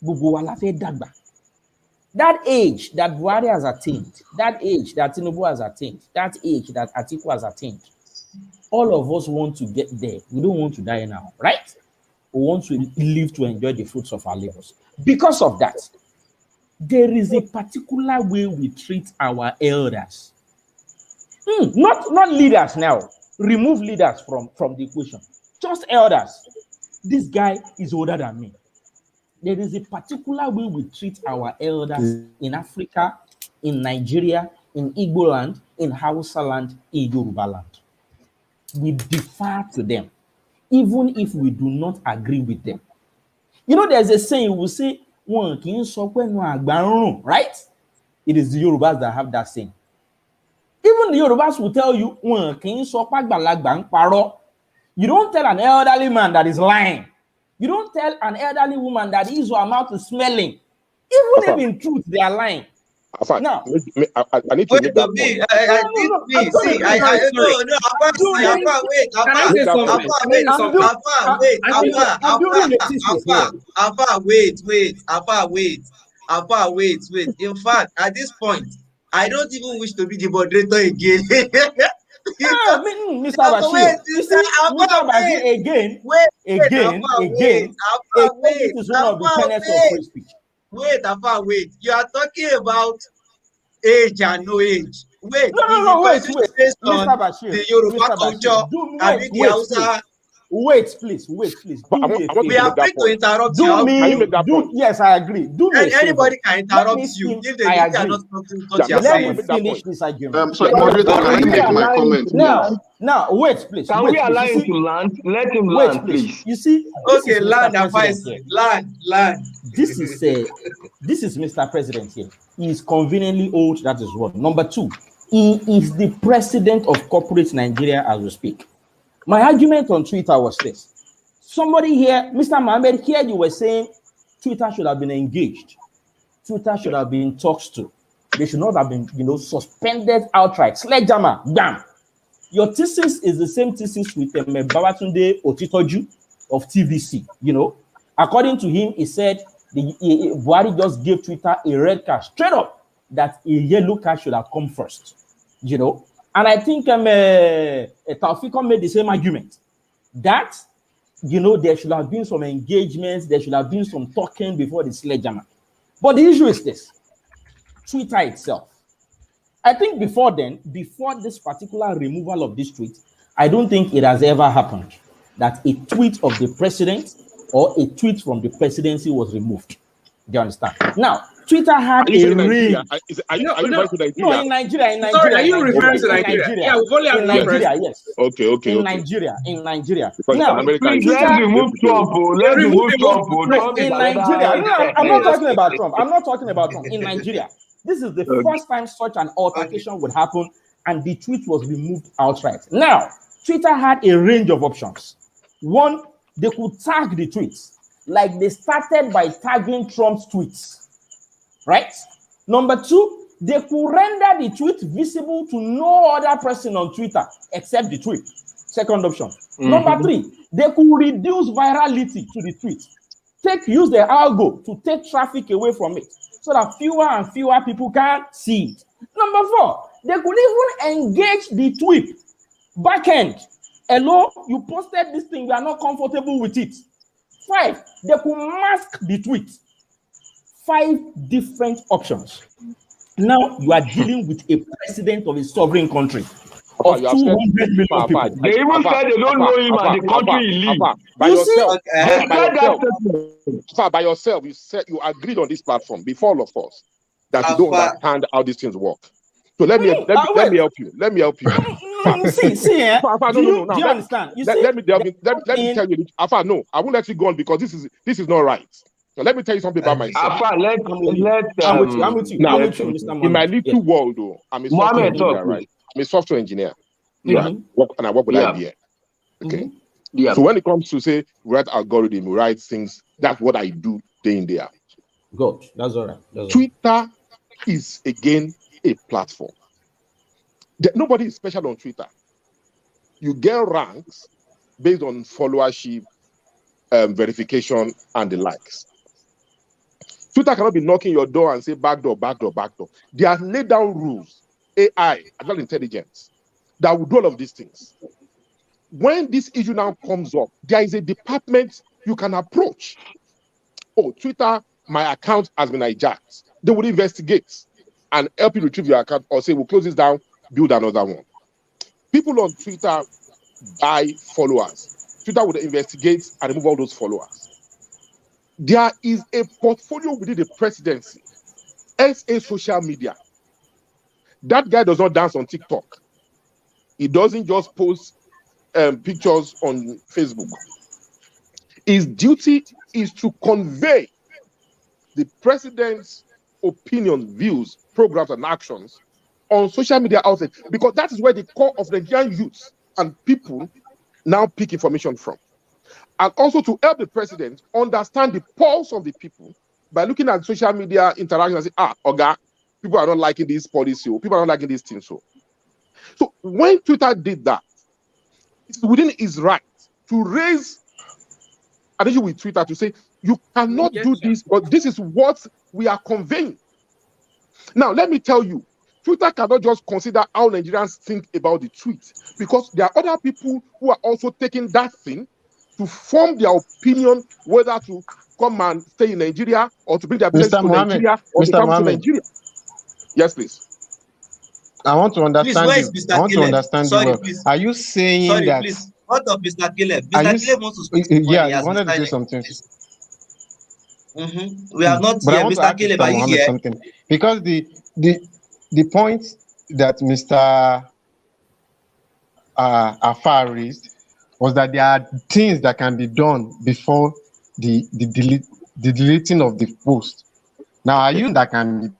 Gbogbo wa la fẹ́ dàgbà. That age that Buhari has attained, that age that Tinubu has attained, that age that Atiku has attained, all of us want to get there. We don't want to die now, right? We want to live to enjoy the fruits of our labors. Because of that, there is a particular way we treat our elders. Not leaders now. Remove leaders from the equation. Just elders. This guy is older than me. There is a particular way we treat our elders in Africa, in Nigeria, in Igbo land, in Hausa land, in Yoruba land. We defer to them, even if we do not agree with them. There's a saying, we say, right? It is the Yorubas that have that saying. Even the Yorubas will tell you, you don't tell an elderly man that is lying. You don't tell an elderly woman that his or her mouth is smelling. Even if in truth they are lying. Now, I need to make that point. Wait. In fact, at this point, I don't even wish to be the moderator again. Mr. Bashir, you see, Mr. Bashir again, it is one of the tenets of free speech. Wait. You are talking about age and no age. Wait. Wait, Mr. Bashir. The Yoruba culture. Wait, please. We are free to interrupt you. Yes, I agree. Anybody can interrupt you if they cannot let me finish this argument. So, moderator, can I make my comment? Now, wait, please. Can we allow him to land? Let him land, please. You see, okay, land advice. Land. this is Mr. President here. He is conveniently old. That is one. Number two, he is the president of corporate Nigeria as we speak. My argument on Twitter was this. Somebody here, Mr. Mohammed, here you were saying Twitter should have been engaged. Twitter should have been talked to. They should not have been, suspended outright. Sledgehammer, bam. Your thesis is the same thesis with Babatunde Otitoju of TVC. According to him, he said Buhari just gave Twitter a red card, straight up, that a yellow card should have come first. And I think Taufiko made the same argument that there should have been some engagements, there should have been some talking before the sledgehammer. But the issue is this: Twitter itself. I think before this particular removal of this tweet, I don't think it has ever happened that a tweet of the president or a tweet from the presidency was removed. Do you understand? Now, Twitter had a range. No, in Nigeria. Sorry, are you referring to Nigeria? Yeah, we've only had Nigeria, yes. Okay. In Nigeria. Now, please, let's remove Trump. Let's remove Trump. In Nigeria. No, I'm not talking about Trump. In Nigeria. This is the first time such an altercation would happen, and the tweet was removed outright. Now, Twitter had a range of options. One, they could tag the tweets, like they started by tagging Trump's tweets, right? Number two, they could render the tweet visible to no other person on Twitter except the tweet. Second option. Number three, they could reduce virality to the tweet. Use the algo to take traffic away from it, so that fewer and fewer people can see it. Number four, they could even engage the tweet backend. Hello, you posted this thing, we are not comfortable with it. 5, they could mask the tweet. 5 different options. Now you are dealing with a president of a sovereign country of 200 million people. They even said they don't know him and the country he lives. By yourself, you said you agreed on this platform before all of us that you don't understand how these things work. So let me help you. Let me help you. Do you understand? Let me tell you, Afa, no, I won't let you go on because this is not right. So let me tell you something about myself. Afa, I'm with you. In my little world, though, I'm a software engineer, right? I'm a software engineer. Yeah. And I work with IBM. Okay. Yeah. So when it comes to say write algorithm, write things, that's what I do day in, day out. Good. That's all right. Twitter is again a platform. Nobody is special on Twitter. You get ranks based on followership, verification, and the likes. Twitter cannot be knocking your door and say backdoor. They have laid down rules, AI, artificial intelligence, that will do all of these things. When this issue now comes up, there is a department you can approach. Oh, Twitter, my account has been hijacked. They will investigate and help you retrieve your account or say, we'll close this down, build another one. People on Twitter buy followers. Twitter would investigate and remove all those followers. There is a portfolio within the presidency, SA social media. That guy does not dance on TikTok. He doesn't just post pictures on Facebook. His duty is to convey the president's opinion, views, programs, and actions on social media outlets, because that is where the core of the Nigerian youth and people now pick information from. And also to help the president understand the pulse of the people by looking at social media interaction and say, Oga, people are not liking this policy, or people are not liking this thing. So when Twitter did that, it's within his right to raise an issue with Twitter to say, you cannot do this, but this is what we are conveying. Now, let me tell you, Twitter cannot just consider how Nigerians think about the tweet, because there are other people who are also taking that thing to form their opinion whether to come and stay in Nigeria or to bring their business to Nigeria or to come to Nigeria. Yes, please. I want to understand please, you. I want to understand you. Please. Are you saying that? Please. What of Mr. Caleb? Mr. Caleb wants to speak. Yeah, I wanted to say something. We are not here. Mr. Caleb, are you here? Something. Because the point that Mr. Afar raised was that there are things that can be done before the the deleting of the post. Now, are you that can be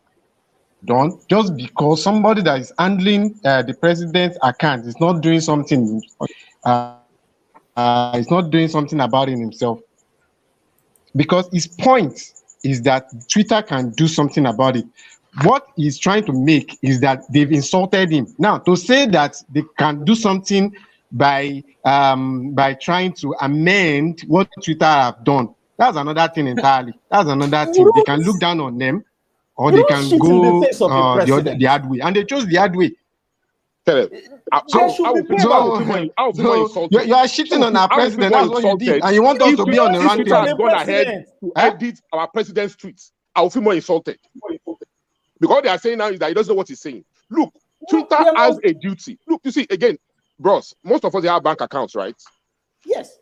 done just because somebody that is handling the president's account is not doing something? Is not doing something about it himself. Because his point is that Twitter can do something about it. What he's trying to make is that they've insulted him. Now, to say that they can do something by trying to amend what Twitter have done, that's another thing entirely. That's another thing. They can look down on them, or they can go the hard way, and they chose the hard way. Tell him. You are shitting on our president. That's what you did, and you want us to be on the rampage. Twitter has gone ahead to edit our president's tweets. I will feel more insulted. Because what they are saying now is that he doesn't know what he's saying. Look, Twitter has a duty. Look, you see, again, bros, most of us, they have bank accounts, right? Yes.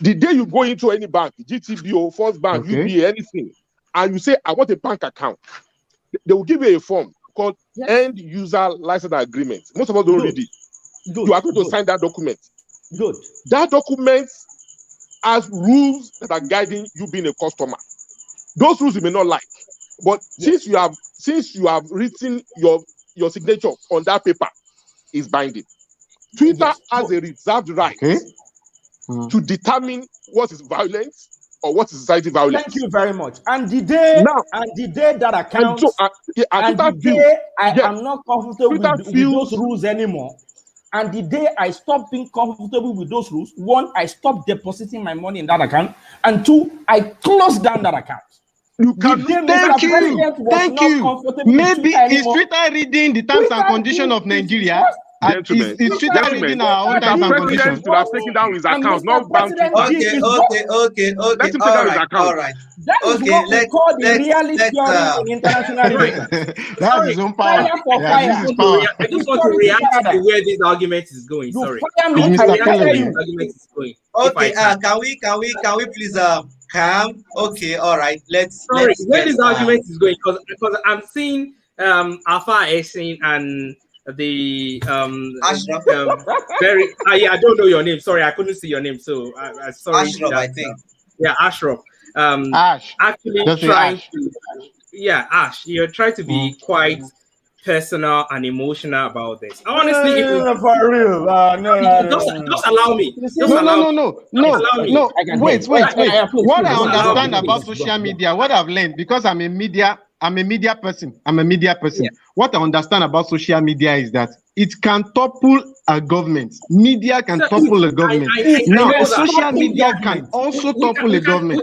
The day you go into any bank, GTBO, First Bank, UBA, anything, and you say, I want a bank account, they will give you a form called End User License Agreement. Most of us don't read it. You are going to sign that document. Good. That document has rules that are guiding you being a customer. Those rules you may not like, but since you have written your signature on that paper, is binding. Twitter has a reserved right to determine what is violence or what is society violence. Thank you very much. And the day that account, and the day I am not comfortable with those rules anymore, and the day I stop being comfortable with those rules, one, I stop depositing my money in that account, and two, I close down that account. Thank you. Maybe is Twitter reading the terms and conditions of Nigeria? Is Twitter reading our own terms and conditions? Should have taken down his account, not bound to. Okay. Let him take down his account. All right. That is what we call the reality theory in international relations. That's his own power. This is power. I just want to react to where this argument is going. Sorry. Okay. Can we please calm? Okay. All right. Let's. Sorry. Where this argument is going, because I'm seeing Alpha Essing and the very I don't know your name. Sorry, I couldn't see your name. So sorry. Ashraf, I think. Ashraf. Ash. Actually trying to Ash. You're trying to be quite personal and emotional about this. Honestly, for real. Just allow me. No. Wait. What I understand about social media, what I've learned, because I'm a media person. Yeah. What I understand about social media is that it can topple a government. Media can topple a government. Now, social media can also topple a government.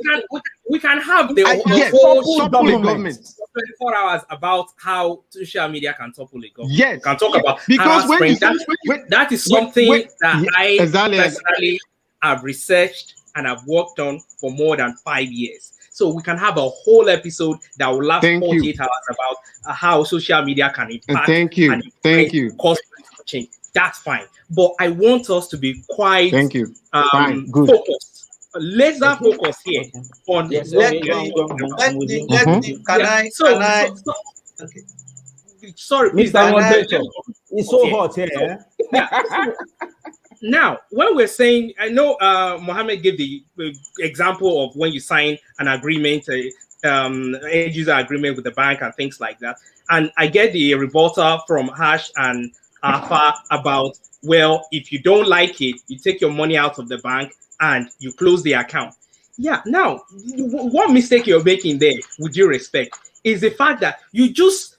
We can have the whole government 24 hours about how social media can topple a government. Yes. We can talk about because that is something that I personally have researched and have worked on for more than 5 years. So we can have a whole episode that will last 48 hours about how social media can impact. Thank you. Cause change. That's fine. But I want us to be quite focused. Laser focus here on sorry, please. It's so hot here. Now, when we're saying, I know Mohammed gave the example of when you sign an agreement, end user agreement with the bank and things like that. And I get the rebuttal from Hash and Alpha about, well, if you don't like it, you take your money out of the bank and you close the account. Yeah. Now, one mistake you're making there, with due respect, is the fact that you just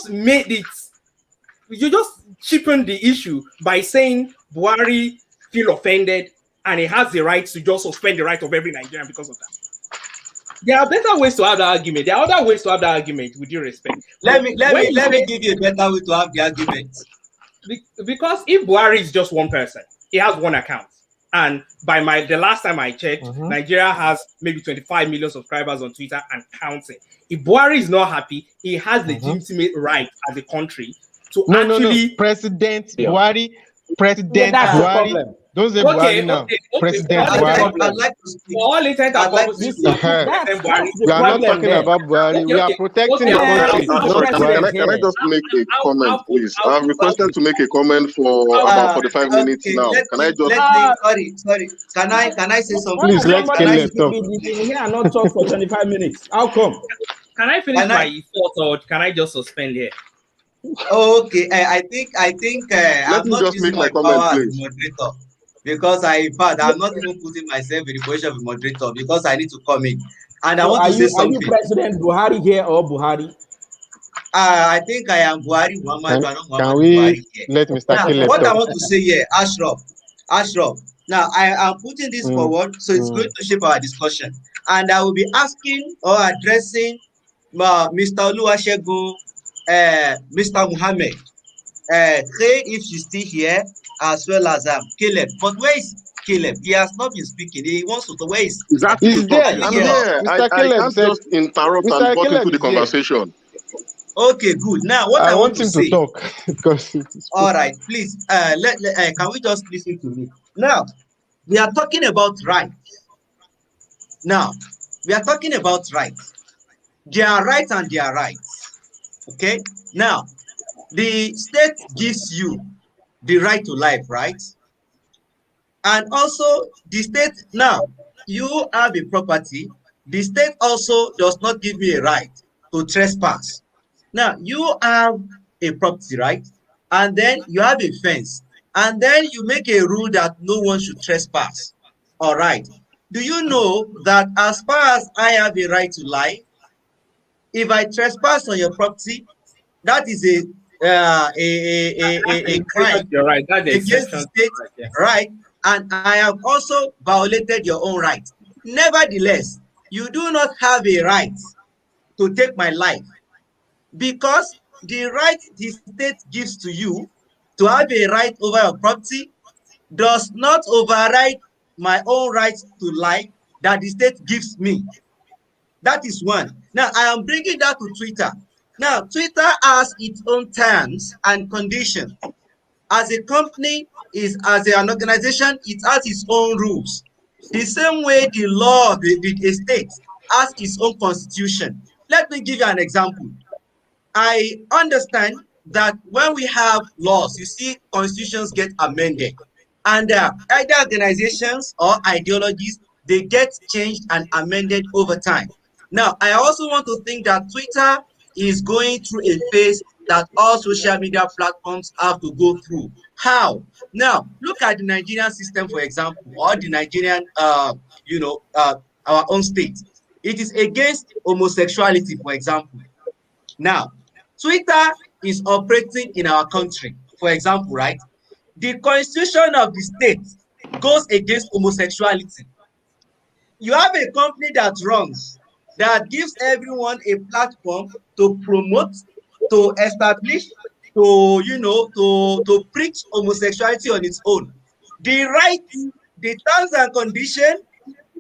made it. You just cheapened the issue by saying Buhari feel offended and he has the right to just suspend the right of every Nigerian because of that. There are better ways to have that argument. There are other ways to have that argument, with due respect. Let me give you a better way to have the argument. Because if Buhari is just one person, he has one account. And by the last time I checked, Nigeria has maybe 25 million subscribers on Twitter and counting. If Buhari is not happy, he has the legitimate right as a country to President Buhari. Don't say Okay, Buhari now. okay, okay. President For all Buhari. intents and I'd purposes, like to speak. for all intents and I'd like to You purposes, speak. see, we'll put Uh-huh. President that's Buhari. the We are not problem talking there. about Buhari. Okay, We are okay, protecting okay. the We are I'll country, talking put to the not president. president Buhari. Can I here. just make a comment, please? I'll I've put requested to make a comment for I'll about put 45 minutes Okay, now. Can I just sorry. Can I say Why something? Please has let Can I somebody Caleb say been, talk. something? been here and not talk for 25 minutes? How come? Can I finish Can I? my thought or can I just suspend here? Oh, okay. I think let I'm me not just using make my my comment, power as a please? moderator because in fact, I'm not even putting myself in the position of a moderator because I need to come in and I So want to say are you something. President Buhari here or Buhari? I think I am Buhari Muhammad, Can but not can Muhammad we Buhari here. let Mr. Now, Caleb what I talk? want to say here, Ashraf. Now, I am putting this Mm, forward, so it's going mm. to shape our discussion, and I will be asking or addressing Mr. Oluwasegun, Mr. Muhammad, Trey, if she's still here, as well as Caleb. But where is Caleb? He has not been speaking. He wants to know where is Mr. Exactly. He's Caleb. Are there. you I'm here? here. Mr. I Caleb can't said, just interrupt and Mr. butt into Caleb the is here. conversation. Okay, good. Now, what I I want want to him to say, talk because he all spoke. right, please, can we just listen to me? Now, we are talking about rights. Now, we are talking about rights. There are rights and there are rights. Okay? Now, the state gives you the right to life, right? And also, the state, now, you have a property. The state also does not give me a right to trespass. Now, you have a property, right? And then you have a fence. And then you make a rule that no one should trespass. All right. Do you know that as far as I have a right to life, if I trespass on your property, that is That's the a exception to crime your right. That's the against the exception to state your right, yeah. right, and I have also violated your own right. Nevertheless, you do not have a right to take my life because the right the state gives to you to have a right over your property does not override my own right to life that the state gives me. That is one. Now, I am bringing that to Twitter. Now, Twitter has its own terms and conditions. As a company, as an organization, it has its own rules. The same way the law of a state has its own constitution. Let me give you an example. I understand that when we have laws, you see constitutions get amended. And either organizations or ideologies, they get changed and amended over time. Now, I also want to think that Twitter is going through a phase that all social media platforms have to go through. How? Now, look at the Nigerian system, for example, or the Nigerian, our own state. It is against homosexuality, for example. Now, Twitter is operating in our country, for example, right? The constitution of the state goes against homosexuality. You have a company that runs, that gives everyone a platform to promote, to establish, to preach homosexuality on its own. The rights, the terms and conditions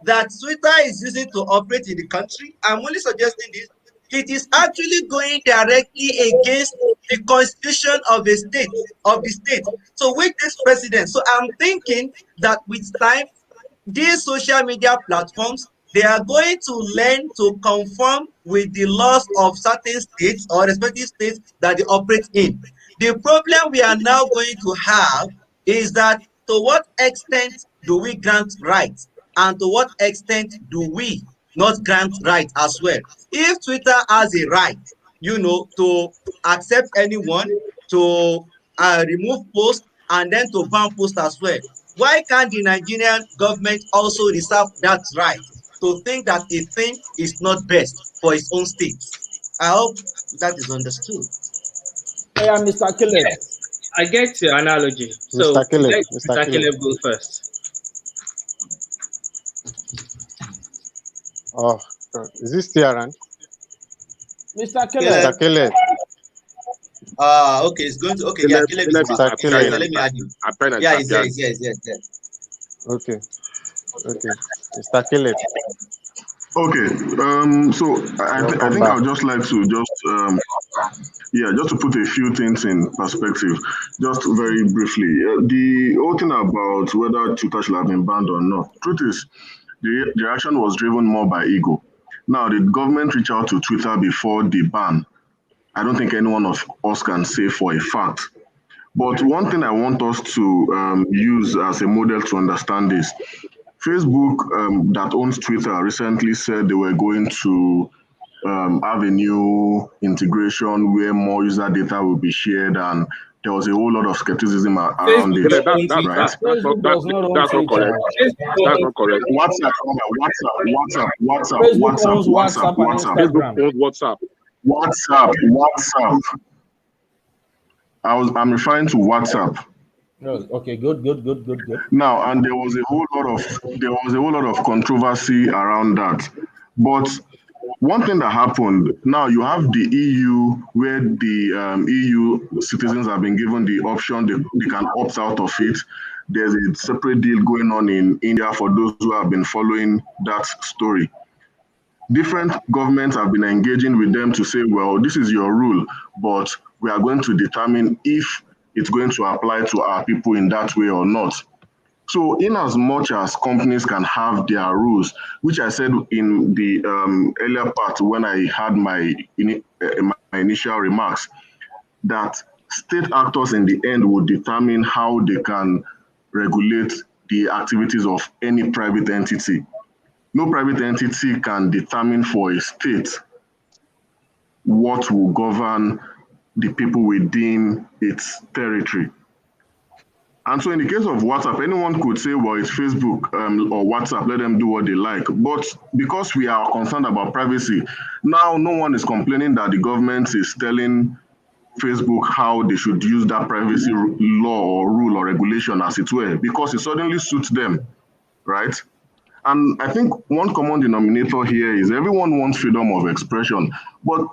that Twitter is using to operate in the country, I'm only suggesting this, it is actually going directly against the constitution of the state. So with this president, so I'm thinking that with time, these social media platforms, they are going to learn to conform with the laws of certain states or respective states that they operate in. The problem we are now going to have is that to what extent do we grant rights and to what extent do we not grant rights as well? If Twitter has a right, to accept anyone, to remove posts and then to ban posts as well, why can't the Nigerian government also reserve that right to think that a thing is not best for its own state? I hope that is understood. Yeah, Mr. Caleb. Yes, I get your analogy. Mr. So Caleb, let Mr. Mr. Caleb. Caleb go first. Oh, God. Is this still around? Mr. Caleb, Mr. Caleb. Caleb, okay, it's going to, okay, yeah, Caleb, Caleb is Caleb is back. Mr. Okay, yeah, appearing yeah, Caleb. and let me add him. appearing and Yeah, he's there, disappearing. he's there, he's there, he's there. Okay, okay. Mr. Caleb, Okay. So I Welcome think back. I'd just like to just to put a few things in perspective, just very briefly. The whole thing about whether Twitter should have been banned or not. Truth is, the reaction was driven more by ego. Now, the government reached out to Twitter before the ban. I don't think any one of us can say for a fact. But one thing I want us to use as a model to understand is Facebook, that owns Twitter, recently said they were going to have a new integration where more user data will be shared, and there was a whole lot of skepticism around Facebook it, Caleb, don't own right? Twitter. Facebook does not own that's not Twitter. correct. Facebook don't That's own not correct. Facebook owns WhatsApp and Facebook Instagram. owns WhatsApp. WhatsApp. I'm referring to WhatsApp. Oh, okay, good. Now, and there was a whole lot of controversy around that. But one thing that happened now, you have the EU where the EU citizens have been given the option they can opt out of it. There's a separate deal going on in India for those who have been following that story. Different governments have been engaging with them to say, well, this is your rule, but we are going to determine if it's going to apply to our people in that way or not. So, in as much as companies can have their rules, which I said in the earlier part when I had my initial remarks, that state actors in the end will determine how they can regulate the activities of any private entity. No private entity can determine for a state what will govern the people within its territory. And so, in the case of WhatsApp, anyone could say, well, it's Facebook or WhatsApp, let them do what they like. But because we are concerned about privacy, now no one is complaining that the government is telling Facebook how they should use that privacy law or rule or regulation, as it were, because it suddenly suits them, right? And I think one common denominator here is everyone wants freedom of expression, but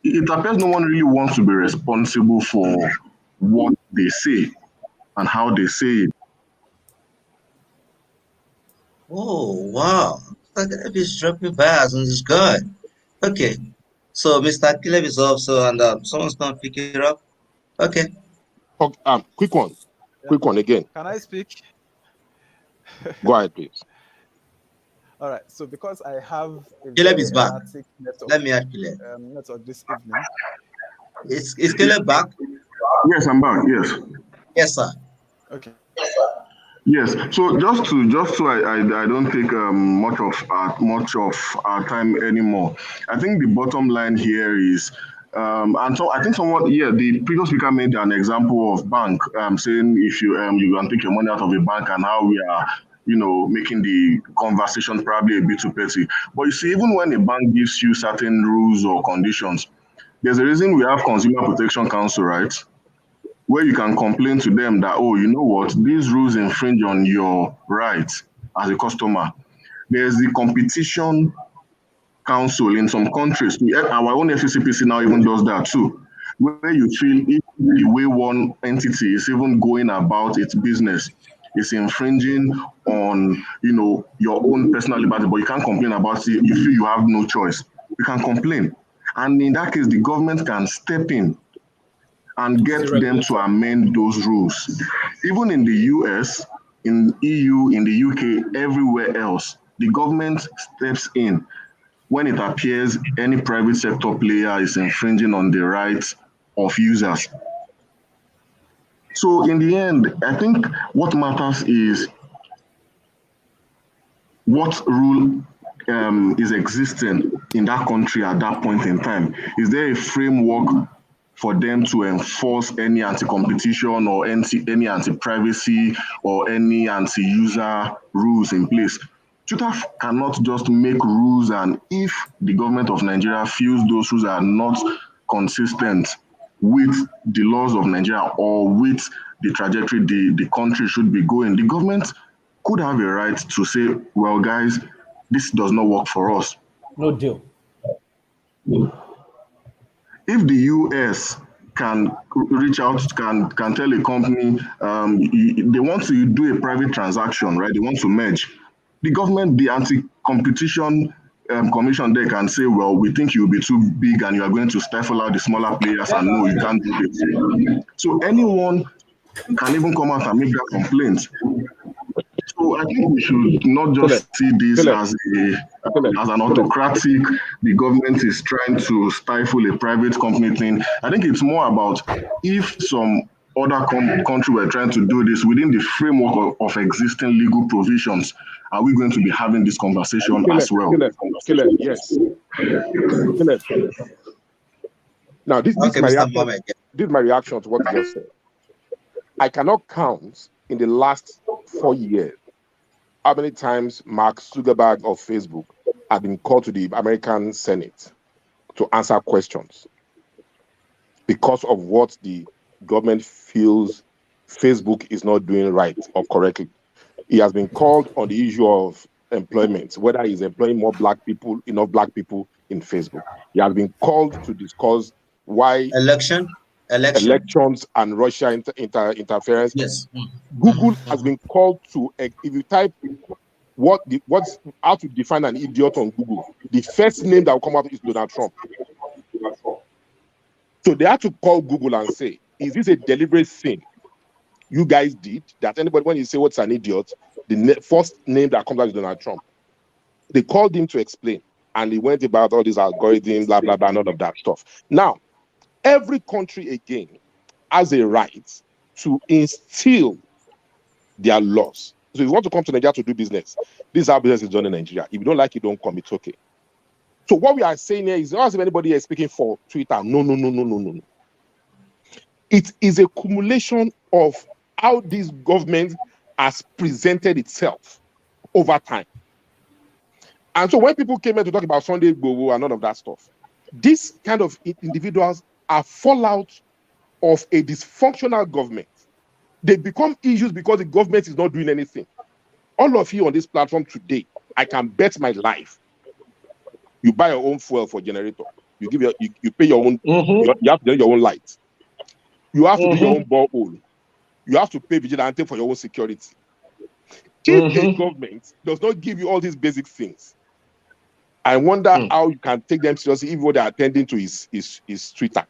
it appears no one really wants to be responsible for what they say and how they say it. Oh, wow. Caleb is dropping bars on this guy. Okay. So Mr. Caleb is off, so and someone's gonna pick it up. Okay. Okay, quick one again. Can I speak? Go ahead, please. All right. So because I have a Caleb very is back. erratic Let me add Caleb. network this evening. Is Caleb back? Yes, I'm back. Yes. Yes, sir. Okay. Yes. So just so I don't take much of our time anymore. I think the bottom line here is, and so I think the previous speaker made an example of bank, saying if you can take your money out of a bank and how we are, making the conversation probably a bit too petty. But you see, even when a bank gives you certain rules or conditions, there's a reason we have Consumer Protection Council, right? Where you can complain to them that, oh, you know what, these rules infringe on your rights as a customer. There's the Competition Council in some countries. Our own FCCPC now even does that too, where you feel if the way one entity is even going about its business is infringing on, your own personal liberty, but you can't complain about it, you feel you have no choice. You can complain. And in that case, the government can step in and get them to amend those rules. Even in the US, in EU, in the UK, everywhere else, the government steps in when it appears any private sector player is infringing on the rights of users. So in the end, I think what matters is what rule is existing in that country at that point in time. Is there a framework for them to enforce any anti-competition or any anti-privacy or any anti-user rules in place? Twitter cannot just make rules, and if the government of Nigeria feels those rules are not consistent with the laws of Nigeria or with the trajectory the country should be going, the government could have a right to say, well, guys, this does not work for us. No deal. If the US can reach out, can tell a company they want to do a private transaction, right? They want to merge. The government, the anti-competition commission there can say, well, we think you'll be too big and you are going to stifle out the smaller players, and no, you can't do this. So anyone can even come out and make that complaint. So I think we should not just see this as an autocratic, the government is trying to stifle a private company thing. I think it's more about if some other country were trying to do this within the framework of existing legal provisions, are we going to be having this conversation as well? Yes. Now, this is my reaction to what you just said. I cannot count in the last 4 years how many times Mark Zuckerberg of Facebook had been called to the American Senate to answer questions because of what the government feels Facebook is not doing right or correctly. He has been called on the issue of employment, whether he's employing enough black people in Facebook. He has been called to discuss why elections and Russia interference. Yes. Google has been called to, if you type how to define an idiot on Google, the first name that will come out is Donald Trump. So they had to call Google and say, is this a deliberate thing you guys did that anybody, when you say what's an idiot, the first name that comes out is Donald Trump? They called him to explain, and he went about all these algorithms, blah, blah, blah, none of that stuff. Now, every country, again, has a right to instill their laws. So if you want to come to Nigeria to do business, this is how business is done in Nigeria. If you don't like it, don't come. It's okay. So what we are saying here is not as if anybody is speaking for Twitter. No. It is a cumulation of how this government has presented itself over time. And so when people came in to talk about Sunday Igboho and none of that stuff, these kind of individuals are fallout of a dysfunctional government. They become issues because the government is not doing anything. All of you on this platform today, I can bet my life. You buy your own fuel for generator. You pay your own. You have to do your own light. You have to do your own borehole. You have to pay vigilante for your own security. If a government does not give you all these basic things, I wonder how you can take them seriously even though they are attending to his Twitter.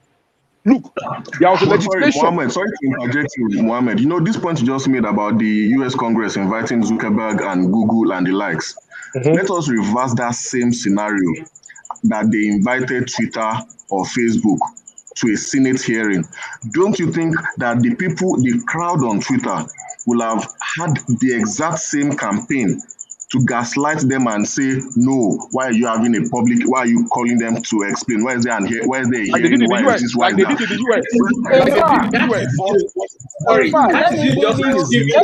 Look, there was a legislation. Sorry to interject you, Mohammed. You know, this point you just made about the US Congress inviting Zuckerberg and Google and the likes. Let us reverse that same scenario that they invited Twitter or Facebook to a Senate hearing. Don't you think that the crowd on Twitter will have had the exact same campaign to gaslight them and say, no, why are you having a public, why are you calling them to explain? Why is there a hearing? Why is this? Why is that? Let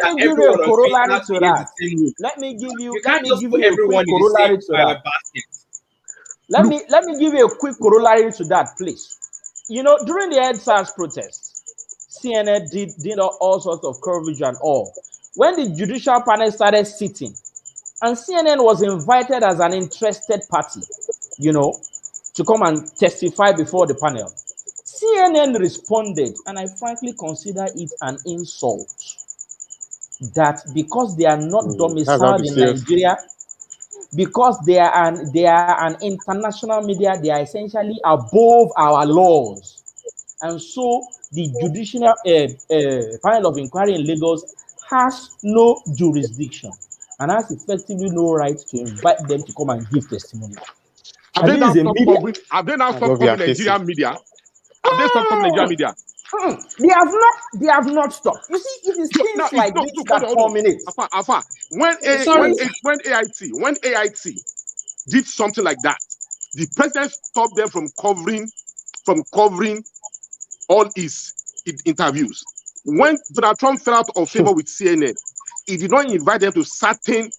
me give you a corollary to that. Let me give you a quick corollary to that. Let me give you a quick corollary to that, please. You know, during the EdSARS protest, CNN did all sorts of coverage and all. When the judicial panel started sitting, and CNN was invited as an interested party, you know, to come and testify before the panel. CNN responded, and I frankly consider it an insult that because they are not domiciled in Nigeria, because they are an international media, they are essentially above our laws. And so the judicial panel of inquiry in Lagos has no jurisdiction and has effectively no right to invite them to come and give testimony. Have they now stopped covering Nigerian media? Have they stopped covering Nigerian media? They have not stopped. You see, it is things like this that culminate. When AIT did something like that, the president stopped them from covering all his interviews. When Donald Trump fell out of favor with CNN, he did not invite them to certain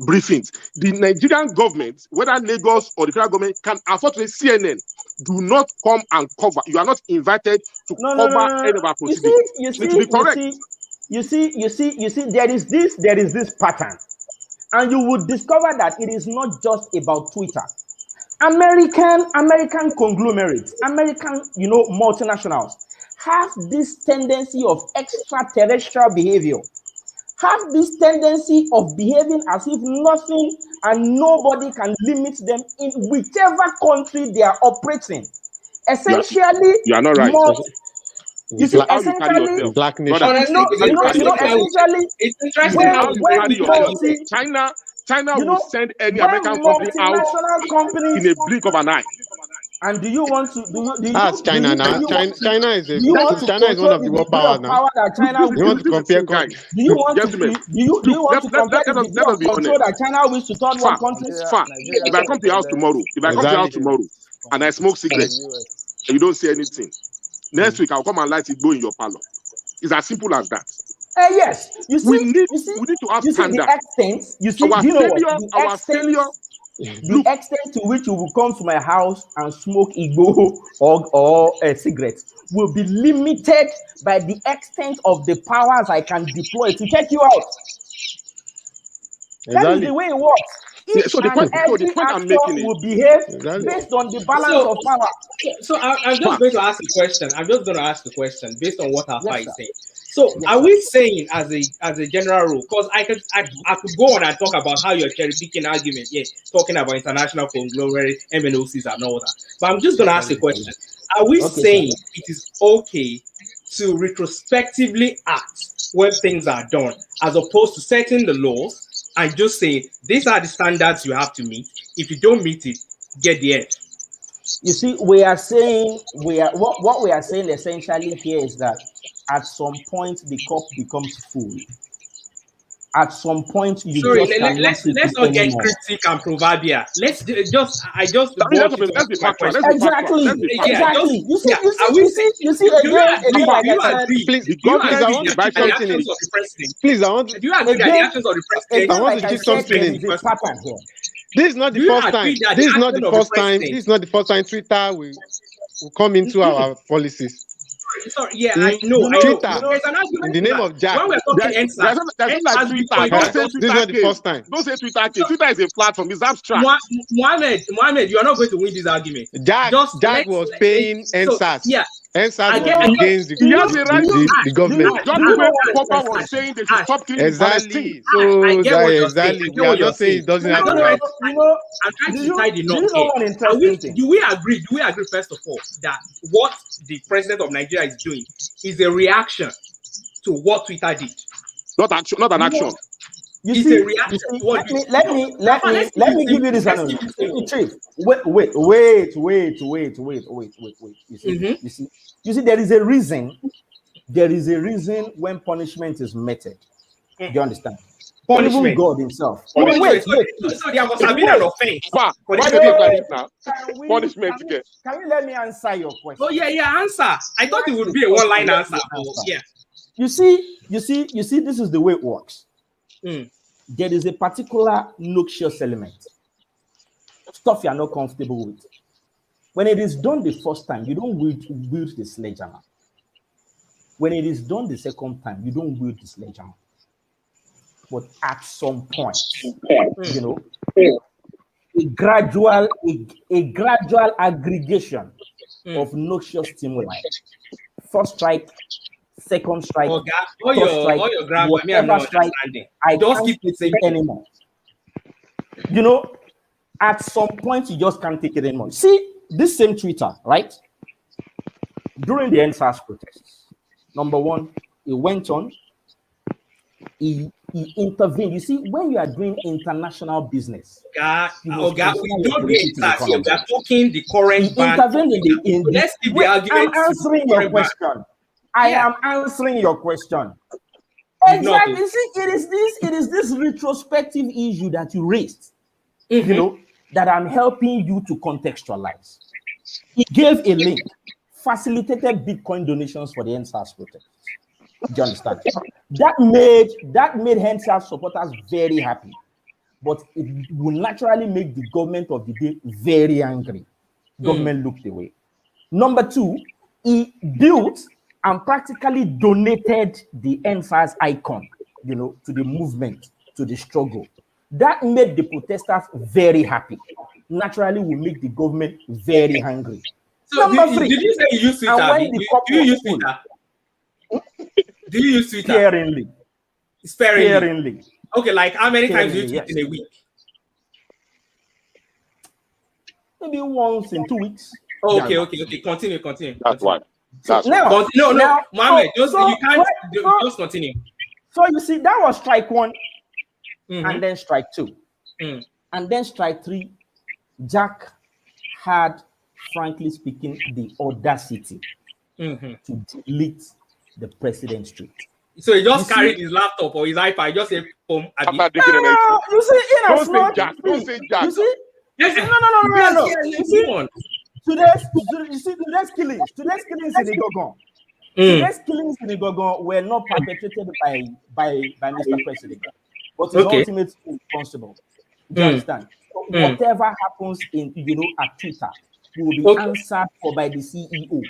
briefings. The Nigerian government, whether Lagos or the federal government, can afford to say, CNN, do not come and cover. You are not invited to cover any of our proceedings. You see, there is this pattern, and you would discover that it is not just about Twitter. American conglomerates, American, multinationals have this tendency of extraterrestrial behavior. have this tendency of behaving as if nothing and nobody can limit them in whichever country they are operating. Essentially, You are not right. more. You see, How you carry essentially, yourself, Black nation. brother. Honestly, essentially, it's interesting when how How you when carry yourself. multi, China you will know, send any when American company out multinational companies, in a blink of an eye. and do you want to That's China now. China is do you want to China is one control of the the world degree powers of now. power that China You want to This is the compare thing, guys. do you want to Gentlemen, do you want to compare the degree let us of be control honest. that China wish to third world Far, countries? Nigeria If I come to your house tomorrow, Exactly. and I smoke cigarettes and you don't say anything, next week I'll come and light it go in your parlor. It's as simple as that. Yes, you see, We need to have you see the standards. extent. You see, Our do you know failure, what our failure. the Look, extent to which you will come to my house and smoke igbo or a cigarette will be limited by the extent of the powers I can deploy to check you out. That is the way it works. Each so the and point every I'm actor making is will behave Exactly. based on the balance of power. So I'm just going to ask a question. I'm just going to ask the question based on what Alpha Yes, is sir. saying. So Yes, are sir. we saying as a general rule? Because I could go on and talk about how you're cherry picking argument, yeah, talking about international conglomerate, MNOCs and all that. But I'm just going to ask a question. Are we Okay, saying sir. it is okay to retrospectively act when things are done, as opposed to setting the laws and just saying these are the standards you have to meet? If you don't meet it, get the end. You see, we are saying what we are saying essentially here is that at some point the cup becomes full. At some point you Sorry, just cannot take let's it not get anymore. cryptic and proverbial. I just want you to let's be answer my factual. question. Let's be factual. Exactly, Let's be factual. Yeah, just exactly. You see, yeah. Are we saying? you see Do you agree? again, like Do you I said, agree? Please, Do you please, I agree want to that chip the something actions in. of the president? Please, I want to. Do you agree that the actions of the president? I want to like I chip said, something there in. is a pattern here. This is not the Do you first time. agree that This the is not the actions of the first time. president? This is not the first time Twitter will come into No, our policies. sorry. Yeah, I In know. Twitter, There's an in argument the to name that. of Jack. When we're talking There's NSAS, like NSAS Twitter. before it Don't was say just This is Twitter not the came. first time. Don't say Twitter came. Twitter is a platform. It's abstract. Mohammed, you are not going to win this argument. Jack Just was paying so NSAS. yeah. NSAS I was get against He has a right to. the government. Just the way Popper was saying they should stop killing the Palestinians. Exactly. So I get what you're saying. exactly. I We get are what you're not saying saying. it doesn't I'm have the not right. I'm trying Do to tie the knot here. one interesting thing? Do we agree? Do we agree first of all that what the president of Nigeria is doing is a reaction to what Twitter did? Not action. Not an action. It's a reaction to what let me give you this analogy. Chief, wait. You see, there is a reason. There is a reason when punishment is meted. Do you understand? punishment. Even God Himself. Punishment. Wait. So there must have been an offense. Why Wait. they talk like this now? Punishment again. Can you let me answer your question? Oh yeah. Answer. I thought it would be a one-line answer. Yeah. You see, this is the way it works. Mm. There is a particular noxious element, stuff you are not comfortable with. When it is done the first time, you don't wield the sledgehammer. When it is done the second time, you don't wield the sledgehammer. But at some point, you know, a gradual aggregation of noxious stimuli. First strike, second strike, third strike, whatever strike, I just can't keep take it anymore. You know, at some point you just can't take it anymore. See, this same Twitter, right? During the NSAS protests, number one, it went on, he intervened. You see, when you are doing international business, we don't do NSAS. We are talking the current ban. Let's keep the argument. I'm answering your question. I am answering your question. Exactly. You see, it is this retrospective issue that you raised, you know, that I'm helping you to contextualize. He gave a link, facilitated Bitcoin donations for the NSAS protests. Do you understand? That made NSAS supporters very happy, but it will naturally make the government of the day very angry. Government looked away. Number two, he built and practically donated the NSAS icon, you know, to the movement, to the struggle. That made the protesters very happy. Naturally, will make the government very angry. So Number three, did you say you use Twitter? Do you use Twitter? Do you use Twitter? Sparingly. Sparingly. Okay, like how many times do you tweet yes. in a week? Maybe once in 2 weeks. Okay. Continue. That's why. So now, no, Mohammed, you can't just continue. So you see, that was strike one, and then strike two, and then strike three. Jack had, frankly speaking, the audacity to delete the president's tweet. So he just carried his laptop or his iPad, just said, "Boom." You see, don't say Jack. Don't say Jack. You see, no. You see, today's killings in Igogon. Today's killings in Igogon were not perpetrated by Mr. President, but his ultimate responsible. Do you understand? So whatever happens in at Twitter will be answered for by the CEO. Do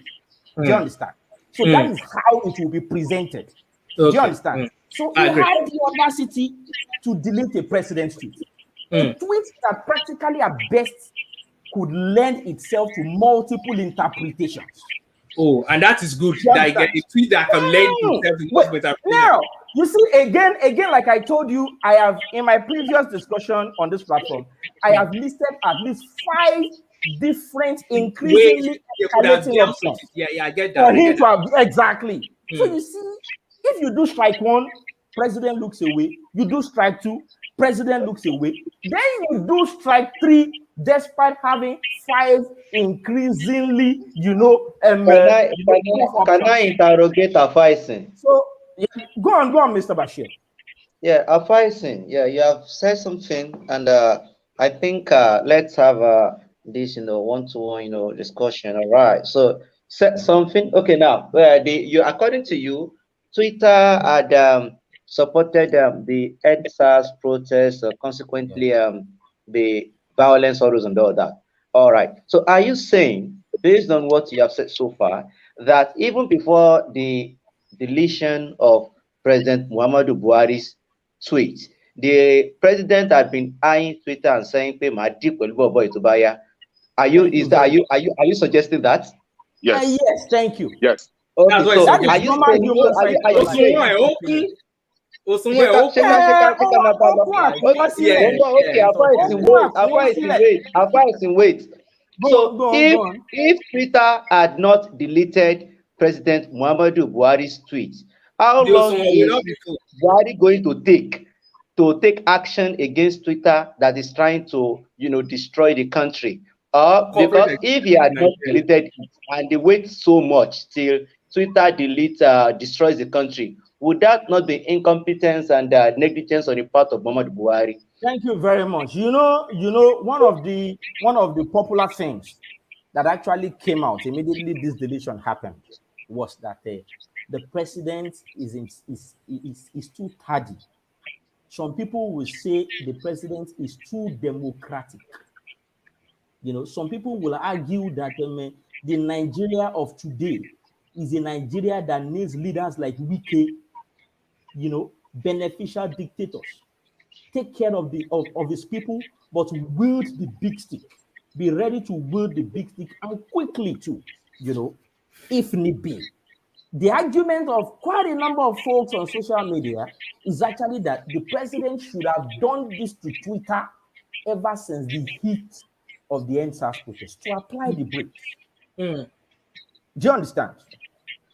you understand? So that is how it will be presented. Do you understand? So he had the audacity to delete a president's tweet. A tweet that practically at best could lend itself to multiple interpretations. Oh, and that is good. That get a tweet that can lend itself to multiple interpretations. Now, you see, again, like I told you, I have in my previous discussion on this platform, I have listed at least 5 different increasingly escalating options. Yeah, I get that. For him to have exactly. So you see, if you do strike one, president looks away. You do strike two, president looks away. Then you do strike three, despite having 5 increasingly, Can I interrogate Afaisin? So go on, Mr. Bashir. Yeah, Afaisin. Yeah, you have said something, and I think let's have this, one-to-one, discussion. All right. So said something. Okay, now, according to you, Twitter had supported the EndSARS protest, consequently the violence, all those and all that. All right. So are you saying, based on what you have said so far, that even before the deletion of President Muhammadu Buhari's tweet, the president had been eyeing Twitter and saying, "Pay my deep boy to buy." Are you suggesting that? Yes. Yes. Thank you. Yes. Okay. So are you saying? Wait. So if Twitter had not deleted President Muhammadu Buhari's tweet, how long is Buhari going to take action against Twitter that is trying to destroy the country? Because if he had not deleted it and they wait so much till Twitter destroys the country, would that not be incompetence and negligence on the part of Muhammadu Buhari? Thank you very much. One of the popular things that actually came out immediately this deletion happened was that the president is too tardy. Some people will say the president is too democratic. Some people will argue that the Nigeria of today is a Nigeria that needs leaders like Wike, beneficial dictators. Take care of his people, but wield the big stick. Be ready to wield the big stick and quickly too, if need be. The argument of quite a number of folks on social media is actually that the president should have done this to Twitter ever since the heat of the EndSARS protest to apply the brakes. Do you understand?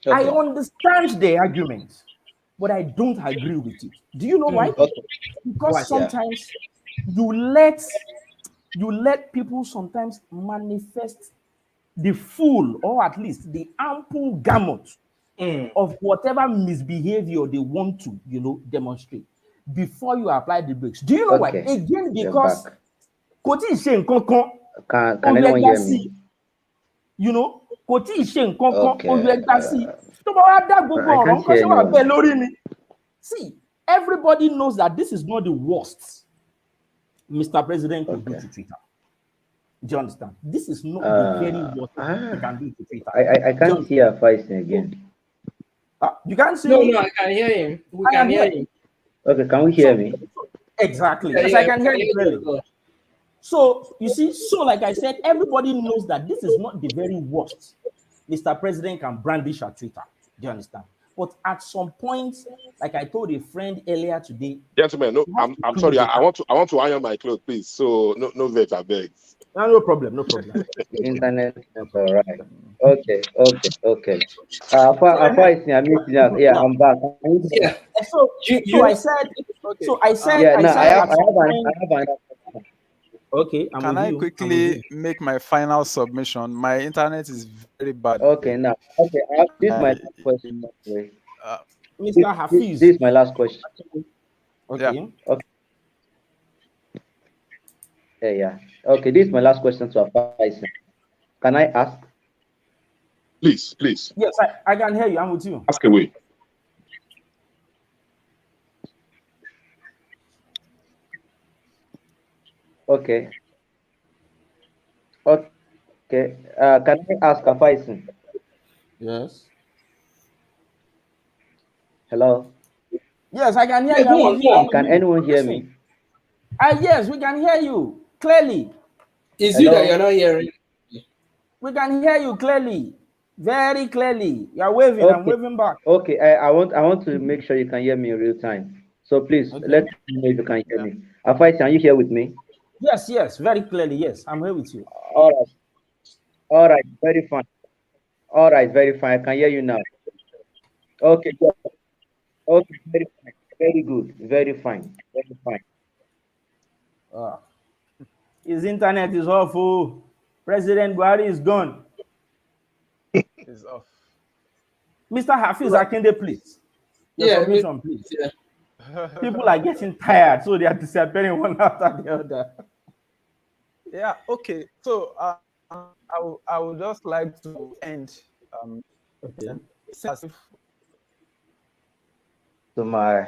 Okay. I understand the argument, but I don't agree with it. Do you know why? Okay. Because sometimes you let people sometimes manifest the full or at least the ample gamut of whatever misbehavior they want to, demonstrate before you apply the brakes. Do you know why? Again, because Koti is saying can anyone hear me? Koti is saying See, everybody knows that this is not the worst Mr. President could do to Twitter. Do you understand? This is not the very worst he can do to Twitter. I can't hear Faisal again. You can't see No, I can hear him. We can hear him. Okay, can we hear me? Exactly. Yes, I can hear you clearly. So, you see, like I said, everybody knows that this is not the very worst Mr. President can brandish at Twitter. Do you understand? But at some point, like I told a friend earlier today, Gentlemen, no, you have to I'm close sorry. the gap. I want to iron my clothes, please. So no vet, I beg. No problem, no problem. Internet is all right. Okay. Afa is here. Yeah, Yeah. I'm back. Can you hear me? Yeah. So You I said, Okay. Yeah, I no, said at some I point, have an. okay, I'm Can with I you. I'm with you. quickly make my final submission? My internet is very bad Okay, here. now, this is my I, last question. you know, Anyway. uh, This, Mr. this, Hafiz. this is my last question. yeah. Okay. Okay, yeah. Okay, this is my last question to Afa. Can I ask? Please, Yes, I can hear you. I'm with you. ask away. Okay. Okay. Can I ask Afa? Yes. Hello. Yes, I can hear Yeah, you. go I'm on, with go you. I'm on. with Can you. anyone I'm hear listening. me? Yes, we can hear you clearly. It's you that you're Hello. not hearing. We can hear you clearly, very clearly. You're waving. I'm Okay. waving back. Okay. I want to make sure you can hear me in real time. So please Okay. let me know if you can hear Yeah. me. Afa, are you here with me? Yes, very clearly. Yes, I'm here with you. All right. All right. Very fine. All right. Very fine. I can hear you now. Okay. Good. Okay. Very fine. Very good. Very fine. Very fine. Uh, his internet is off. Oh. President Buhari is gone. It's off. Mr. Hafiz Akinde, please. Your Yeah, submission, please. yeah. People are getting tired, so they are disappearing one after the other. Yeah. Okay. So I would just like to end. Okay. As if To my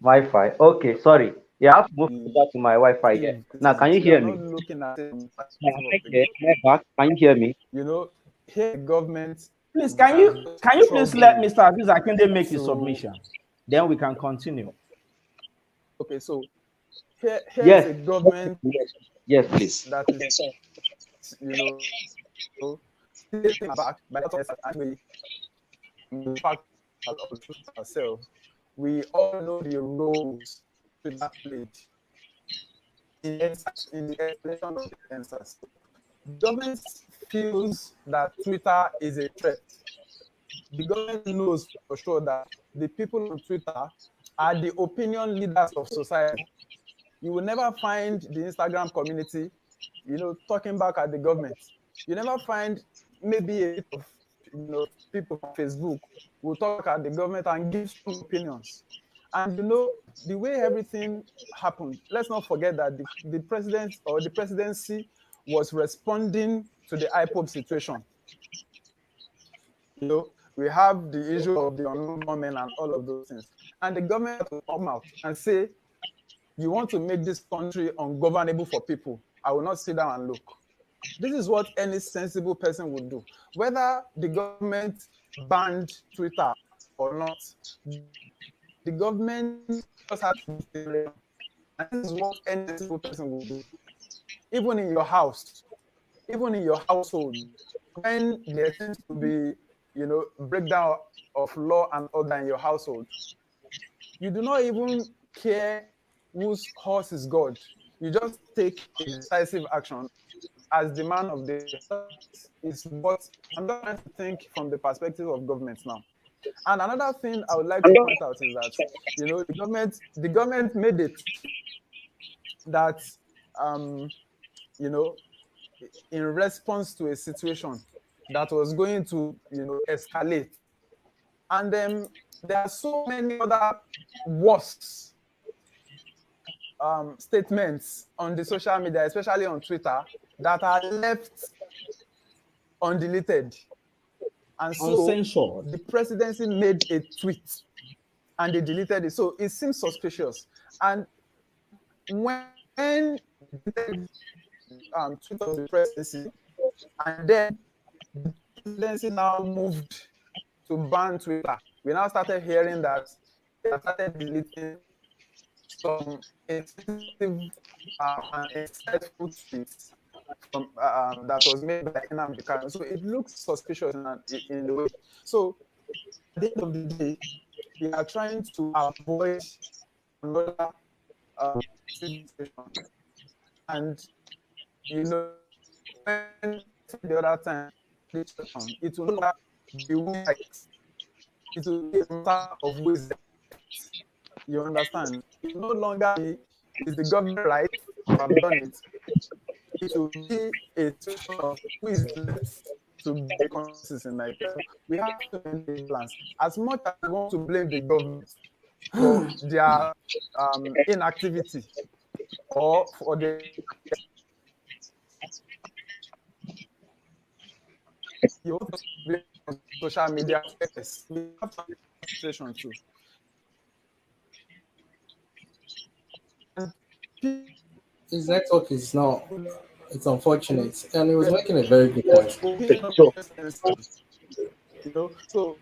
Wi-Fi. Okay. Sorry. You have to move we back to my Wi-Fi again. give Now, can you we are hear not me? looking at it from the Now, perspective am of I the here? Am I government. back? Can you hear me? You know, here the government Please, has can you please let struggled Mr. Hafiz Akinde make his to. submission? Then we can continue. Okay, so here is Yes. a Okay. government Yes. Yes, please. that is, taken aback by that and we fact ourselves. We all know the roles that played in the escalation of the answers. The government feels that Twitter is a threat. The government knows for sure that the people on Twitter are the opinion leaders of society. You will never find the Instagram community, talking back at the government. You never find maybe a bit of, people on Facebook will talk at the government and give strong opinions. And the way everything happened, let's not forget that the president or the presidency was responding to the IPOB situation. We have the issue of the unknown gunmen and all of those things. And the government had to come out and say, you want to make this country ungovernable for people. I will not sit down and look. This is what any sensible person would do. Whether the government banned Twitter or not, the government just had to be. And this is what any sensible person would do. Even in your house, even in your household, when there seems to be, breakdown of law and order in your household, you do not even care whose horse is God. You just take a decisive action as the man of the is what I'm not trying to think from the perspective of government now. And another thing I would like to point out is that the government made it that you know in response to a situation that was going to escalate, and there are so many other worse statements on the social media, especially on Twitter, that are left undeleted. And so Uncensored. the presidency made a tweet and they deleted it. So it seems suspicious. And when the tweet of the presidency, and then the presidency now moved to ban Twitter, we now started hearing that they have started deleting some insensitive and insightful tweets that was made by Nnamdi Kanu. So it looks suspicious in a way. So at the end of the day, they are trying to avoid another situation. And you know, when the other time it will no longer be right. It will be a matter of wisdom. You understand? It will no longer be is the government right to have done it. It will be a situation of who is left to be the consequences in Nigeria. So we have to maintain balance. As much as we want to blame the government for their inactivity or for the you want to blame on social media, yes, we have to have a situation too. And His network is not. It's unfortunate, and he was making a very good point. So, you know, so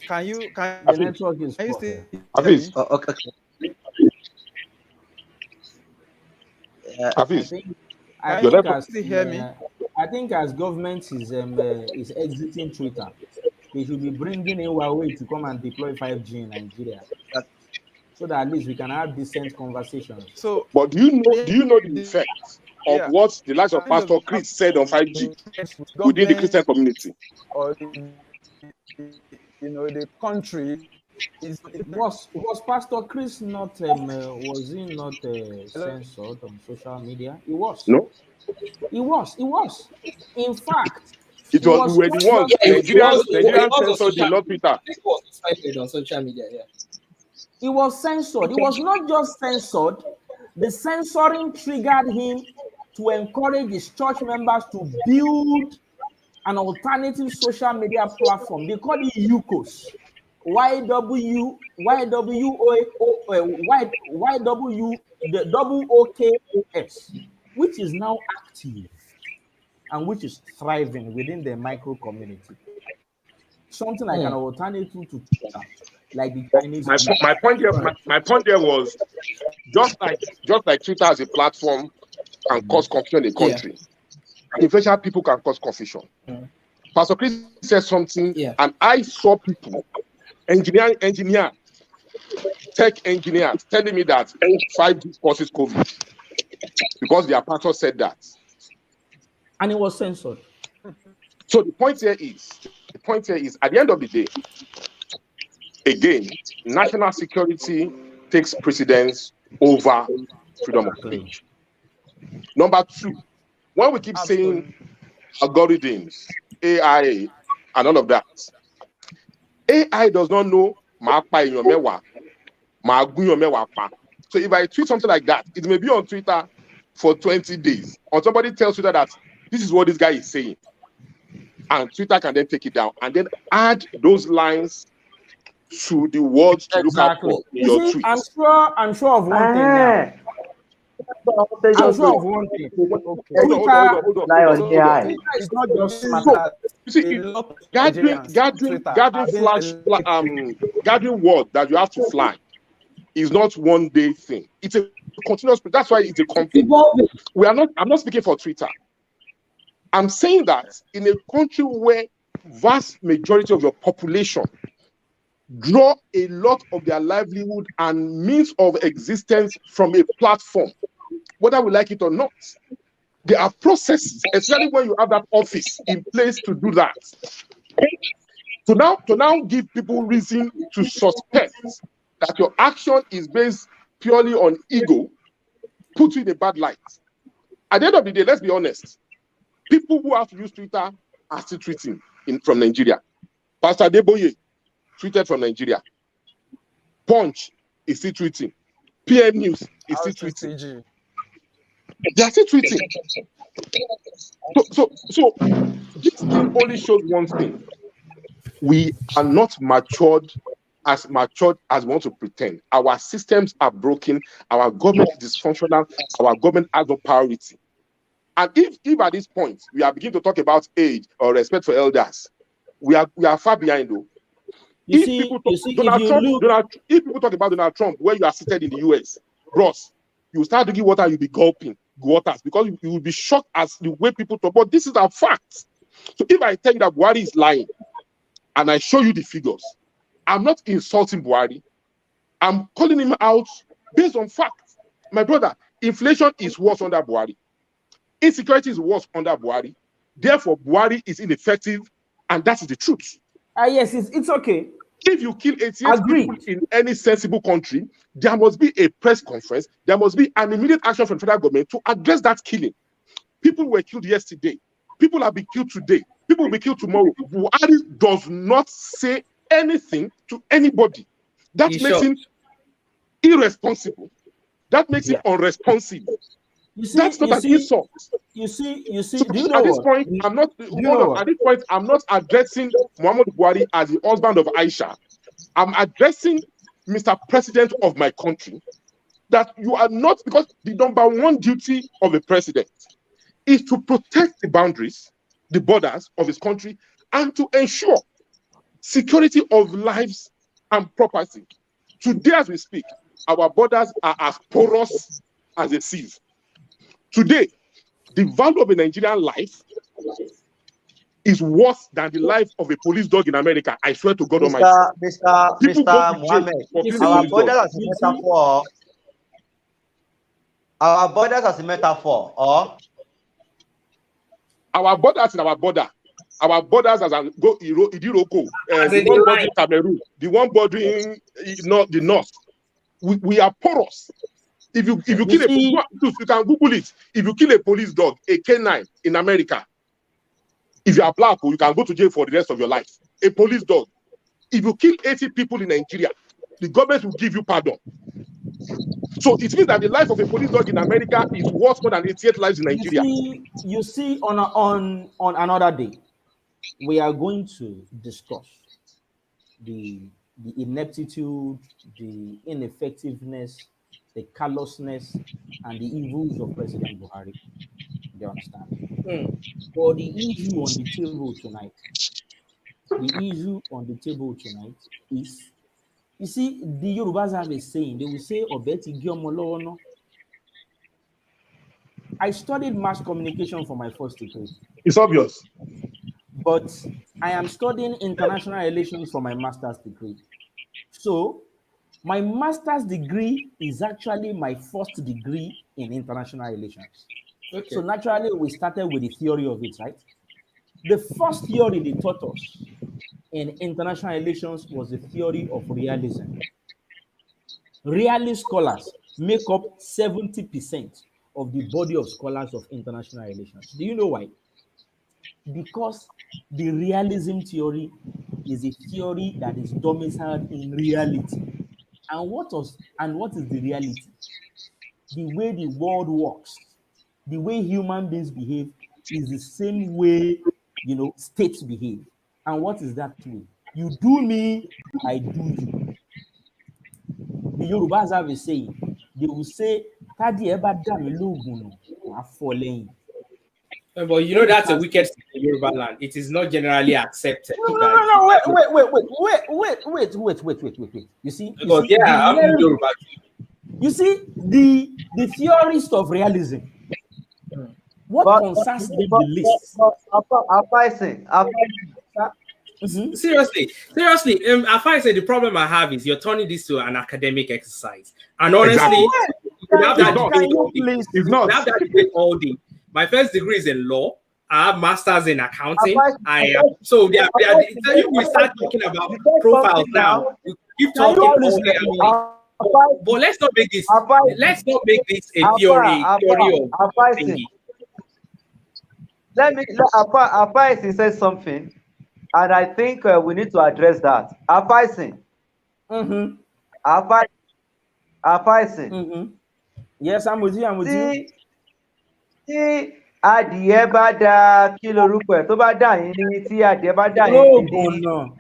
can you The network is you poor. still hear Hafiz, me? Okay. I Hafiz, think Can your you network. still hear me? I think as government is exiting Twitter, they should be bringing in Huawei to come and deploy 5G in Nigeria, so that at least we can have decent conversations. So But do you know the effect of yeah, what the likes of kind of Pastor Chris said on 5G with within the government Christian community? or the country is Was Pastor Chris not was he not censored on social media? He was. No, He was. He was. In fact, it he was we was were the not ones. just Yeah, Nigerians on censored social him, not media. Twitter. It was suspended on social media. Yeah. he was censored. He was not just censored. The censoring triggered him to encourage his church members to build an alternative social media platform. They call it UCOS. YWOKS, which is now active and which is thriving within the micro community. Something like an alternative to Twitter, like the Chinese. My point there was just like Twitter as a platform can cause confusion in the Yeah. country. Influential people can cause confusion. Pastor Chris said something, Yeah. and I saw people, engineer, tech engineers, telling me that 5G causes COVID because their pastor said that. And it was censored. So the point here is, at the end of the day, again, national security takes precedence over freedom of speech. Number two, when we keep saying algorithms, AI, and all of that, AI does not know so if I tweet something like that, it may be on Twitter for 20 days. Or somebody tells Twitter that this is what this guy is saying. And Twitter can then take it down and then add those lines to the words to look out for in your tweets. I'm sure of one thing now. I'm sure of one thing. Hold on. It's not just matter. You see, gathering word that you have to fly is not one day thing. It's a continuous. That's why it's a company. I'm not speaking for Twitter. I'm saying that in a country where vast majority of your population draw a lot of their livelihood and means of existence from a platform, whether we like it or not, there are processes, especially when you have that office in place to do that. To now give people reason to suspect that your action is based purely on ego, puts you in a bad light. At the end of the day, let's be honest. People who have to use Twitter are still tweeting from Nigeria. Pastor Deboye tweeted from Nigeria. Punch is still tweeting. PM News is still tweeting. They are still tweeting. So this thing only shows one thing. We are not matured as we want to pretend. Our systems are broken. Our government is dysfunctional. Our government has no priority. And if at this point we are beginning to talk about age or respect for elders, we are far behind though. If people talk about Donald Trump, where you are seated in the US, bros, you start drinking water, you'll be gulping waters because you will be shocked as the way people talk. But this is a fact. So if I tell you that Buhari is lying, and I show you the figures, I'm not insulting Buhari. I'm calling him out based on facts. My brother, inflation is worse under Buhari. Insecurity is worse under Buhari. Therefore, Buhari is ineffective, and that is the truth. Yes, it's okay. If you kill 88 people in any sensible country, there must be a press conference. There must be an immediate action from the federal government to address that killing. People were killed yesterday. People have been killed today. People will be killed tomorrow. Buhari does not say anything to anybody. That makes him irresponsible. That makes him unresponsive. That's not an insult. You see. So at this point, I'm not. At this point, I'm not addressing Muhammad Buhari as the husband of Aisha. I'm addressing Mr. President of my country. That you are not, because the number one duty of a president is to protect the boundaries, the borders of his country, and to ensure security of lives and property. Today, as we speak, our borders are as porous as the seas. Today, the value of a Nigerian life is worse than the life of a police dog in America. I swear to God Almighty. Mr. Mohammed, our borders as a metaphor. Our borders as a metaphor, or our borders in our border. Our borders as an Idiroko, the one bordering Cameroon, the one bordering the north. We are porous. If you kill you can Google it. If you kill a police dog, a canine in America, if you are black, you can go to jail for the rest of your life. A police dog. If you kill 80 people in Nigeria, the government will give you pardon. So it means that the life of a police dog in America is worse more than 88 lives in Nigeria. You see, on another day, we are going to discuss the ineptitude, the ineffectiveness, the callousness, and the evils of President Buhari. You understand? But the issue on the table tonight, is, you see, the Yorubas have a saying. They will say, "Obeti giomolono." I studied mass communication for my first degree. It's obvious. But I am studying international relations for my master's degree. So my master's degree is actually my first degree in international relations. Okay. So naturally, we started with the theory of it, right? The first theory they taught us in international relations was the theory of realism. Realist scholars make up 70% of the body of scholars of international relations. Do you know why? Because the realism theory is a theory that is domiciled in reality. And what is the reality? The way the world works, the way human beings behave is the same way, states behave. And what is that way? You do me, I do you. The Yorubas have a saying. They will say, "Tadi eba dami logun wa falling." But you know that's a wicked thing in Yoruba land. It is not generally accepted. No. Wait. You see? You see, the theorist of realism. What concerns them the least? Seriously, I say the problem I have is you're turning this to an academic exercise. And honestly, you have that debate all day. My first degree is in law. I have masters in accounting. So we start talking about profiles now. We keep talking all day. But let's not make this a theory of thinking. Afaisi said something, and I think we need to address that. Afaisi. Afaisi. Yes, I'm with you. Tí adìyẹ bá dá kí lorúkọ ẹ̀ tó bá dà yín ní tí adìyẹ bá dà yín ní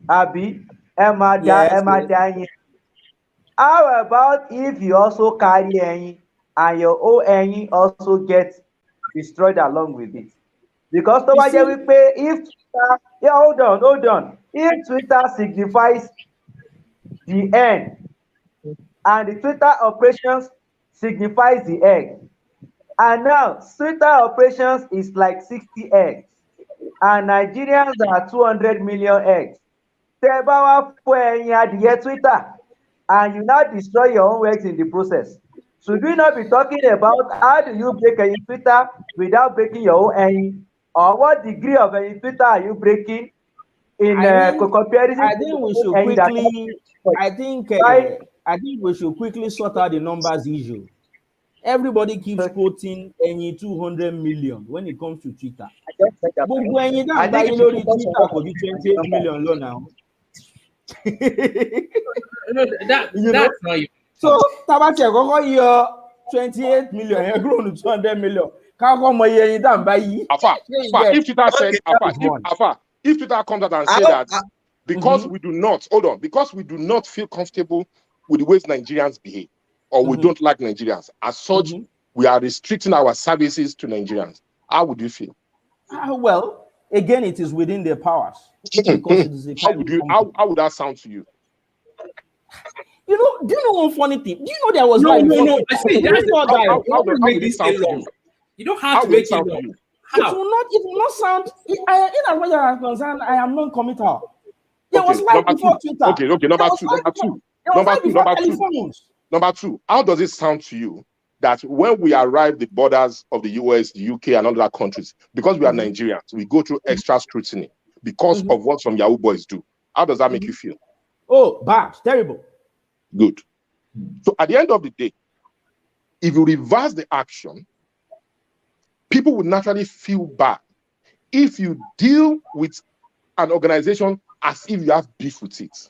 àbí ẹ máa dá yín. How about if you also carry ẹyin and your own ẹyin also get destroyed along with it? Because tó bá jẹ́ wípé if Twitter, hold on, if Twitter signifies the end and the Twitter operations signifies the egg, and now Twitter operations is like 60 eggs, and Nigerians are 200 million eggs. Tẹ́ bá wá fọ́ ẹyin adìyẹ Twitter and you now destroy your own eggs in the process. Should we not be talking about how do you break ẹyin Twitter without breaking your own ẹyin? Or what degree of ẹyin Twitter are you breaking in comparison I to think we the should ẹyin that quickly. right? I think we should quickly sort out the numbers issue. Everybody keeps quoting any 200 million when it comes to Twitter. Gbogbo ẹyin I náà bá think yín if you lórí focus on Twitter what kò ju 28 million lọ now. No, You know? that's not even. So tabati ẹ̀kọ́kọ́ yọ 28 million yẹn kúrò ní 200 million. Káàkọ́ mọ iye ẹyin tá à ń bá yí. Afa, if Twitter said, Okay. if Twitter comes out and say that because we do not, hold on, because we do not feel comfortable with the ways Nigerians behave, or we don't like Nigerians, as such, we are restricting our services to Nigerians. How would you feel? Well, again, it is within their powers because it is a kind of how would that sound to you? You know, do you know one funny thing? Do you know there was No. like I see. That's How would it sound to you? You don't have to make it long. It will not sound. In as much as I'm concerned, I am non-committal. There was like before Twitter. Okay. Number two. How does it sound to you that when we arrive the borders of the US, the UK, and other countries, because we are Nigerians, we go through extra scrutiny because of what some Yahoo boys do? How does that make you feel? Oh, bad, terrible. Good. So at the end of the day, if you reverse the action, people would naturally feel bad if you deal with an organization as if you have beef with it.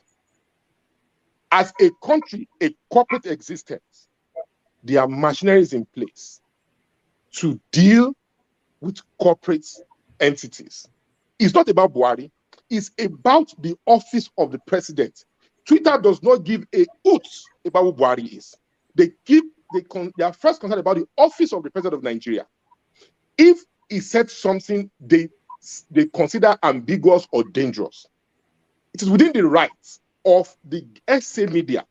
As a country, a corporate existence, there are machineries in place to deal with corporate entities. It's not about Buhari. It's about the office of the president. Twitter does not give a hoot about who Buhari is. They are first concerned about the office of the president of Nigeria. If he said something they consider ambiguous or dangerous, it is within the rights of the SA media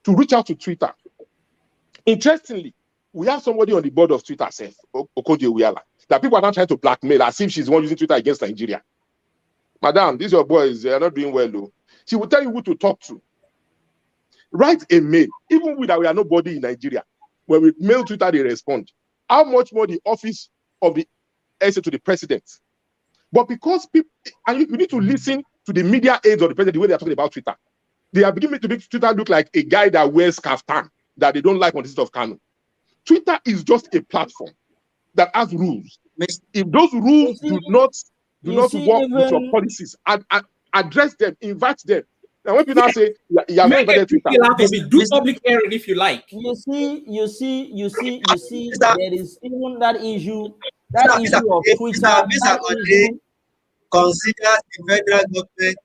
to reach out to Twitter. Interestingly, we have somebody on the board of Twitter, Okoje Uyala, that people are not trying to blackmail as if she's the one using Twitter against Nigeria. Madam, these your boys, they are not doing well, though. She will tell you who to talk to. Write a mail, even with that we are nobody in Nigeria. When we mail Twitter, they respond. How much more the office of the SA to the president? But because people, and you need to listen to the media aides of the president, the way they are talking about Twitter. They are beginning to make Twitter look like a guy that wears kaftan that they don't like on the street of Kano. Twitter is just a platform that has rules. If those rules do not work with your policies, address them, invite them. And when people now say, you are not invited Twitter, do public hearing if you like. You see, there is even that issue of Twitter. Considers the federal government.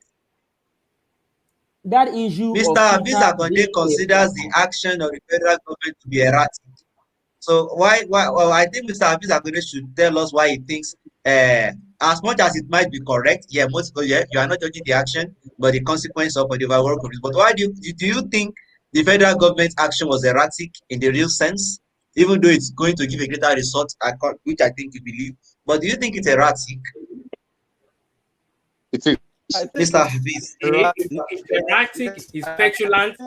That issue Mr. Abisa Konde considers the action of the federal government to be erratic. So why? Well, I think Mr. Abisa Konde should tell us why he thinks, as much as it might be correct, you are not judging the action, but the consequence of the overall. But why do you think the federal government's action was erratic in the real sense, even though it's going to give a greater result, which I think you believe? But do you think it's erratic? It is. Mr. Hafiz. It's erratic, it's petulant,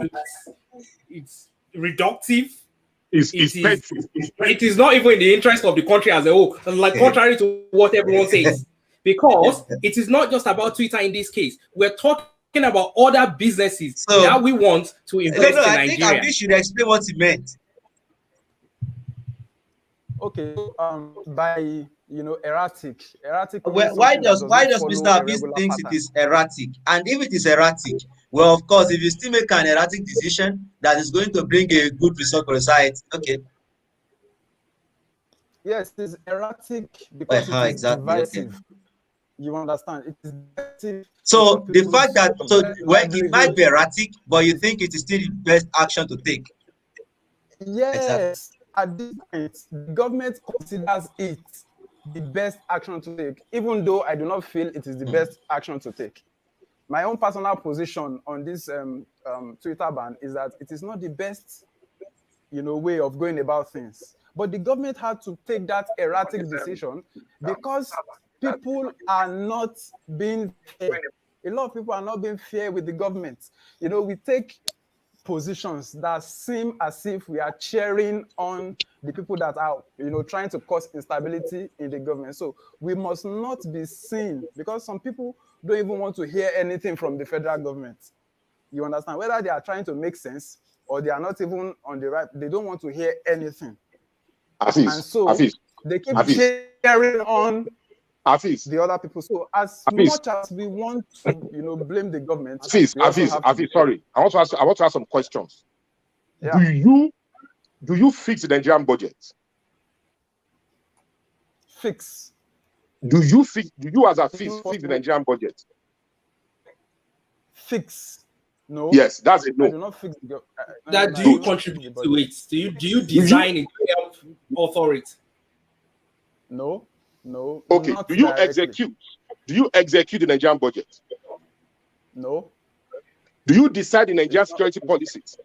it's reductive. It is not even in the interest of the country as a whole, like contrary to what everyone says. Because it is not just about Twitter in this case. We're talking about other businesses that we want to invest in Nigeria. I think Abi should explain what he meant. Okay, by erratic. Why does Mr. Abis thinks it is erratic? And if it is erratic, well, of course, if you still make an erratic decision that is going to bring a good result for the site, okay. Yes, it is erratic because it is divisive. Okay. You understand? It is divisive. So the fact that it might be erratic, but you think it is still the best action to take. Yes. Exactly. At this point, the government considers it the best action to take, even though I do not feel it is the best action to take. My own personal position on this Twitter ban is that it is not the best, way of going about things. But the government had to take that erratic decision because people are not being fair. A lot of people are not being fair with the government. You know, we take positions that seem as if we are cheering on the people that are, you know, trying to cause instability in the government. So we must not be seen, because some people don't even want to hear anything from the federal government. You understand? Whether they are trying to make sense or they are not even on the right, they don't want to hear anything. And so they keep cheering on the other people. So as much as we want to, you know, blame the government, sorry, I want to ask some questions. Yeah. Do you fix the Nigerian budget? Fix. Do you as a fix the Nigerian budget? Fix. No. Yes, that's it. No. I do not fix the that do you contribute to it? Do you design it to help authority? No. No. Okay. Do you execute? Do you execute the Nigerian budget? No. Do you decide the Nigerian security policies?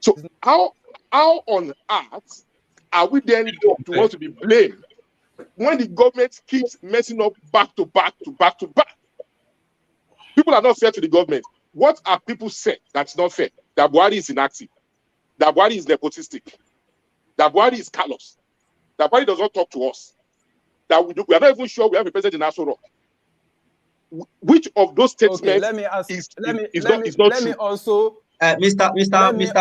So how on earth are we then want to be blamed when the government keeps messing up back to back to back to back? People are not fair to the government. What are people saying that's not fair? That Buhari is inactive, that Buhari is nepotistic, that Buhari is callous, that Buhari does not talk to us, that we are not even sure we have a president in Aso Rock. Which of those statements is not true? Me also, Mr.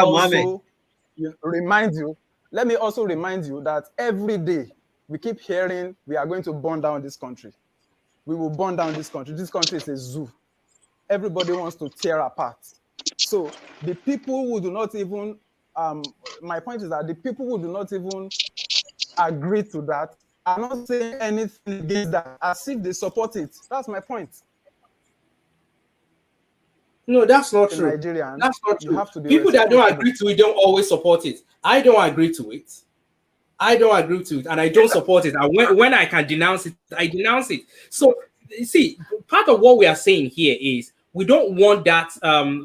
Mohammed. Let me also remind you that every day we keep hearing we are going to burn down this country. We will burn down this country. This country is a zoo. Everybody wants to tear apart. So the people who do not even, my point is that the people who do not even agree to that are not saying anything against that, as if they support it. That's my point. No, that's not true. Nigerian, that's not true. You have to be people that don't agree to it don't always support it. I don't agree to it. And I don't support it. And when I can denounce it, I denounce it. So, you see, part of what we are saying here is we don't want that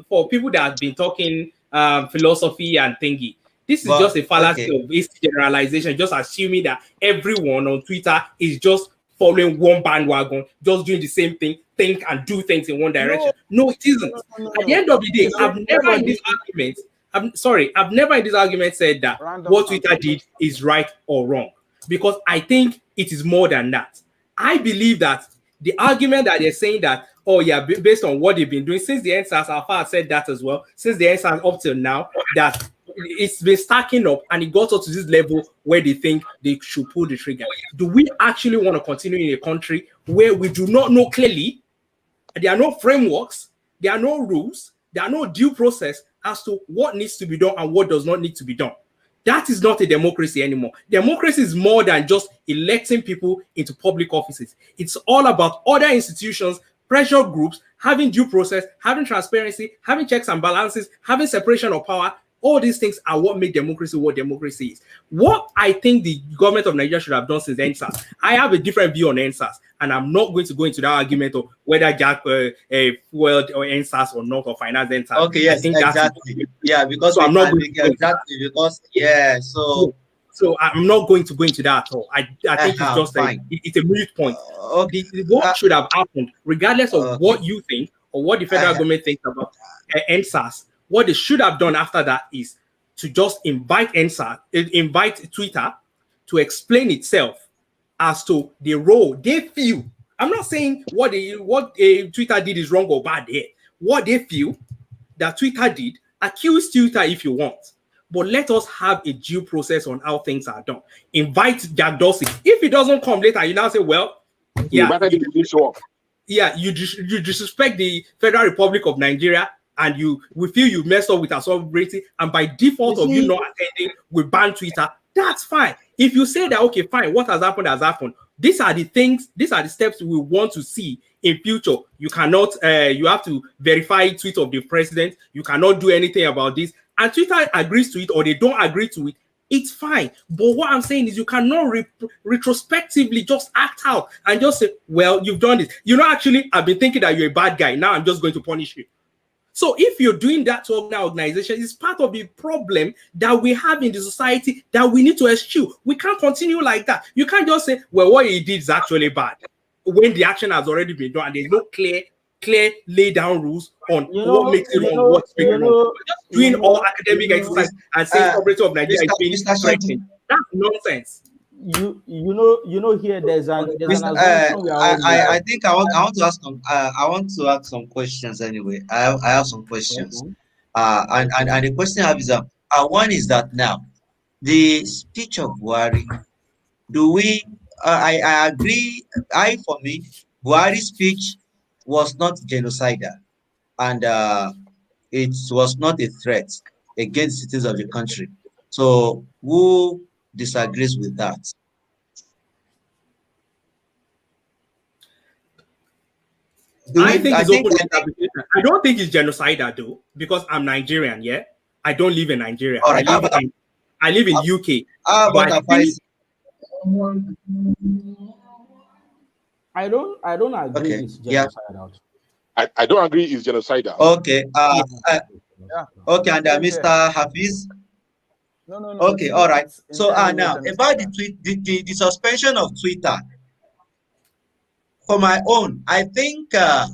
for people that have been talking philosophy and thingy. This is just a fallacy of this generalization, just assuming that everyone on Twitter is just following one bandwagon, just doing the same thing, think and do things in one direction. No, it isn't. At the end of the day, I've never in this argument said that what Twitter did is right or wrong, because I think it is more than that. I believe that the argument that they're saying that, oh yeah, based on what they've been doing since the NSAS, Alpha said that as well, since the NSAS up till now, that it's been stacking up and it got up to this level where they think they should pull the trigger. Do we actually want to continue in a country where we do not know clearly, there are no frameworks, there are no rules, there are no due process as to what needs to be done and what does not need to be done? That is not a democracy anymore. Democracy is more than just electing people into public offices. It's all about other institutions, pressure groups, having due process, having transparency, having checks and balances, having separation of power. All these things are what make democracy what democracy is. What I think the government of Nigeria should have done since NSAS, I have a different view on NSAS, and I'm not going to go into that argument of whether Jack fueled or NSAS or not, or finance NSAS. Okay, yes, exactly. Yeah, because so I'm not going to exactly because So I'm not going to go into that at all. I think it's just it's a moot point. What should have happened, regardless of what you think or what the federal government thinks about NSAS, what they should have done after that is to just invite Twitter to explain itself as to the role they feel. I'm not saying what Twitter did is wrong or bad here. What they feel that Twitter did, accuse Twitter if you want, but let us have a due process on how things are done. Invite Jack Dorsey. If he doesn't come later, you now say, well, you disrespect the Federal Republic of Nigeria, and we feel you messed up with our sovereignty, and by default of you not attending, we ban Twitter. That's fine. If you say that, okay, fine, what has happened has happened. These are the things, these are the steps we want to see in future. You cannot, you have to verify tweet of the president. You cannot do anything about this. And Twitter agrees to it or they don't agree to it. It's fine. But what I'm saying is you cannot retrospectively just act out and just say, well, you've done this. You know, actually, I've been thinking that you're a bad guy. Now I'm just going to punish you. So if you're doing that to organization, it's part of the problem that we have in the society that we need to eschew. We can't continue like that. You can't just say, well, what he did is actually bad when the action has already been done and there's no clear lay down rules on what makes it wrong, what's making it wrong. We're just doing all academic exercise and saying Cooperative of Nigeria is being threatened. That's nonsense. You know here there's an assumption we are all I think I want to ask some questions anyway. I have some questions. Okay. And the question I have is one is that now the speech of Buhari, do we I agree, for me, Buhari's speech was not genocidal, and it was not a threat against citizens of the country. So who disagrees with that? I think it's open interpretation. I don't think it's genocidal though, because I'm Nigerian. Yeah, I don't live in Nigeria. All right, I live in UK. I don't agree it's genocidal. I don't agree it's genocidal. Okay. Okay, and Mr. Hafiz. No. Okay, all right. So now about the suspension of Twitter. For my own, I think I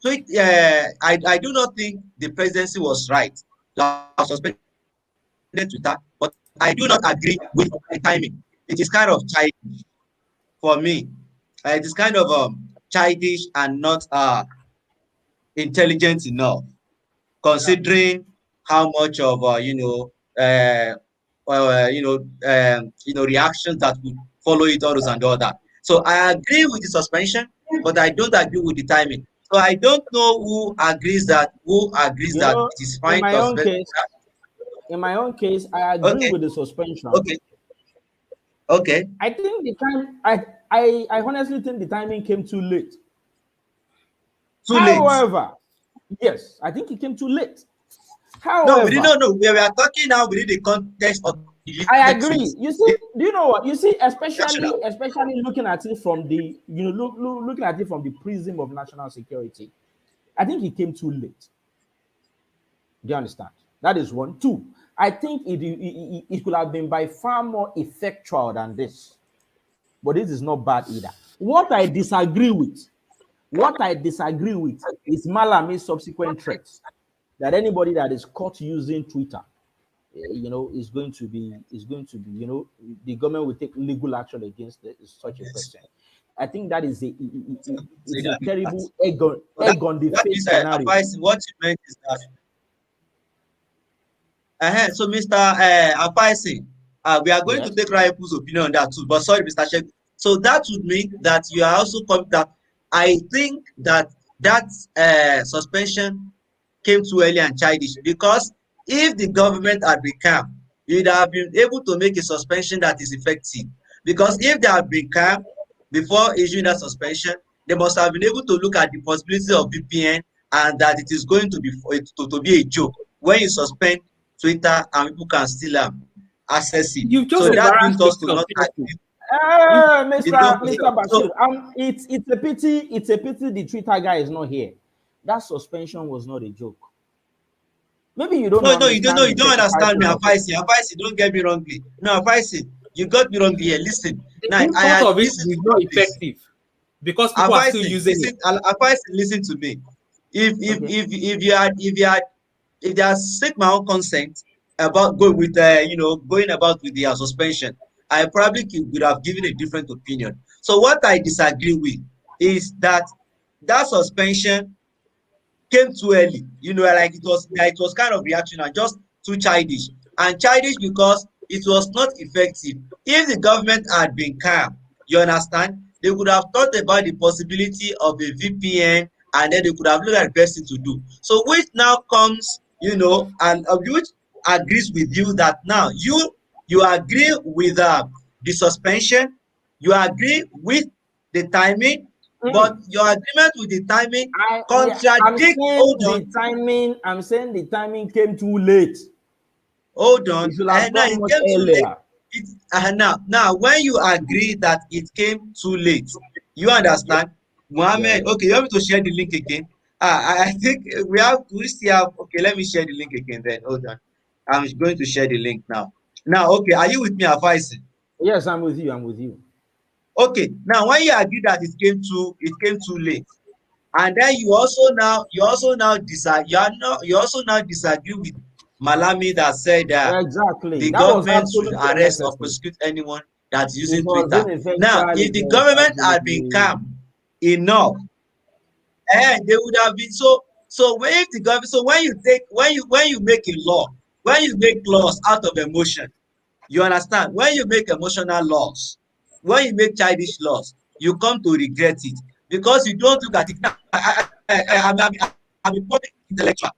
do not think the presidency was right to suspend Twitter, but I do not agree with the timing. It is kind of childish for me. It is kind of childish and not intelligent enough, considering how much of reactions that would follow it, all those and all that. So I agree with the suspension, but I don't agree with the timing. So I don't know who agrees that it is fine to suspend. In my own case, I agree with the suspension. Okay. I think the time I honestly think the timing came too late. However, yes, I think it came too late. However, no, we didn't know. We are talking now within the context of. I agree. You see, do you know what? You see, especially looking at it from the looking at it from the prism of national security, I think it came too late. Do you understand? That is one. Two, I think it could have been by far more effectual than this. But this is not bad either. What I disagree with is Malami's subsequent threats that anybody that is caught using Twitter, is going to be, the government will take legal action against such a person. I think that is a terrible egg on the face scenario. What you meant is that. So, Mr. Apaisi, we are going to take Raipu's opinion on that too. But sorry, Mr. Sheikh. So that would mean that you are also coming that I think that suspension came too early and childish, because if the government had been calm, you'd have been able to make a suspension that is effective. Because if they have been calm before issuing that suspension, they must have been able to look at the possibility of VPN and that it is going to be a joke when you suspend Twitter and people can still access it. So that brings us to not. Mr. Bashir, it's a pity the Twitter guy is not here. That suspension was not a joke. Maybe you don't. No, you don't understand me, Afaisi. Afaisi, don't get me wrongly. No, Afaisi, you got me wrongly here. Listen, now part of it is not effective because people are still using it. Afaisi, listen to me. If you had seek my own consent about going about with the suspension, I probably would have given a different opinion. So what I disagree with is that suspension came too early. Like it was kind of reactionary, just too childish. And childish because it was not effective. If the government had been calm, you understand, they would have thought about the possibility of a VPN, and then they could have looked at the best thing to do. So which now comes, and which agrees with you that now you agree with the suspension, you agree with the timing, but your agreement with the timing contradicts. I'm saying the timing came too late. Hold on. Now, when you agree that it came too late, you understand, Mohammed. Okay, you want me to share the link again? I think we still have. Okay, let me share the link again. Then hold on. I'm going to share the link now. Now, okay, are you with me, Afaisi? Yes, I'm with you. I'm with you. Okay, now when you agree that it came too late, and then you also now disagree. You also now disagree with Malami that said that Exactly. the That was government should absolutely arrest or unnecessary. prosecute anyone that's It using was Twitter. Now, ineffectual. if It the was government had been absolutely. calm enough, they would have been so when if the government so when you make a law, when you make laws out of emotion, you understand, when you make emotional laws, when you make childish laws, you come to regret it because you don't look at it. Now I'm a public intellectual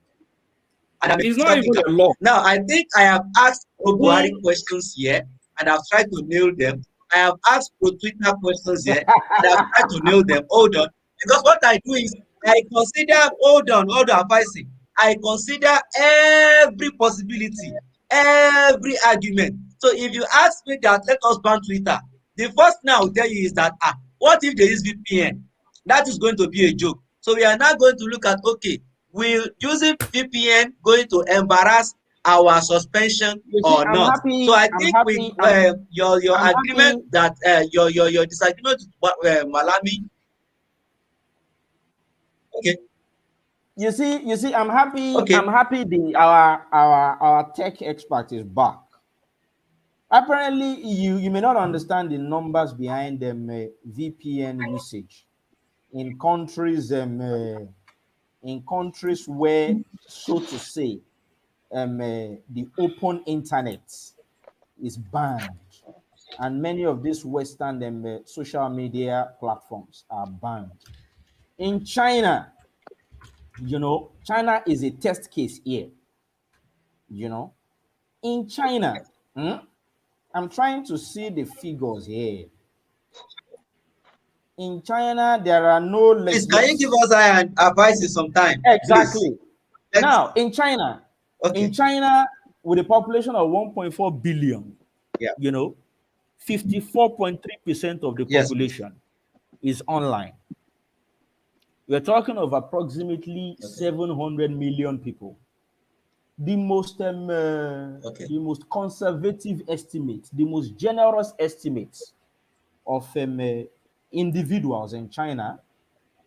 and I'm a It's not critical even thinker. a law. Now, I think I have asked pro Buhari We questions here and I've tried to nail them. I have asked pro Twitter questions here and I've tried to nail them. Hold on. Because what I do is hold on, Faisal. I consider every possibility, every argument. So if you ask me that let us ban Twitter, the first thing I will tell you is that what if they use VPN? That is going to be a joke. So we are now going to look at, okay, will using VPN going to embarrass our suspension You see, or I'm not? So happy. I I'm think with happy. your I'm agreement happy. that your disagreement with Malami, okay, You see, I'm happy. okay, I'm happy. Our tech expert is back. Apparently, you may not understand the numbers behind them VPN usage in countries where, so to say, the open internet is banned, and many of these Western social media platforms are banned. In China, China is a test case here. You know, in China, I'm trying to see the figures here. In China, there are no please can you give legis. us advice in some time, please? Exactly. Let's Now, in okay, China, with a population of 1.4 billion, yeah, 54.3% of the yes, please, population is online. We're talking of approximately okay, 700 million people. okay, The most conservative estimate, the most generous estimates of individuals in China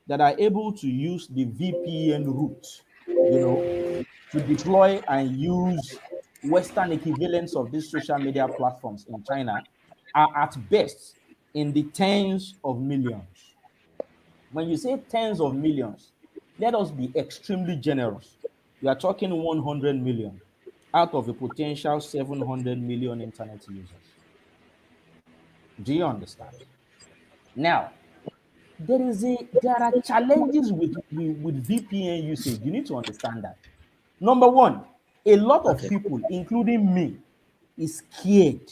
that are able to use the VPN route, you know, to deploy and use Western equivalents of these social media platforms in China are at best in the tens of millions. When you say tens of millions, let us be extremely generous. We are talking 100 million out of a potential 700 million internet users. Do you understand? Now, there are challenges with VPN usage. You need to understand that. Number one, a lot of okay, people, including me, is scared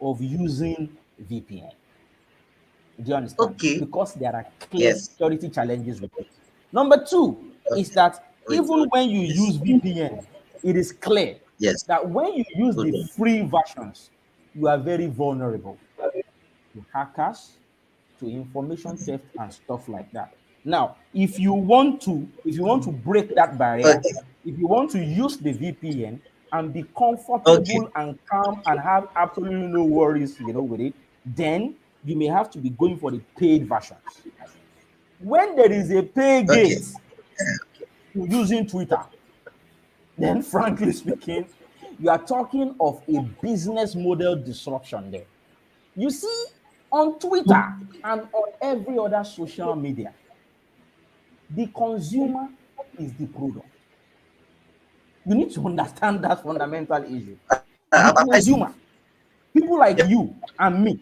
of using VPN. Do you understand? okay, Because there are clear yes, security challenges with it. Number two is okay, that wait, even when you use yes, VPN, it is clear yes, that when you use hold the on, free versions, you are very vulnerable to hackers, to information theft and stuff like that. Now, if you want to break that barrier, okay, if you want to use the VPN and be okay, comfortable and calm and have absolutely no worries, with it, then you may have to be going for the paid versions. When there is a pay okay, gate to using Twitter, then frankly speaking, you are talking of a business model disruption there. You see, on Twitter and on every other social media, the consumer is the product. You need to understand that fundamental issue. The I see, consumer, people like yeah, you and me,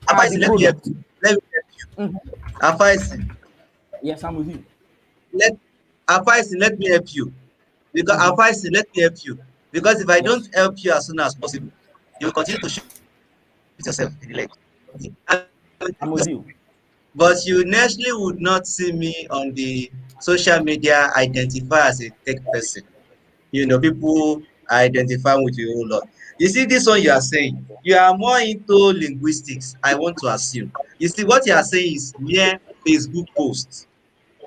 are the Afaisi, let me help product. you, let me help you, Mhm. Afaisi, Yes, I'm with you. let let me help you. Because Mhm. let me help you. Because if I don't Yes, help you as soon as possible, you will continue to shoot yourself in the leg. Okay? I'm with you. But you naturally would not see me on the social media identify as a tech person. People identify with you a whole lot. You see, this one you are saying, you are more into linguistics, I want to assume. You see, what you are saying is mere Facebook posts.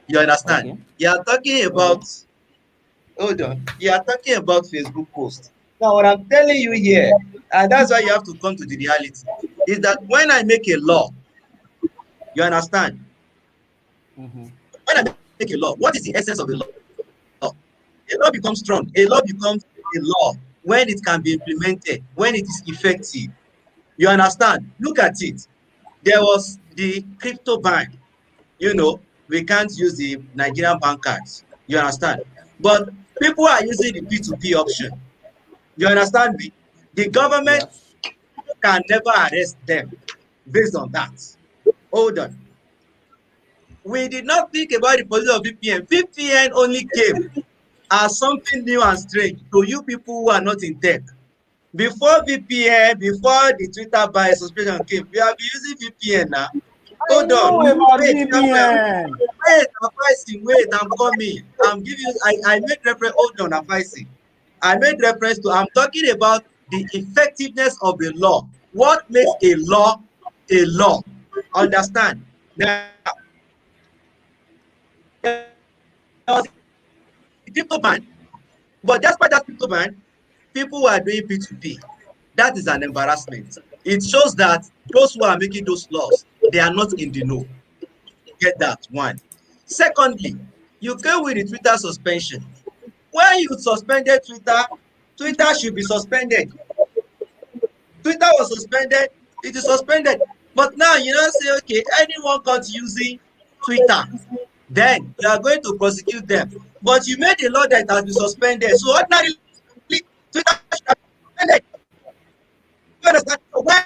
You understand? Okay. You are talking Okay. about, hold on, you are talking about Facebook posts. Now, what I'm telling you Okay. here, and that's why you have to come to the reality, is that when I make a law, you understand? Mm-hmm. When I make a law, what is the essence of a law? A law becomes strong. A law becomes a law when it can be implemented, when it is effective. You understand? Look at it. There was the crypto ban. We can't use the Nigerian bank cards. You understand? But people are using the P2P option. You understand me? The government Yes. can never arrest them based on that. Hold on. We did not think about the position of VPN. VPN only came as something new and strange to you people who are not in tech. Before VPN, before the Twitter ban suspension came, we have been using VPN now. I Hold know on. about Wait, Samuel. VPN. Wait, Afaisi, wait, I'm coming. I'm giving you, I made reference, hold on, Afaisi. I made reference to, I'm talking about the effectiveness of the law. What makes a law a law? Understand? Now, there was a crypto ban, but despite that crypto ban, people were doing P2P. That is an embarrassment. It shows that those who are making those laws, they are not in the know. Get that? One. Secondly, you came with the Twitter suspension. When you suspended Twitter, Twitter should be suspended. Twitter was suspended, it is suspended. But now you don't say, okay, anyone caught using Twitter, then you are going to prosecute them. But you made a law that has been suspended. So ordinarily, Twitter should have been suspended. You understand? Why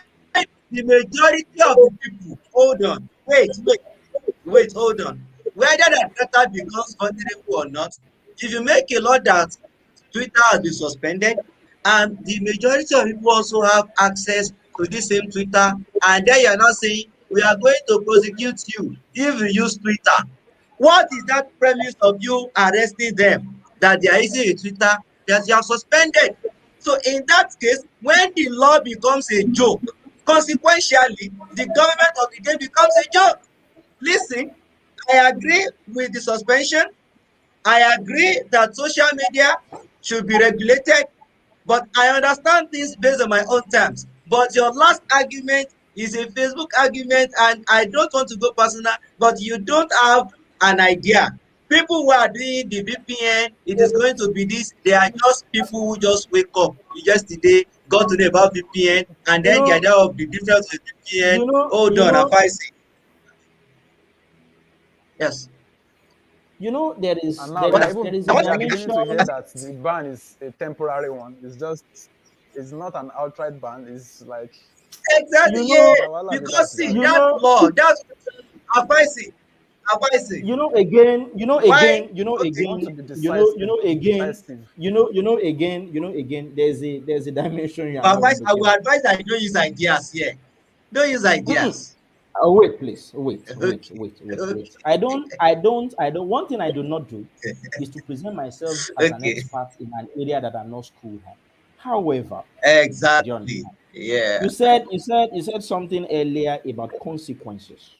the majority of the people, hold on, wait, hold on. Whether that data becomes vulnerable or not, if you make a law that Twitter has been suspended and the majority of people also have access to this same Twitter, and then you are not saying we are going to prosecute you if you use Twitter. What is that premise of you arresting them that they are using a Twitter that you have suspended? So in that case, when the law becomes a joke, consequentially, the government of the day becomes a joke. Listen, I agree with the suspension. I agree that social media should be regulated, but I understand things based on my own terms. But your last argument is a Facebook argument, and I don't want to go personal, but you don't have an idea. People who are doing the VPN, it is going to be this. They are just people who just wake up yesterday, got to know about VPN, and You then the know, idea of the difference with VPN. you know, Hold you on, know, Afaisi. Yes. you know, And now What? there is we a are beginning to hear dimension. that the ban is a temporary one. It's not an outright ban. It's like Exactly, You yeah. know, now Allah be that Because see, jare. you that know, law, that's advising. Why? Okay. Want to be decisive, decisive. there's a dimension you are But not advice, I looking will at. advise that you don't use ideas here. Don't use Mm-mm. ideas. Wait, please. Okay. Wait. Okay. One thing I do not do is to present myself as an Okay. expert in an area that I'm not schooled on. However, do you Exactly. understand? Yeah. You said something earlier about consequences.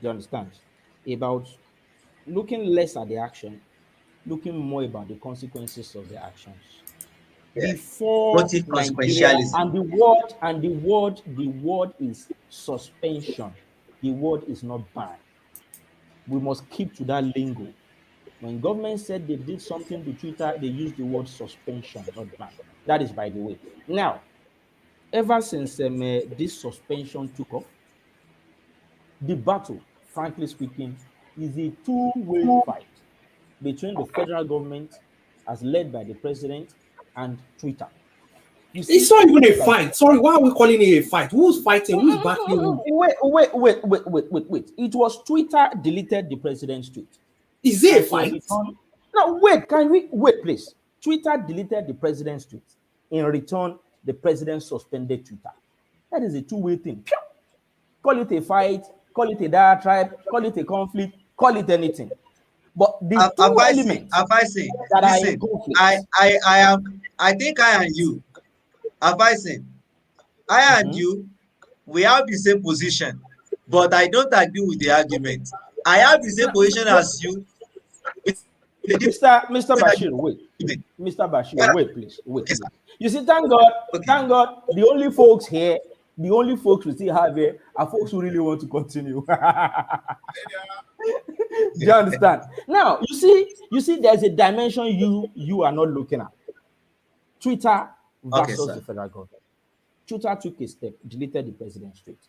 Do you understand? About looking less at the action, looking more about the consequences of the actions. Yeah. Before Motive Nigeria, consequentialism. and the word is suspension. The word is not ban. We must keep to that lingo. When government said they did something to Twitter, they used the word suspension, not ban. That is by the way. Now, ever since this suspension took off, the battle, frankly speaking, is a two-way fight between the federal government, as led by the president, and Twitter. You It's see, not even a Twitter. fight. Sorry, why are we calling it a fight? Who's fighting? Who's battling who? Wait. It was Twitter deleted the president's tweet. Is it a And in fight? return, now wait, can we wait, please? Twitter deleted the president's tweet. In return, the president suspended Twitter. That is a two-way thing. Pew! Call it a fight, call it a diatribe, call it a conflict, call it anything. But the two elements Advising. that are in Listen, I, conflict. I, I am. I think I and you, advising. I and Mhm. you, we have the same position, but I don't agree with the argument. I have the same position as you. Mr. Bashir, wait. Mr. Bashir, wait, please. Wait, please. You see, thank God, the only folks here, the only folks we still have here are folks who really want to continue. Do you understand? Now, you see, there's a dimension you are not looking at. Twitter versus the federal government. Twitter took a step, deleted the president's tweet.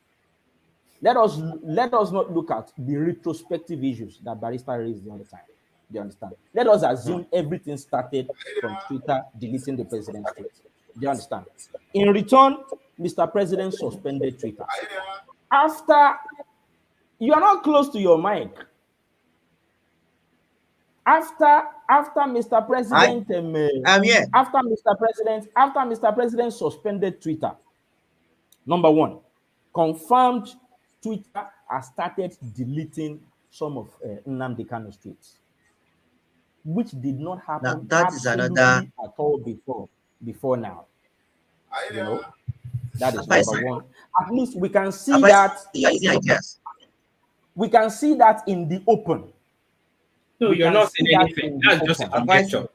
Let us not look at the retrospective issues that Barrister raised the other time. Do you understand? Let us assume everything started from Twitter deleting the president's tweet. Do you understand? In return, Mr. President suspended Twitter. After you are not close to your mic. After Mr. President, I'm here. After Mr. President suspended Twitter, number one, confirmed Twitter has started deleting some of Nnamdi Kanu's tweets, which did not happen that is another at all before now. You know, that is number one. At least we can see that. We can see that in the open. No, you're not saying anything. That's just a conjecture.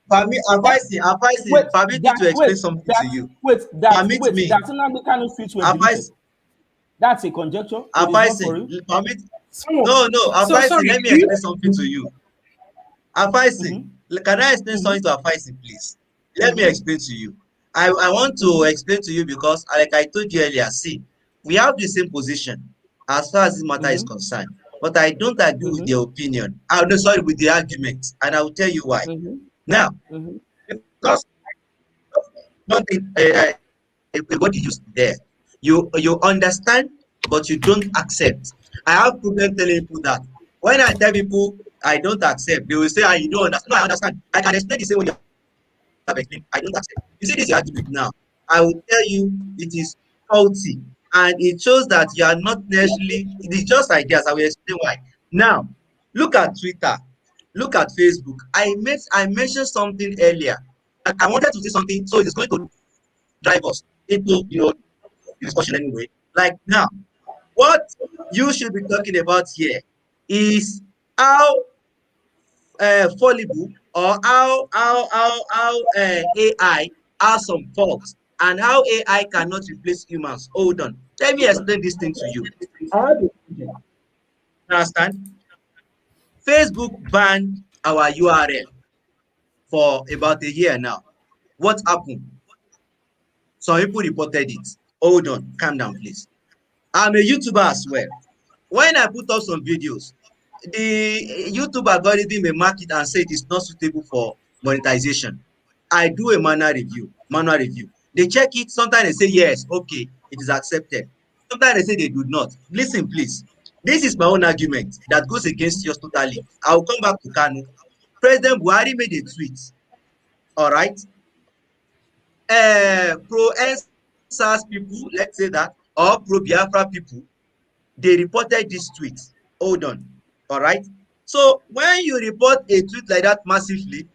Permit me to explain something to you. That's Nnamdi Kanu's tweets were deleted. That's a conjecture. No. Let me explain something to you. Afaisi, can I explain something to Afaisi, please? Let me explain to you. I want to explain to you because, like I told you earlier, see, we have the same position as far as this matter is concerned, but I don't agree with the opinion. With the argument, and I will tell you why. Now, because what you there, you understand, but you don't accept. I have problem telling people that. When I tell people I don't accept, they will say, you don't understand. No, I understand. I can explain the same way you have explained. I don't accept. You see this argument now. I will tell you it is faulty. And it shows that you are not necessarily, it is just ideas. I will explain why. Now, look at Twitter. Look at Facebook. I mentioned something earlier. I wanted to say something, so it is going to drive us into discussion anyway. Like now, what you should be talking about here is how fallible or how AI has some faults and how AI cannot replace humans. Hold on. Let me explain this thing to you. Understand? Facebook banned our URL for about a year now. What happened? Some people reported it. Hold on. Calm down, please. I'm a YouTuber as well. When I put up some videos, the YouTube algorithm may mark it and say it is not suitable for monetization. I do a manual review. They check it. Sometimes they say yes, okay, it is accepted. Sometimes they say they do not. Listen, please. This is my own argument that goes against yours totally. I will come back to Kanu. President Buhari made a tweet. All right. Pro-NSAS people, let's say that, or pro-Biafra people, they reported this tweet. Hold on. All right. So when you report a tweet like that massively,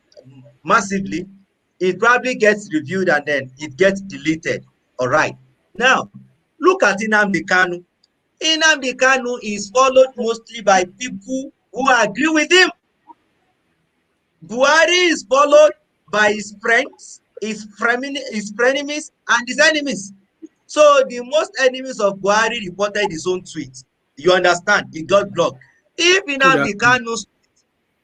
it probably gets reviewed and then it gets deleted. All right. Now, look at Nnamdi Kanu. Nnamdi Kanu is followed mostly by people who agree with him. Buhari is followed by his friends, his frenemies, and his enemies. So the most enemies of Buhari reported his own tweet. You understand? It got blocked. If Nnamdi Kanu's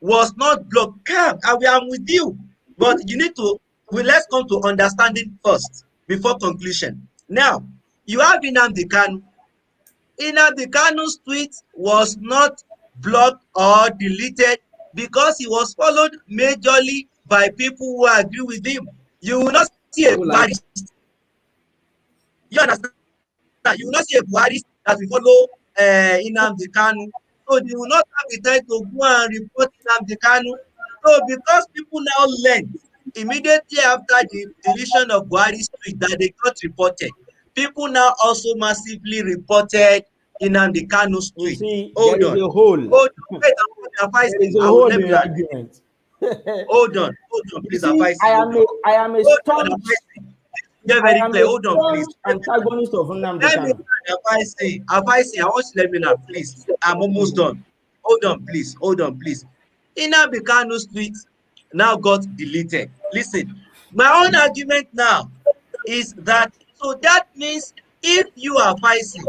was not blocked, I'm with you. But you need to, let's come to understanding first before conclusion. Now, you have Nnamdi Kanu. Nnamdi Kanu's tweet was not blocked or deleted because he was followed majorly by people who agree with him. You will not see a Buhari. You understand? You will not see a Buhari that will follow Nnamdi Kanu. So they will not have the time to go and report Nnamdi Kanu. So because people now learn immediately after the deletion of Buhari's tweet that they got reported, people now also massively reported Nnamdi Kanu's tweet. Hold on. Wait, hold on, please. I am a staunch. Very clear. Hold on, please. Antagonist of Nnamdi Kanu. I want you to let me know, please. I'm almost done. hold on, please. Nnamdi Kanu's tweet now got deleted. Listen, my own argument now is that so that means if you are fighting,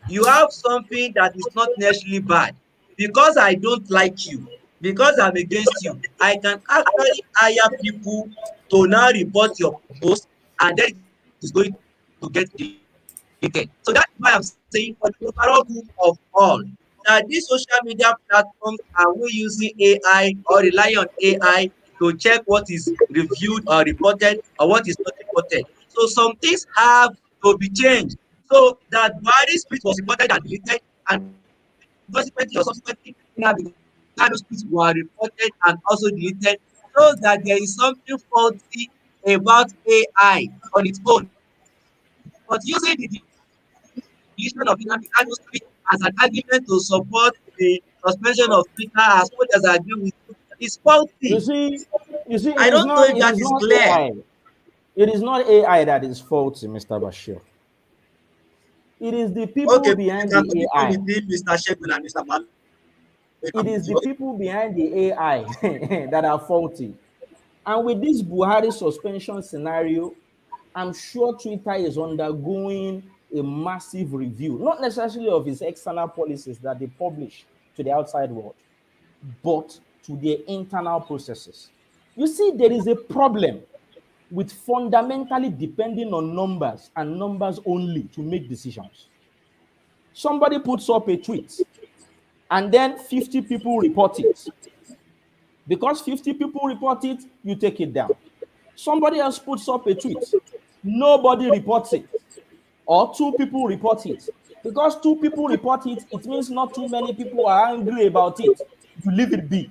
you have something that is not necessarily bad. Because I don't like you, because I'm against you, I can actually hire people to now report your post, and then it is going to get deleted. So that's why I'm saying for the overall good of all, that these social media platforms, are we using AI or rely on AI to check what is reviewed or reported or what is not reported? So some things have to be changed. So that Buhari's tweet was reported and deleted, and consequently or subsequently, Nnamdi Kanu's tweets were reported and also deleted, shows that there is something faulty about AI on its own. But using the deletion of Nnamdi Kanu's tweet as an argument to support the suspension of Twitter, as much as I agree with you, is faulty. You see, you see, I don't know if that it is is not clear. AI. It is not AI that is faulty, Mr. Bashir. It is the Okay, people you behind can the continue AI. between Mr. Shegun and Mr. Mohammed. It is the people behind the AI that are faulty. And with this Buhari suspension scenario, I'm sure Twitter is undergoing a massive review, not necessarily of its external policies that they publish to the outside world, but to their internal processes. You see, there is a problem with fundamentally depending on numbers and numbers only to make decisions. Somebody puts up a tweet and then 50 people report it. Because 50 people report it, you take it down. Somebody else puts up a tweet, nobody reports it, or two people report it. Because two people report it, it means not too many people are angry about it. You leave it be.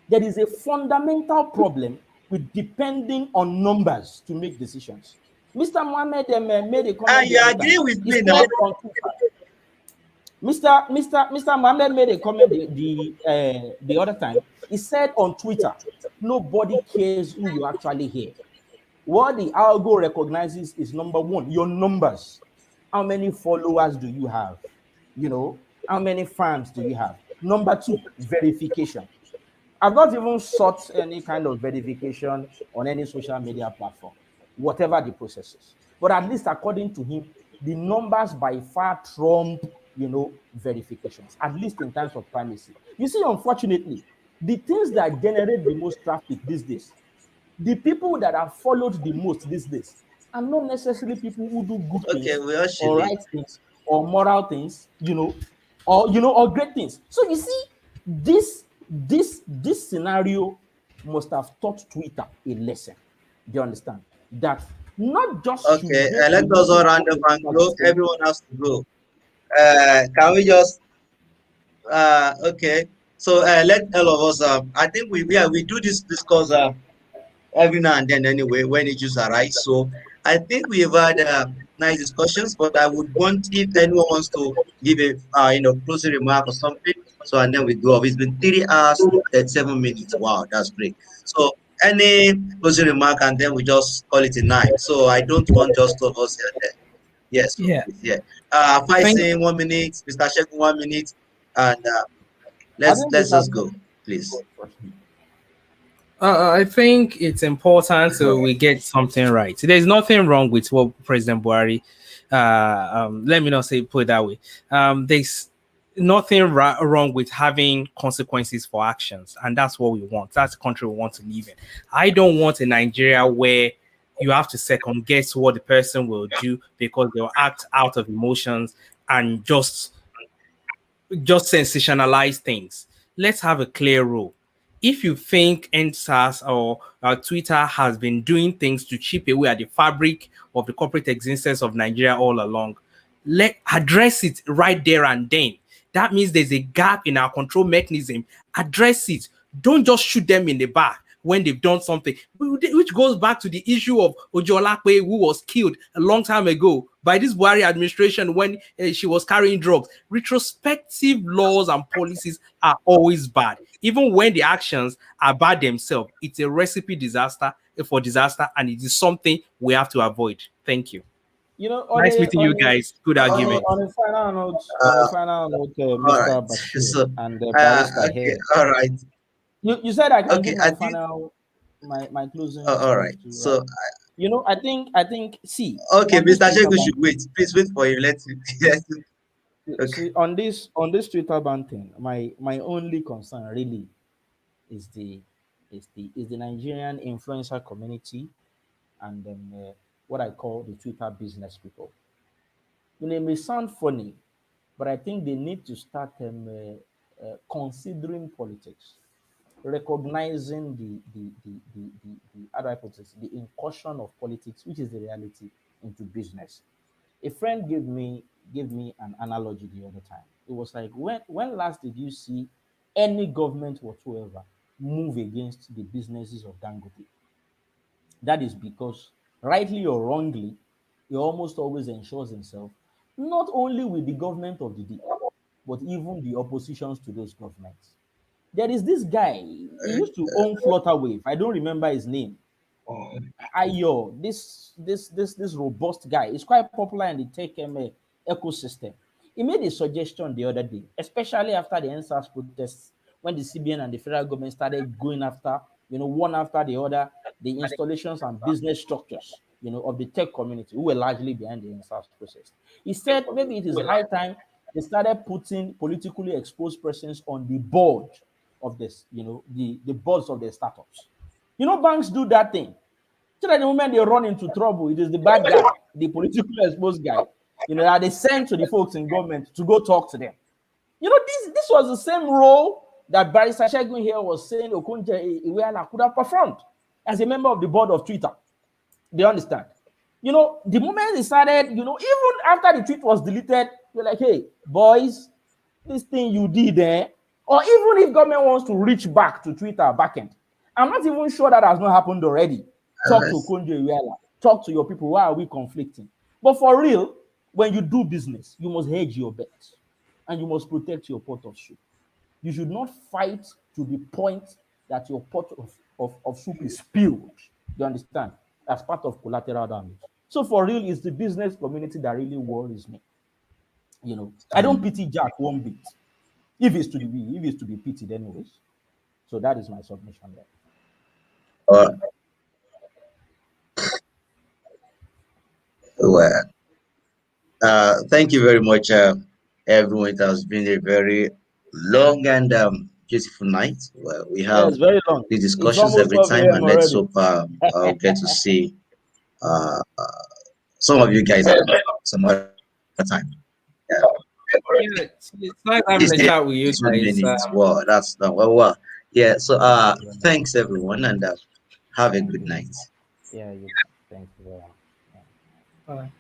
There is a fundamental problem with depending on numbers to make decisions. Mr. Mohammed made a comment And the you other agree time. with He me now? said on Twitter, Mr. Mohammed made a comment the other time. He said on Twitter, nobody cares who you actually hear. What the algo recognizes is number one, your numbers. How many followers do you have? You know, how many fans do you have? Number two, verification. I've not even sought any kind of verification on any social media platform, whatever the process is. But at least according to him, the numbers by far trump, verifications, at least in terms of primacy. You see, unfortunately, the things that generate the most traffic these days, the people that are followed the most these days are not necessarily people who do good Okay, things we all or should right things or moral things, or great things. So you see, this scenario must have taught Twitter a lesson. Do you understand? That not just Okay, should they let us release all round all up the and Twitter go. system. Everyone has to go. Can we just okay? So let all of us. I think we do this discuss every now and then anyway when issues arise. So I think we've had nice discussions, but I would want if anyone wants to give a closing remark or something. So and then we go off. It's been 3 hours 37 minutes. Wow, that's great. So any closing remark and then we just call it a night. So I don't want just two of us here. There. Yes, so Yeah. please, yeah. Thank Faisal 1 minute, Mr. Shegun 1 minute, and I let's think we let's can just go, please. I think it's important so we get something right. There's nothing wrong with what President Buhari. Let me not say put it that way. There's nothing wrong with having consequences for actions, and that's what we want. That's the country we want to live in. I don't want a Nigeria where you have to second guess what the person will do because they'll act out of emotions and just sensationalize things. Let's have a clear rule. If you think NSAS or Twitter has been doing things to chip away at the fabric of the corporate existence of Nigeria all along, let address it right there and then. That means there's a gap in our control mechanism. Address it. Don't just shoot them in the back when they've done something, which goes back to the issue of Ojolakwe, who was killed a long time ago by this Buhari administration when she was carrying drugs. Retrospective laws and policies are always bad, even when the actions are bad themselves. It's a recipe for disaster, and it is something we have to avoid. Thank you. You know, Nice meeting you guys. Good argument. on a final note, Uh, Mr. all right. Bashir So, and Barrister okay, here. all right. You said I can Okay, give I my think, final my closing all stuff right. to, right? So, You know, I think see okay, on this Mr. Twitter Sheku ban, should wait. Please wait for him. Let's, let's okay. see on this Twitter ban thing, my only concern really is the Nigerian influencer community and then what I call the Twitter business people. You know, it may sound funny, but I think they need to start considering politics, recognizing the how do I put this, the incursion of politics, which is the reality, into business. A friend gave me an analogy the other time. It was like, when last did you see any government whatsoever move against the businesses of Dangote? That is because, rightly or wrongly, he almost always ensures himself not only with the government of the day, but even the oppositions to those governments. There is this guy, he used to own Flutterwave. I don't remember his name. Ayo, this robust guy is quite popular in the tech ecosystem. He made a suggestion the other day, especially after the NSAS protests, when the CBN and the federal government started going after, one after the other, the installations and business structures, of the tech community who were largely behind the NSAS process. He said maybe it is high time they started putting politically exposed persons on the board of this, the boards of their startups. Banks do that thing. So that the moment they run into trouble, it is the bad guy, the politically exposed guy, that they send to the folks in government to go talk to them. This was the same role that Barrister Shegun here was saying Okonje Iweala could have performed as a member of the board of Twitter. They understand? The moment they started, even after the tweet was deleted, you're like, hey, boys, this thing you did there, or even if government wants to reach back to Twitter backend, I'm not even sure that has not happened already. Talk to Let's, Okonjo Iweala, talk to your people. Why are we conflicting? But for real, when you do business, you must hedge your bets and you must protect your pot of soup. You should not fight to the point that your pot of soup is spilled. You understand? As part of collateral damage. So for real, it's the business community that really worries me. I don't pity Jack one bit. If it's to be pitied, anyways. So that is my submission there. uh, well, thank you very much, everyone. It has been a very long and beautiful night. Well, we Yeah, have it's very long. the It's discussions almost every 12 time, a.m. and let's already. hope I'll get to see uh, some of you guys at some other time. Yeah. Yeah, it's nice having This a day, chat with you 2 minutes. guys. Well, that's not well. Yeah. So, Thank you very much. thanks everyone, and have a Thank good you. night. Yeah, you too. Thank you very much. Yeah. Bye.